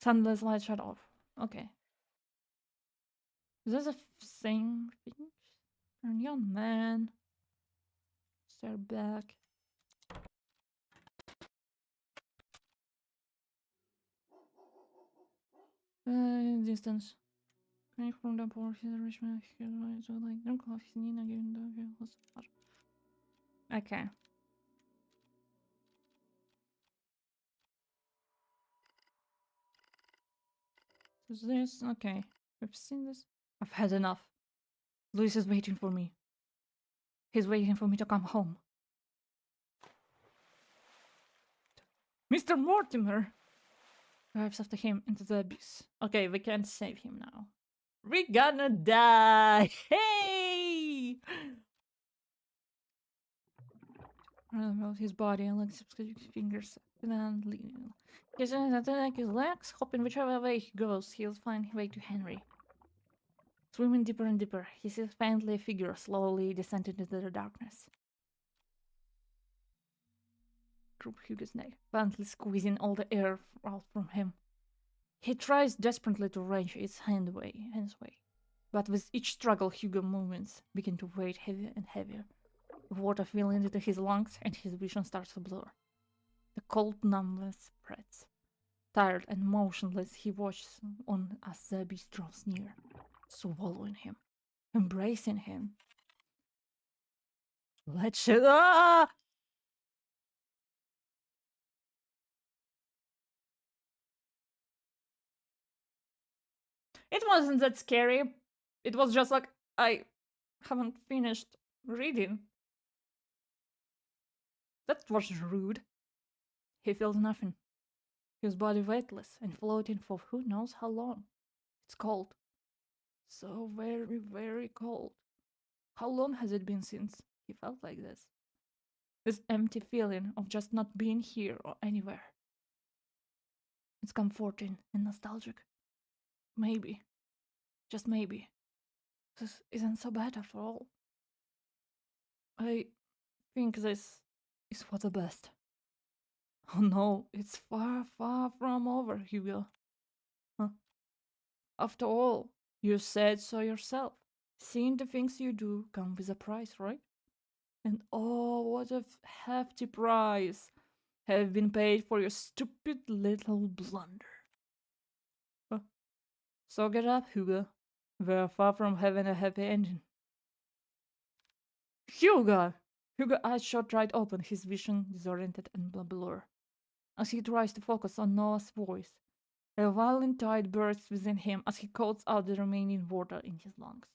Speaker 1: Suddenly the light shut off. Okay. Is this a same thing? Turn young man. Stare back. Distance. Coming from the port, his Richmond, so like, don't call his Nina, given the okay. Is this okay? I've seen this. I've had enough. Louis is waiting for me. He's waiting for me to come home. Mr. Mortimer dives after him into the abyss. Okay, we can't save him now. We're gonna die! Hey! About his body and legs, his fingers, and leaning. His legs, hoping whichever way he goes, he'll find his way to Henry. Swimming deeper and deeper, he sees faintly a figure slowly descending into the darkness. Group Hugo's neck, faintly squeezing all the air out from him. He tries desperately to wrench his hand away, but with each struggle, Hugo's movements begin to weigh heavier and heavier. The water filling into his lungs, and his vision starts to blur. The cold numbness spreads. Tired and motionless, he watches on as the abyss draws near, swallowing him, embracing him. Let's ah! It wasn't that scary. It was just like I haven't finished reading. That was rude. He felt nothing. His body weightless and floating for who knows how long. It's cold. So very, very cold. How long has it been since he felt like this? This empty feeling of just not being here or anywhere. It's comforting and nostalgic. Maybe, just maybe, this isn't so bad after all. I think this is for the best. Oh no, it's far, far from over, Hugo. Huh? After all, you said so yourself. Seeing the things you do come with a price, right? And oh, what a hefty price have been paid for your stupid little blunder. Huh? So get up, Hugo. We're far from having a happy ending. Hugo! Hugo's eyes shot right open, his vision disoriented and blur. As he tries to focus on Noah's voice, a violent tide bursts within him as he coughs out the remaining water in his lungs.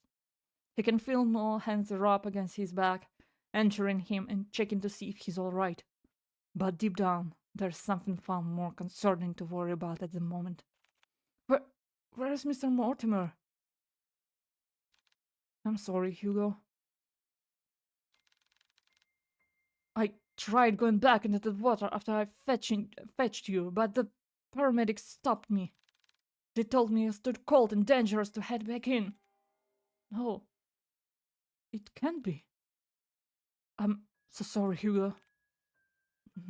Speaker 1: He can feel Noah's hands rub against his back, entering him and checking to see if he's alright. But deep down, there's something far more concerning to worry about at the moment. Where's Mr. Mortimer? I'm sorry, Hugo. I tried going back into the water after I fetched you, but the paramedics stopped me. They told me it stood cold and dangerous to head back in. No, it can't be. I'm so sorry, Hugo.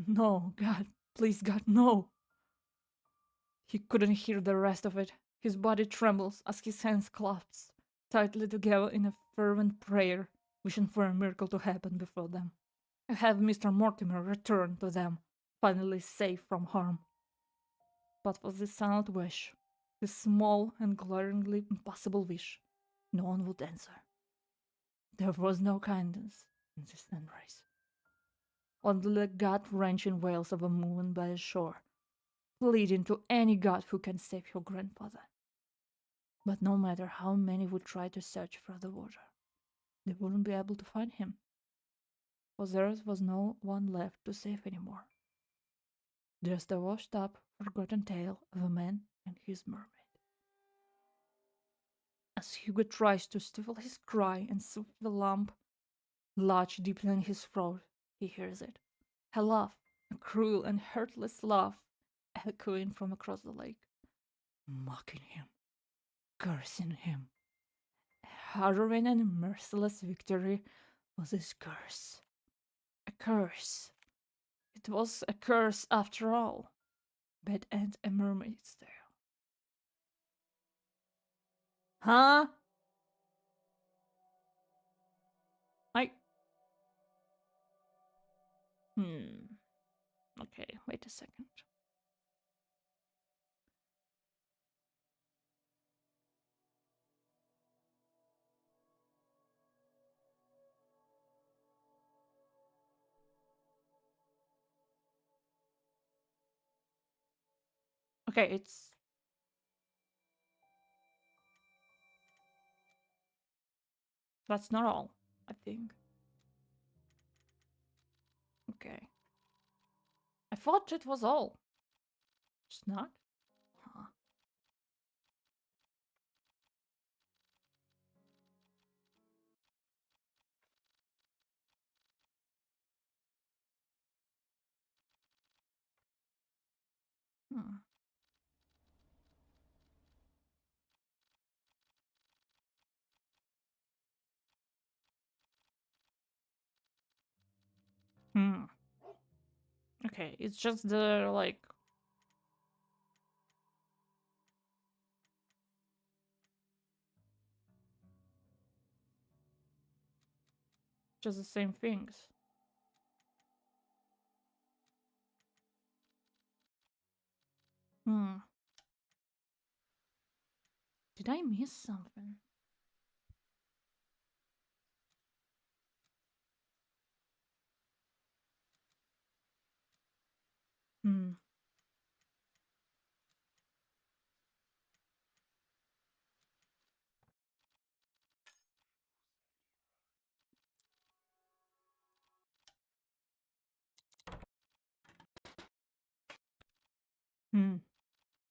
Speaker 1: No, God, please, God, no. He couldn't hear the rest of it. His body trembles as his hands clasp tightly together in a fervent prayer, wishing for a miracle to happen before them. Have Mr. Mortimer return to them, finally safe from harm. But for this silent wish, this small and glaringly impossible wish, no one would answer. There was no kindness in this sunrise. Only the gut-wrenching wails of a woman by the shore, pleading to any god who can save your grandfather. But no matter how many would try to search for the water, they wouldn't be able to find him, for there was no one left to save anymore. Just a washed-up, forgotten tale of a man and his mermaid. As Hugo tries to stifle his cry and soothe the lump lodged deeply in his throat, he hears it. A laugh, a cruel and heartless laugh, echoing from across the lake, mocking him, cursing him. A harrowing and merciless victory was his curse. A curse. It was a curse after all. Bad and a mermaid's tale. Huh? Okay, wait a second. Okay, it's... That's not all, I think. Okay. I thought it was all. It's not? Huh. Hmm. Hmm. Okay, it's just the, like... Just the same things. Hmm. Did I miss something? Hmm. Hmm.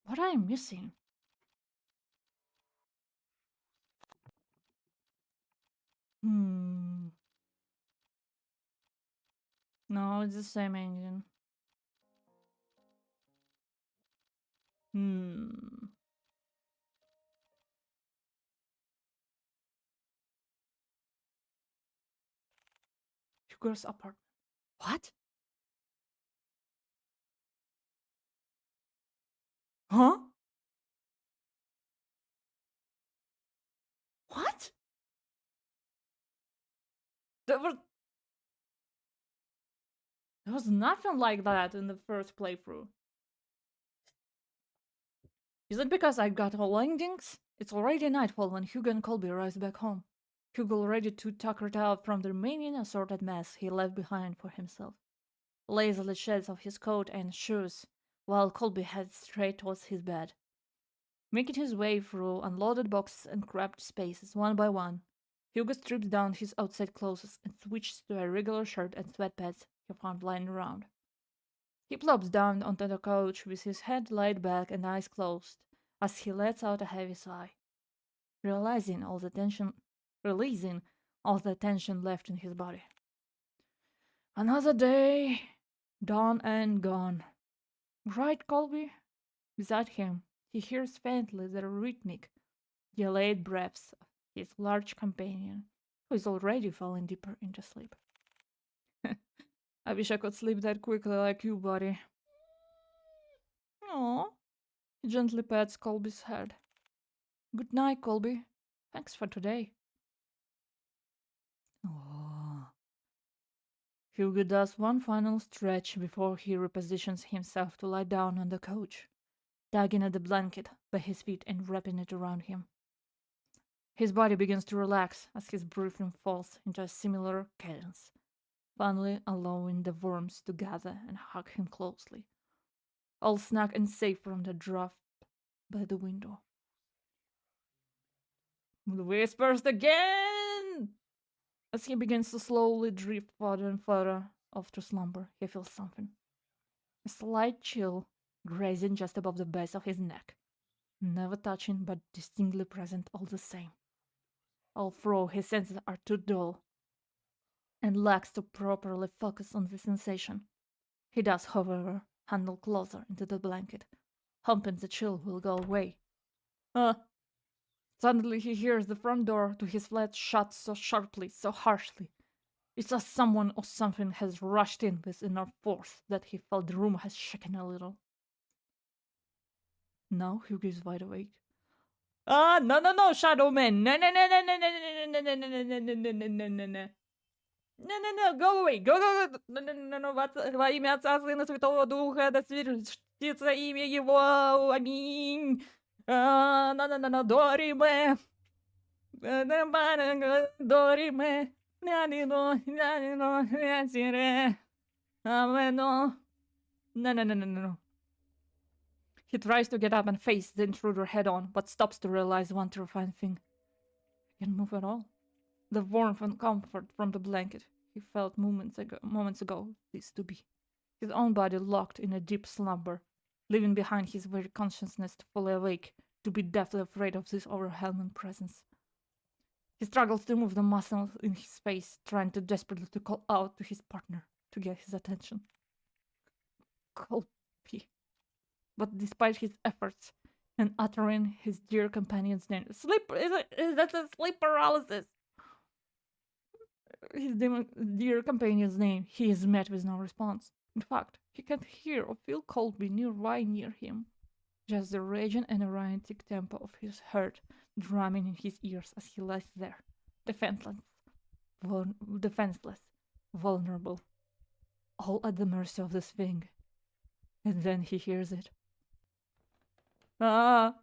Speaker 1: What am I missing? Hmm. No, it's the same engine. Hmm. Hugo's apartment. What? Huh? What? There was nothing like that in the first playthrough. Is it because I got all endings? It's already nightfall when Hugo and Colby arrive back home. Hugo ready to tucker out from the remaining assorted mess he left behind for himself. Lazily sheds off his coat and shoes, while Colby heads straight towards his bed. Making his way through unloaded boxes and cramped spaces one by one, Hugo strips down his outside clothes and switches to a regular shirt and sweatpants he found lying around. He plops down onto the couch with his head laid back and eyes closed as he lets out a heavy sigh, realizing all the tension, releasing all the tension left in his body. Another day, done and gone. Right, Colby? Beside him, he hears faintly the rhythmic, delayed breaths of his large companion, who is already falling deeper into sleep. I wish I could sleep that quickly like you, buddy. Aw. He gently pats Colby's head. Good night, Colby. Thanks for today. Oh. Hugo does one final stretch before he repositions himself to lie down on the couch, tugging at the blanket by his feet and wrapping it around him. His body begins to relax as his breathing falls into a similar cadence, finally allowing the worms to gather and hug him closely, all snug and safe from the draft by the window. The whispers again! As he begins to slowly drift further and further off to slumber, he feels something. A slight chill grazing just above the base of his neck. Never touching, but distinctly present all the same. Although his senses are too dull and lacks to properly focus on the sensation. He does, however, huddle closer into the blanket, hoping the chill will go away. Suddenly he hears the front door to his flat shut so sharply, so harshly. It's as someone or something has rushed in with enough force that he felt the room has shaken a little. Now Hugo is wide awake. No, Shadow Man! No. No, go away, go. No, во имя Отца, Сына, Святого Духа, да святится имя Его, аминь. No, Дориме. Дориме. No. He tries to get up and face the intruder head-on, but stops to realize one terrifying thing. He can't move at all. The warmth and comfort from the blanket he felt moments ago ceased to be. His own body locked in a deep slumber, leaving behind his very consciousness to fully awake, to be deathly afraid of this overwhelming presence. He struggles to move the muscles in his face, trying to desperately to call out to his partner to get his attention. Colby. But despite his efforts in uttering his dear companion's name, is that a sleep paralysis? His dear companion's name, he is met with no response. In fact, he can't hear or feel Colby near him. Just the raging and erratic tempo of his heart drumming in his ears as he lies there, defenseless, vulnerable, all at the mercy of this thing. And then he hears it. Ah!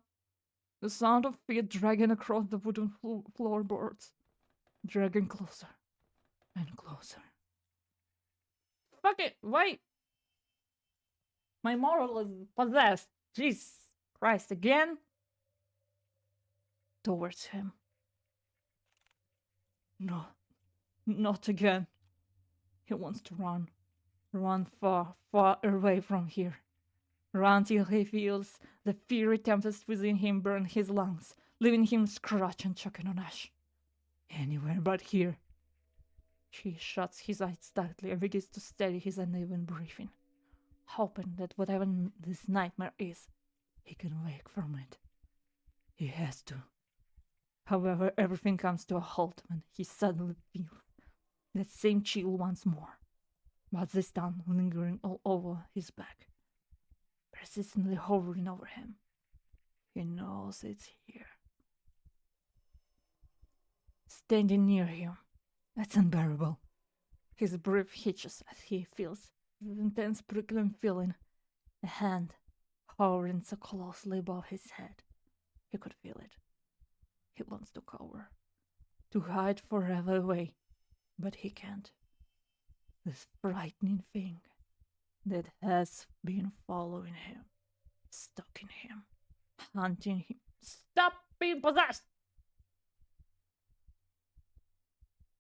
Speaker 1: The sound of feet dragging across the wooden floorboards, dragging closer and closer. Fuck it, wait! My moral is possessed. Jesus Christ, again? Towards him. No, not again. He wants to run. Run far, far away from here. Run till he feels the fiery tempest within him burn his lungs, leaving him scratch and choking on ash. Anywhere but here. He shuts his eyes tightly and begins to steady his uneven breathing, hoping that whatever this nightmare is, he can wake from it. He has to. However, everything comes to a halt when he suddenly feels that same chill once more, but this time lingering all over his back, persistently hovering over him. He knows it's here. Standing near him, that's unbearable. His breath hitches as he feels the intense prickling feeling, a hand hovering so closely above his head. He could feel it. He wants to cover, to hide forever away, but he can't. This frightening thing that has been following him, stalking him, hunting him. Stop being possessed!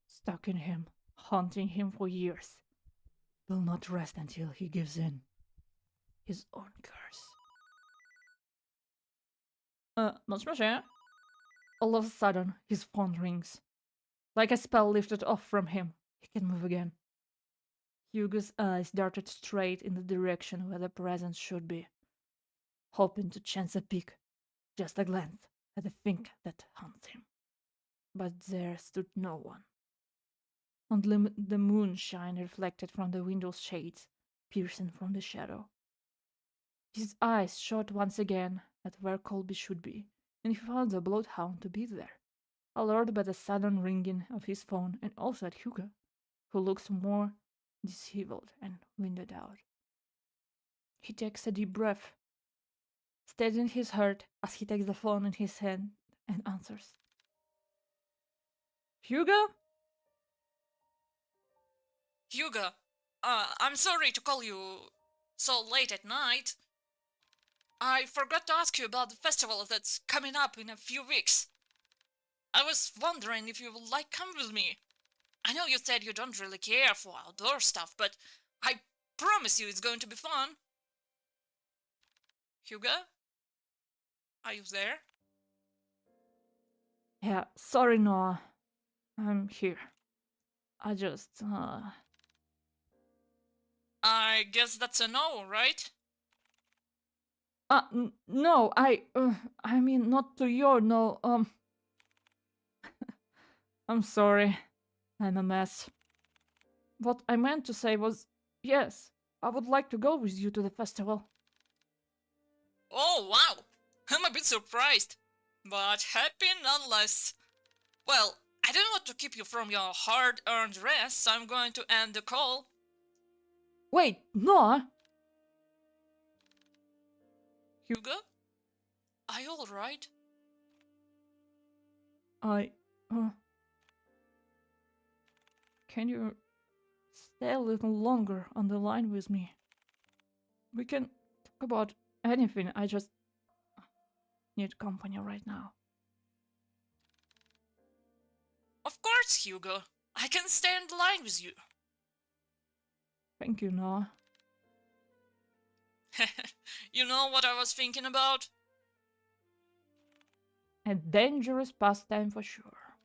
Speaker 1: Stalking him, haunting him for years, will not rest until he gives in. His own curse. Moshi? All of a sudden, his phone rings. Like a spell lifted off from him, he can move again. Hugo's eyes darted straight in the direction where the presence should be, hoping to chance a peek, just a glance, at the thing that haunts him. But there stood no one. Only the moonshine reflected from the window's shades, piercing from the shadow. His eyes shot once again at where Colby should be, and he found the bloodhound to be there, allured by the sudden ringing of his phone, and also at Hugo, who looks more disheveled and winded out. He takes a deep breath, steadying his heart as he takes the phone in his hand and answers. Hugo?
Speaker 2: Hugo, I'm sorry to call you so late at night. I forgot to ask you about the festival that's coming up in a few weeks. I was wondering if you would like come with me. I know you said you don't really care for outdoor stuff, but I promise you it's going to be fun. Hugo? Are you there?
Speaker 1: Yeah, sorry, Noah. I'm here. I just,
Speaker 2: I guess that's a no, right?
Speaker 1: No, I mean, not to your no, I'm sorry. I'm a mess. What I meant to say was, yes, I would like to go with you to the festival.
Speaker 2: Oh, wow! I'm a bit surprised, but happy nonetheless. Well, I don't want to keep you from your hard-earned rest, so I'm going to end the call.
Speaker 1: Wait, Noah?
Speaker 2: Hugo? Are you alright?
Speaker 1: Can you stay a little longer on the line with me? We can talk about anything. I just need company right now.
Speaker 2: Of course, Hugo. I can stay on the line with you.
Speaker 1: Thank you, Noah.
Speaker 2: You know what I was thinking about?
Speaker 1: A dangerous pastime for sure.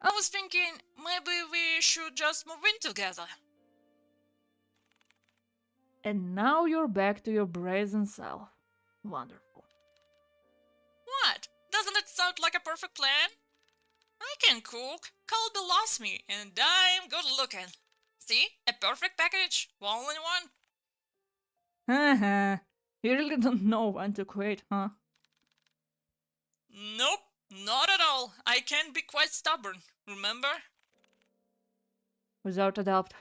Speaker 2: I was thinking maybe we should just move in together.
Speaker 1: And now you're back to your brazen self. Wonderful.
Speaker 2: What? Doesn't it sound like a perfect plan? I can cook, Colby loves me, and I'm good looking. See? A perfect package, all in one.
Speaker 1: Haha. You really don't know when to quit, huh?
Speaker 2: Nope, not at all. I can be quite stubborn, remember?
Speaker 1: Without a doubt,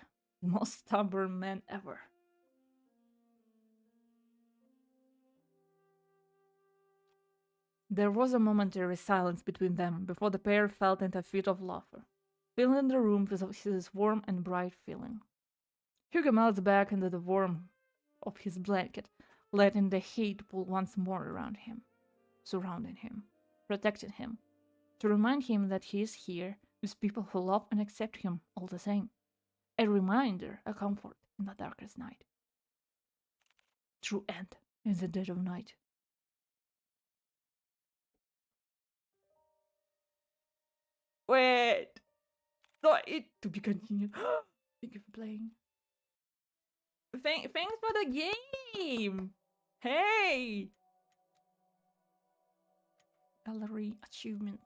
Speaker 1: the most stubborn man ever. There was a momentary silence between them before the pair fell into a fit of laughter, filling the room with his warm and bright feeling. Hugo melted back into the warmth of his blanket, letting the heat pull once more around him, surrounding him, protecting him, to remind him that he is here with people who love and accept him all the same. A reminder, a comfort in the darkest night. True end in the dead of night. Wait! So it to be continued. Thank you for playing. Thanks for the game! Hey! Gallery achievements.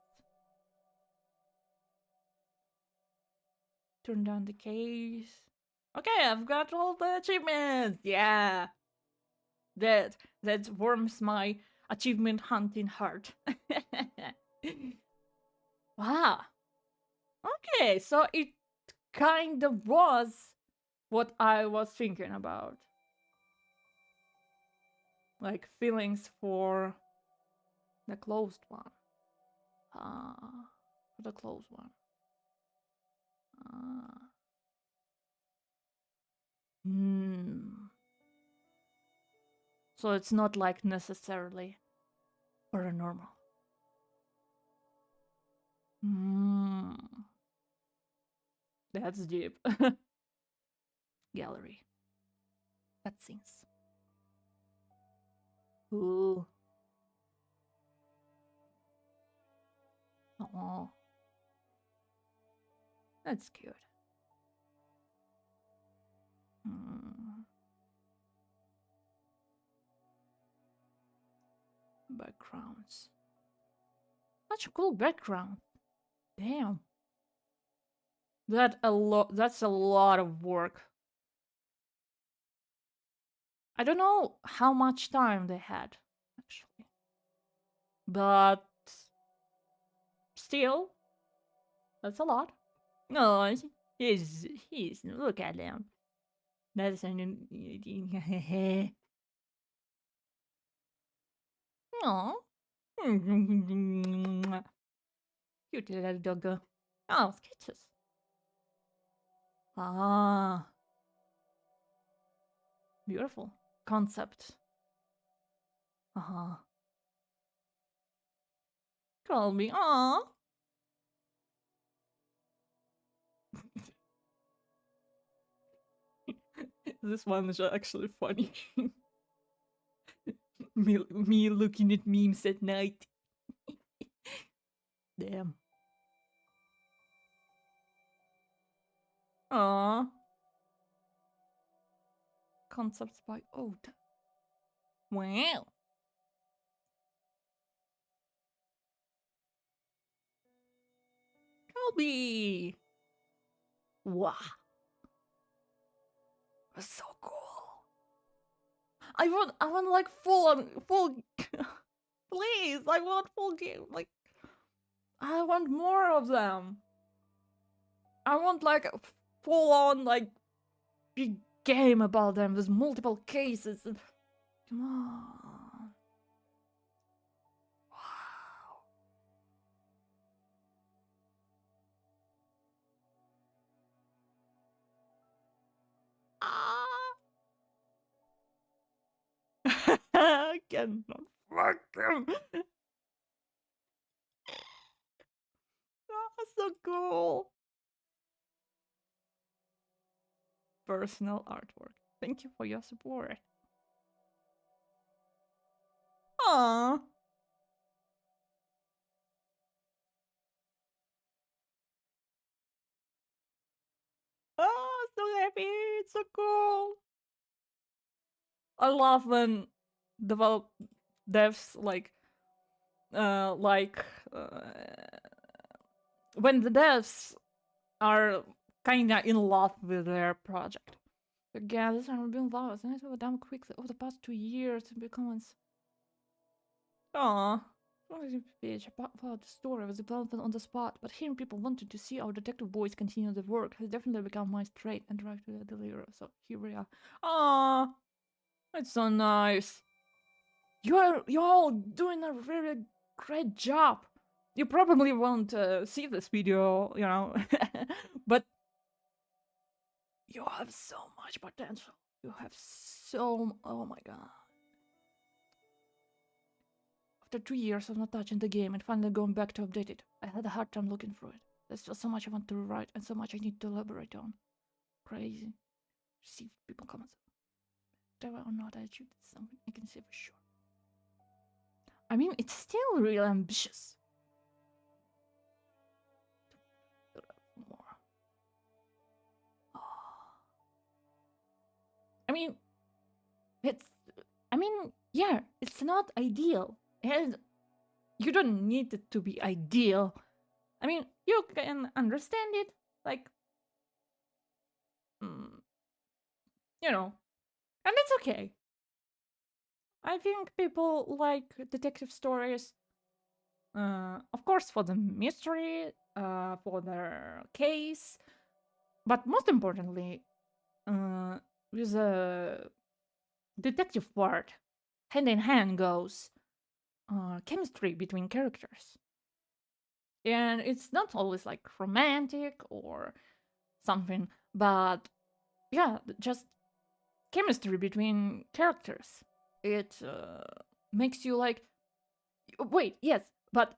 Speaker 1: Turn down the case. Okay, I've got all the achievements. Yeah. That warms my achievement hunting heart. Wow. Okay, so it kind of was what I was thinking about. Like feelings for the closed one. For the closed one. So it's not like necessarily paranormal. That's deep. Gallery. Cutscenes. Ooh. Oh. That's cute. Backgrounds. Such a cool background. Damn. That's a lot of work. I don't know how much time they had, actually. But still, that's a lot. No, he's look at him. That's an no. Cute little doggo. Oh, sketches. Ah. Beautiful concept. Uh-huh. Call me. Aw. This one is actually funny. me looking at memes at night. Damn. Aww. Concepts by Oda. Wow. Colby. Wow. That's so cool. I want like full. Please, I want full game. Like, I want more of them. I want like a full on like big game about them with multiple cases. And... Come on. Wow. Ah. cannot fuck him. Oh, so cool. Personal artwork. Thank you for your support. Aww. Oh, so happy. It's so cool. I love when develop devs uh, like uh, when the devs are kinda in love with their project. Again, this has been vows, and it will done quickly over the past 2 years and becomes. Aww. Page about the story was developed on the spot, but hearing people wanted to see our detective boys continue their work has definitely become my straight and drive to deliver. So here we are. Aww, it's so nice. You're all doing a really great job. You probably won't see this video, you know, but you have so much potential. You have so. Oh my god. After 2 years of not touching the game and finally going back to update it, I had a hard time looking through it. There's still so much I want to rewrite and so much I need to elaborate on. Crazy. See people comments. Whether or not I achieved something, I can say for sure. I mean, it's still really ambitious. More. I mean, yeah, it's not ideal. And you don't need it to be ideal. I mean, you can understand it, like, you know, and it's okay. I think people like detective stories, of course, for the mystery, for their case, but most importantly, with the detective part, hand in hand goes chemistry between characters. And it's not always like romantic or something, but yeah, just chemistry between characters. It makes you like, wait, yes, but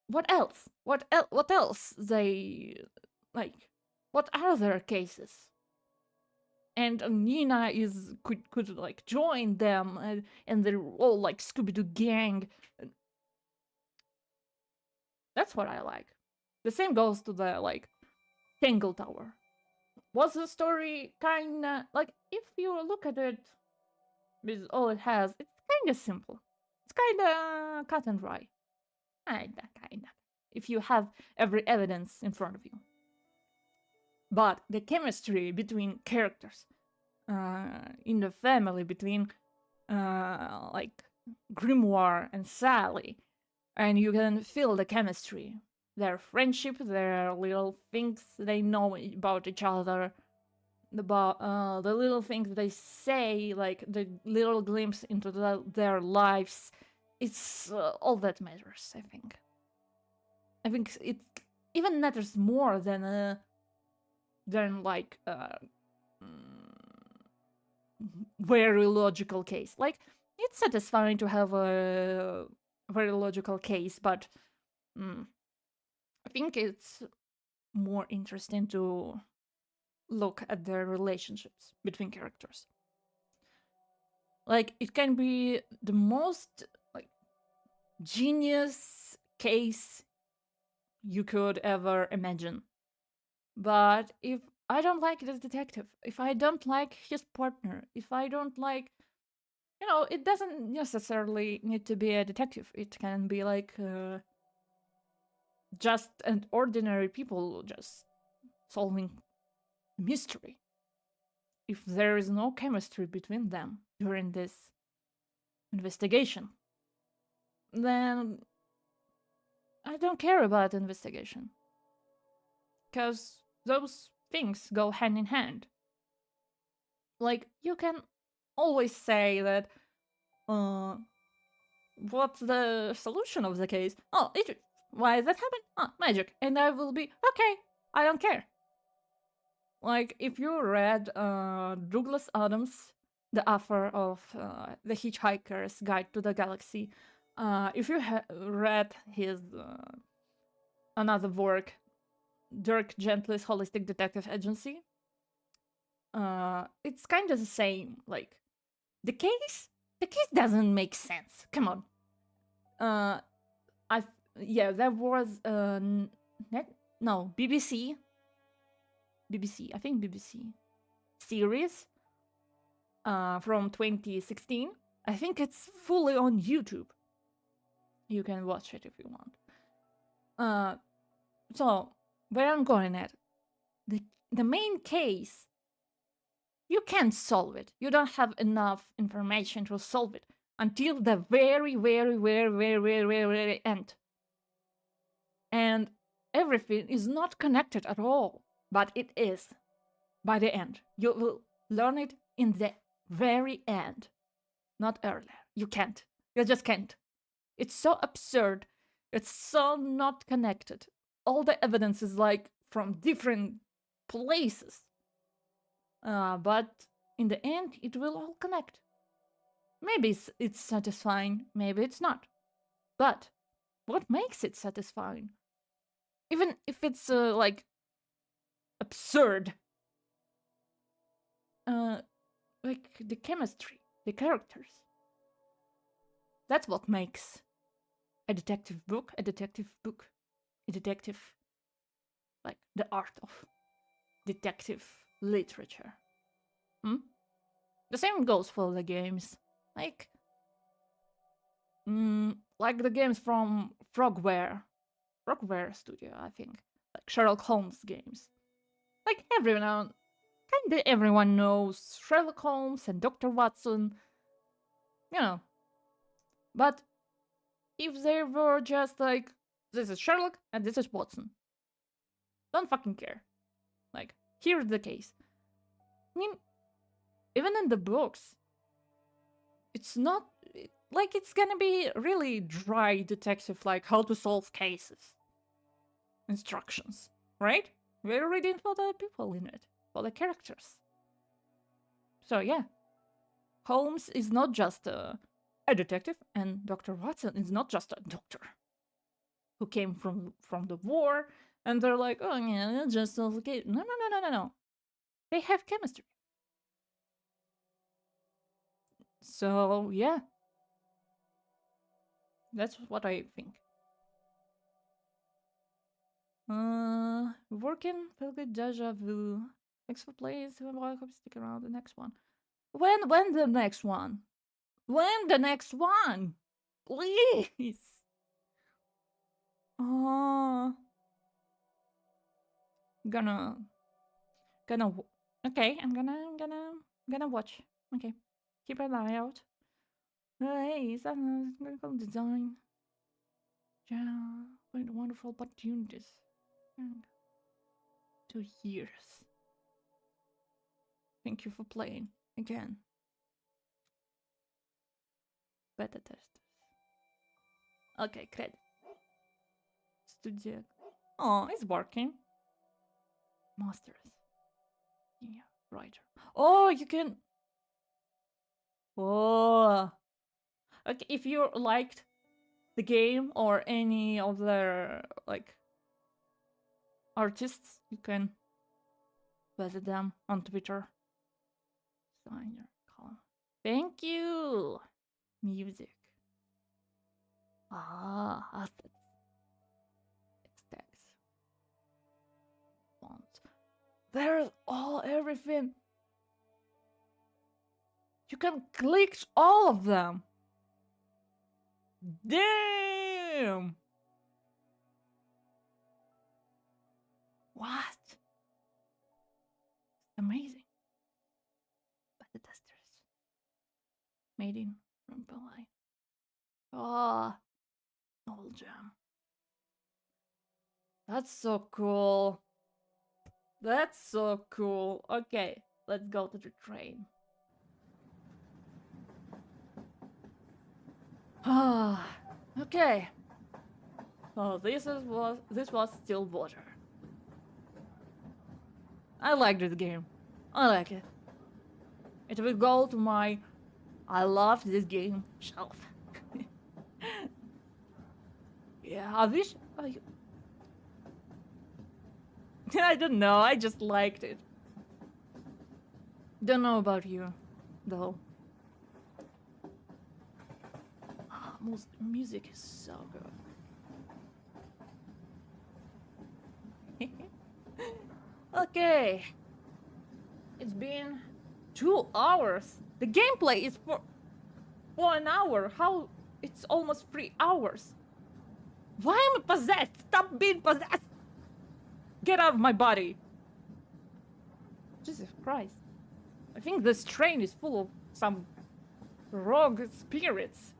Speaker 1: what else? What else they like? What other cases? And Nina could like join them, and they're all like Scooby Doo gang. That's what I like. The same goes to the like Tangle Tower. Was the story kinda like, if you look at it with all it has, it's kinda simple. It's kinda cut and dry. Kinda. If you have every evidence in front of you. But the chemistry between characters, in the family, between like Grimoire and Sally, and you can feel the chemistry, their friendship, their little things they know about each other, about the little things they say, like the little glimpse into their lives. It's all that matters, I think. I think it even matters more than like very logical case. Like, it's satisfying to have a very logical case, but I think it's more interesting to look at the relationships between characters. Like, it can be the most like genius case you could ever imagine, but if I don't like this detective, if I don't like his partner, if I don't like, you know, it doesn't necessarily need to be a detective. It can be like just an ordinary people just solving a mystery. If there is no chemistry between them during this investigation, then I don't care about investigation. Because those things go hand in hand. Like, you can always say that, what's the solution of the case? Oh, why that happened? Oh, magic. And I will be, okay, I don't care. Like, if you read Douglas Adams' the author of The Hitchhiker's Guide to the Galaxy. If you read his another work, Dirk Gently's Holistic Detective Agency, it's kind of the same. Like the case doesn't make sense. Come on. There was BBC. I think BBC series from 2016. I think it's fully on YouTube. You can watch it if you want. So where I'm going at, the main case, you can't solve it. You don't have enough information to solve it until the very, very, very, very, very, very, very end. And everything is not connected at all, but it is by the end. You will learn it in the very end, not earlier. You can't. You just can't. It's so absurd. It's so not connected. All the evidence is like from different places. But in the end, it will all connect. Maybe it's satisfying, maybe it's not. But what makes it satisfying? Even if it's like absurd. Like the chemistry, the characters. That's what makes a detective book, a detective, like the art of detective literature. The same goes for the games. Like the games from Frogware Studio, I think. Like Sherlock Holmes games. Like kinda everyone knows Sherlock Holmes and Dr. Watson. You know. But if they were just like, this is Sherlock and this is Watson, don't fucking care. Like, here's the case. I mean, even in the books, it's not like it's gonna be really dry detective, like how to solve cases instructions, right? We're reading for the people in it, for the characters. So yeah, Holmes is not just a detective, and Dr. Watson is not just a doctor who came from the war, and they're like, oh yeah, just solve the case. No. They have chemistry. So yeah, that's what I think. Working, feel good, deja vu. Thanks for playing. Welcome, stick around the next one. When the next one? When the next one? Please. Oh, okay, I'm gonna watch. Okay, keep an eye out. Hey, is that clinical design? Yeah, what wonderful opportunities. 2 years. Thank you for playing again. Beta testers. Okay, credit. Studio. Oh, it's working. Masters. Yeah, writer. Oh, you can. Oh. Okay, if you liked the game or any of their like artists, you can visit them on Twitter. Sign your column. Thank you. Music. Assets. Text. Fonts. There's everything. You can click all of them. Damn. What? Amazing. Beta testers. Made in Rumpelai. Oh, novel gem. That's so cool. That's so cool. Okay, let's go to the train. Ah, okay. So this was Stillwater. I like this game. I like it. It will go to my I love this game shelf. Yeah, I wish I don't know, I just liked it. Don't know about you, though. Music is so good. Okay. It's been 2 hours. The gameplay is for 1 hour. How? It's almost 3 hours. Why am I possessed? Stop being possessed. Get out of my body. Jesus Christ. I think this train is full of some rogue spirits.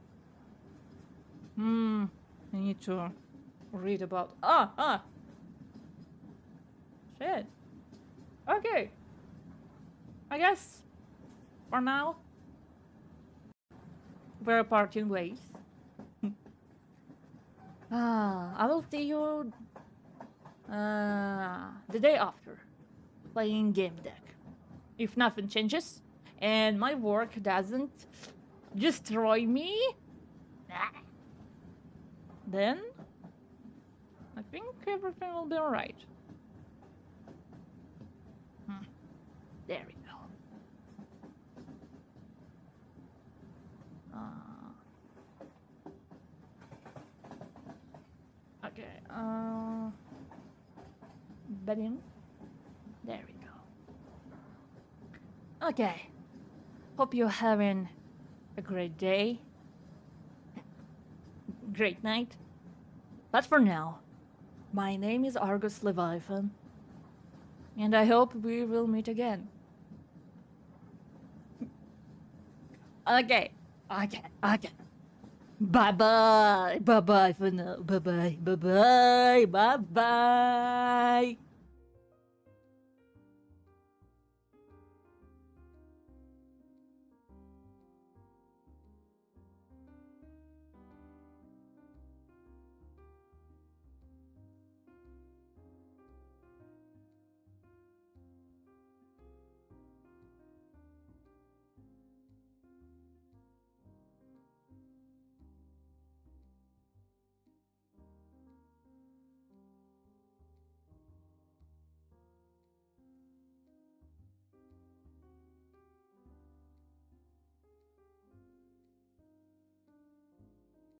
Speaker 1: I need to read about... Shit. Okay. I guess, for now, we're parting ways. I will see you the day after, playing game deck. If nothing changes, and my work doesn't destroy me, then I think everything will be alright. There we go. Okay, bedding. There we go. Okay. Hope you're having a great day. Great night. But for now, my name is Argus Leviathan. And I hope we will meet again. Okay. Bye bye. Bye bye for now. Bye bye. Bye bye. Bye bye.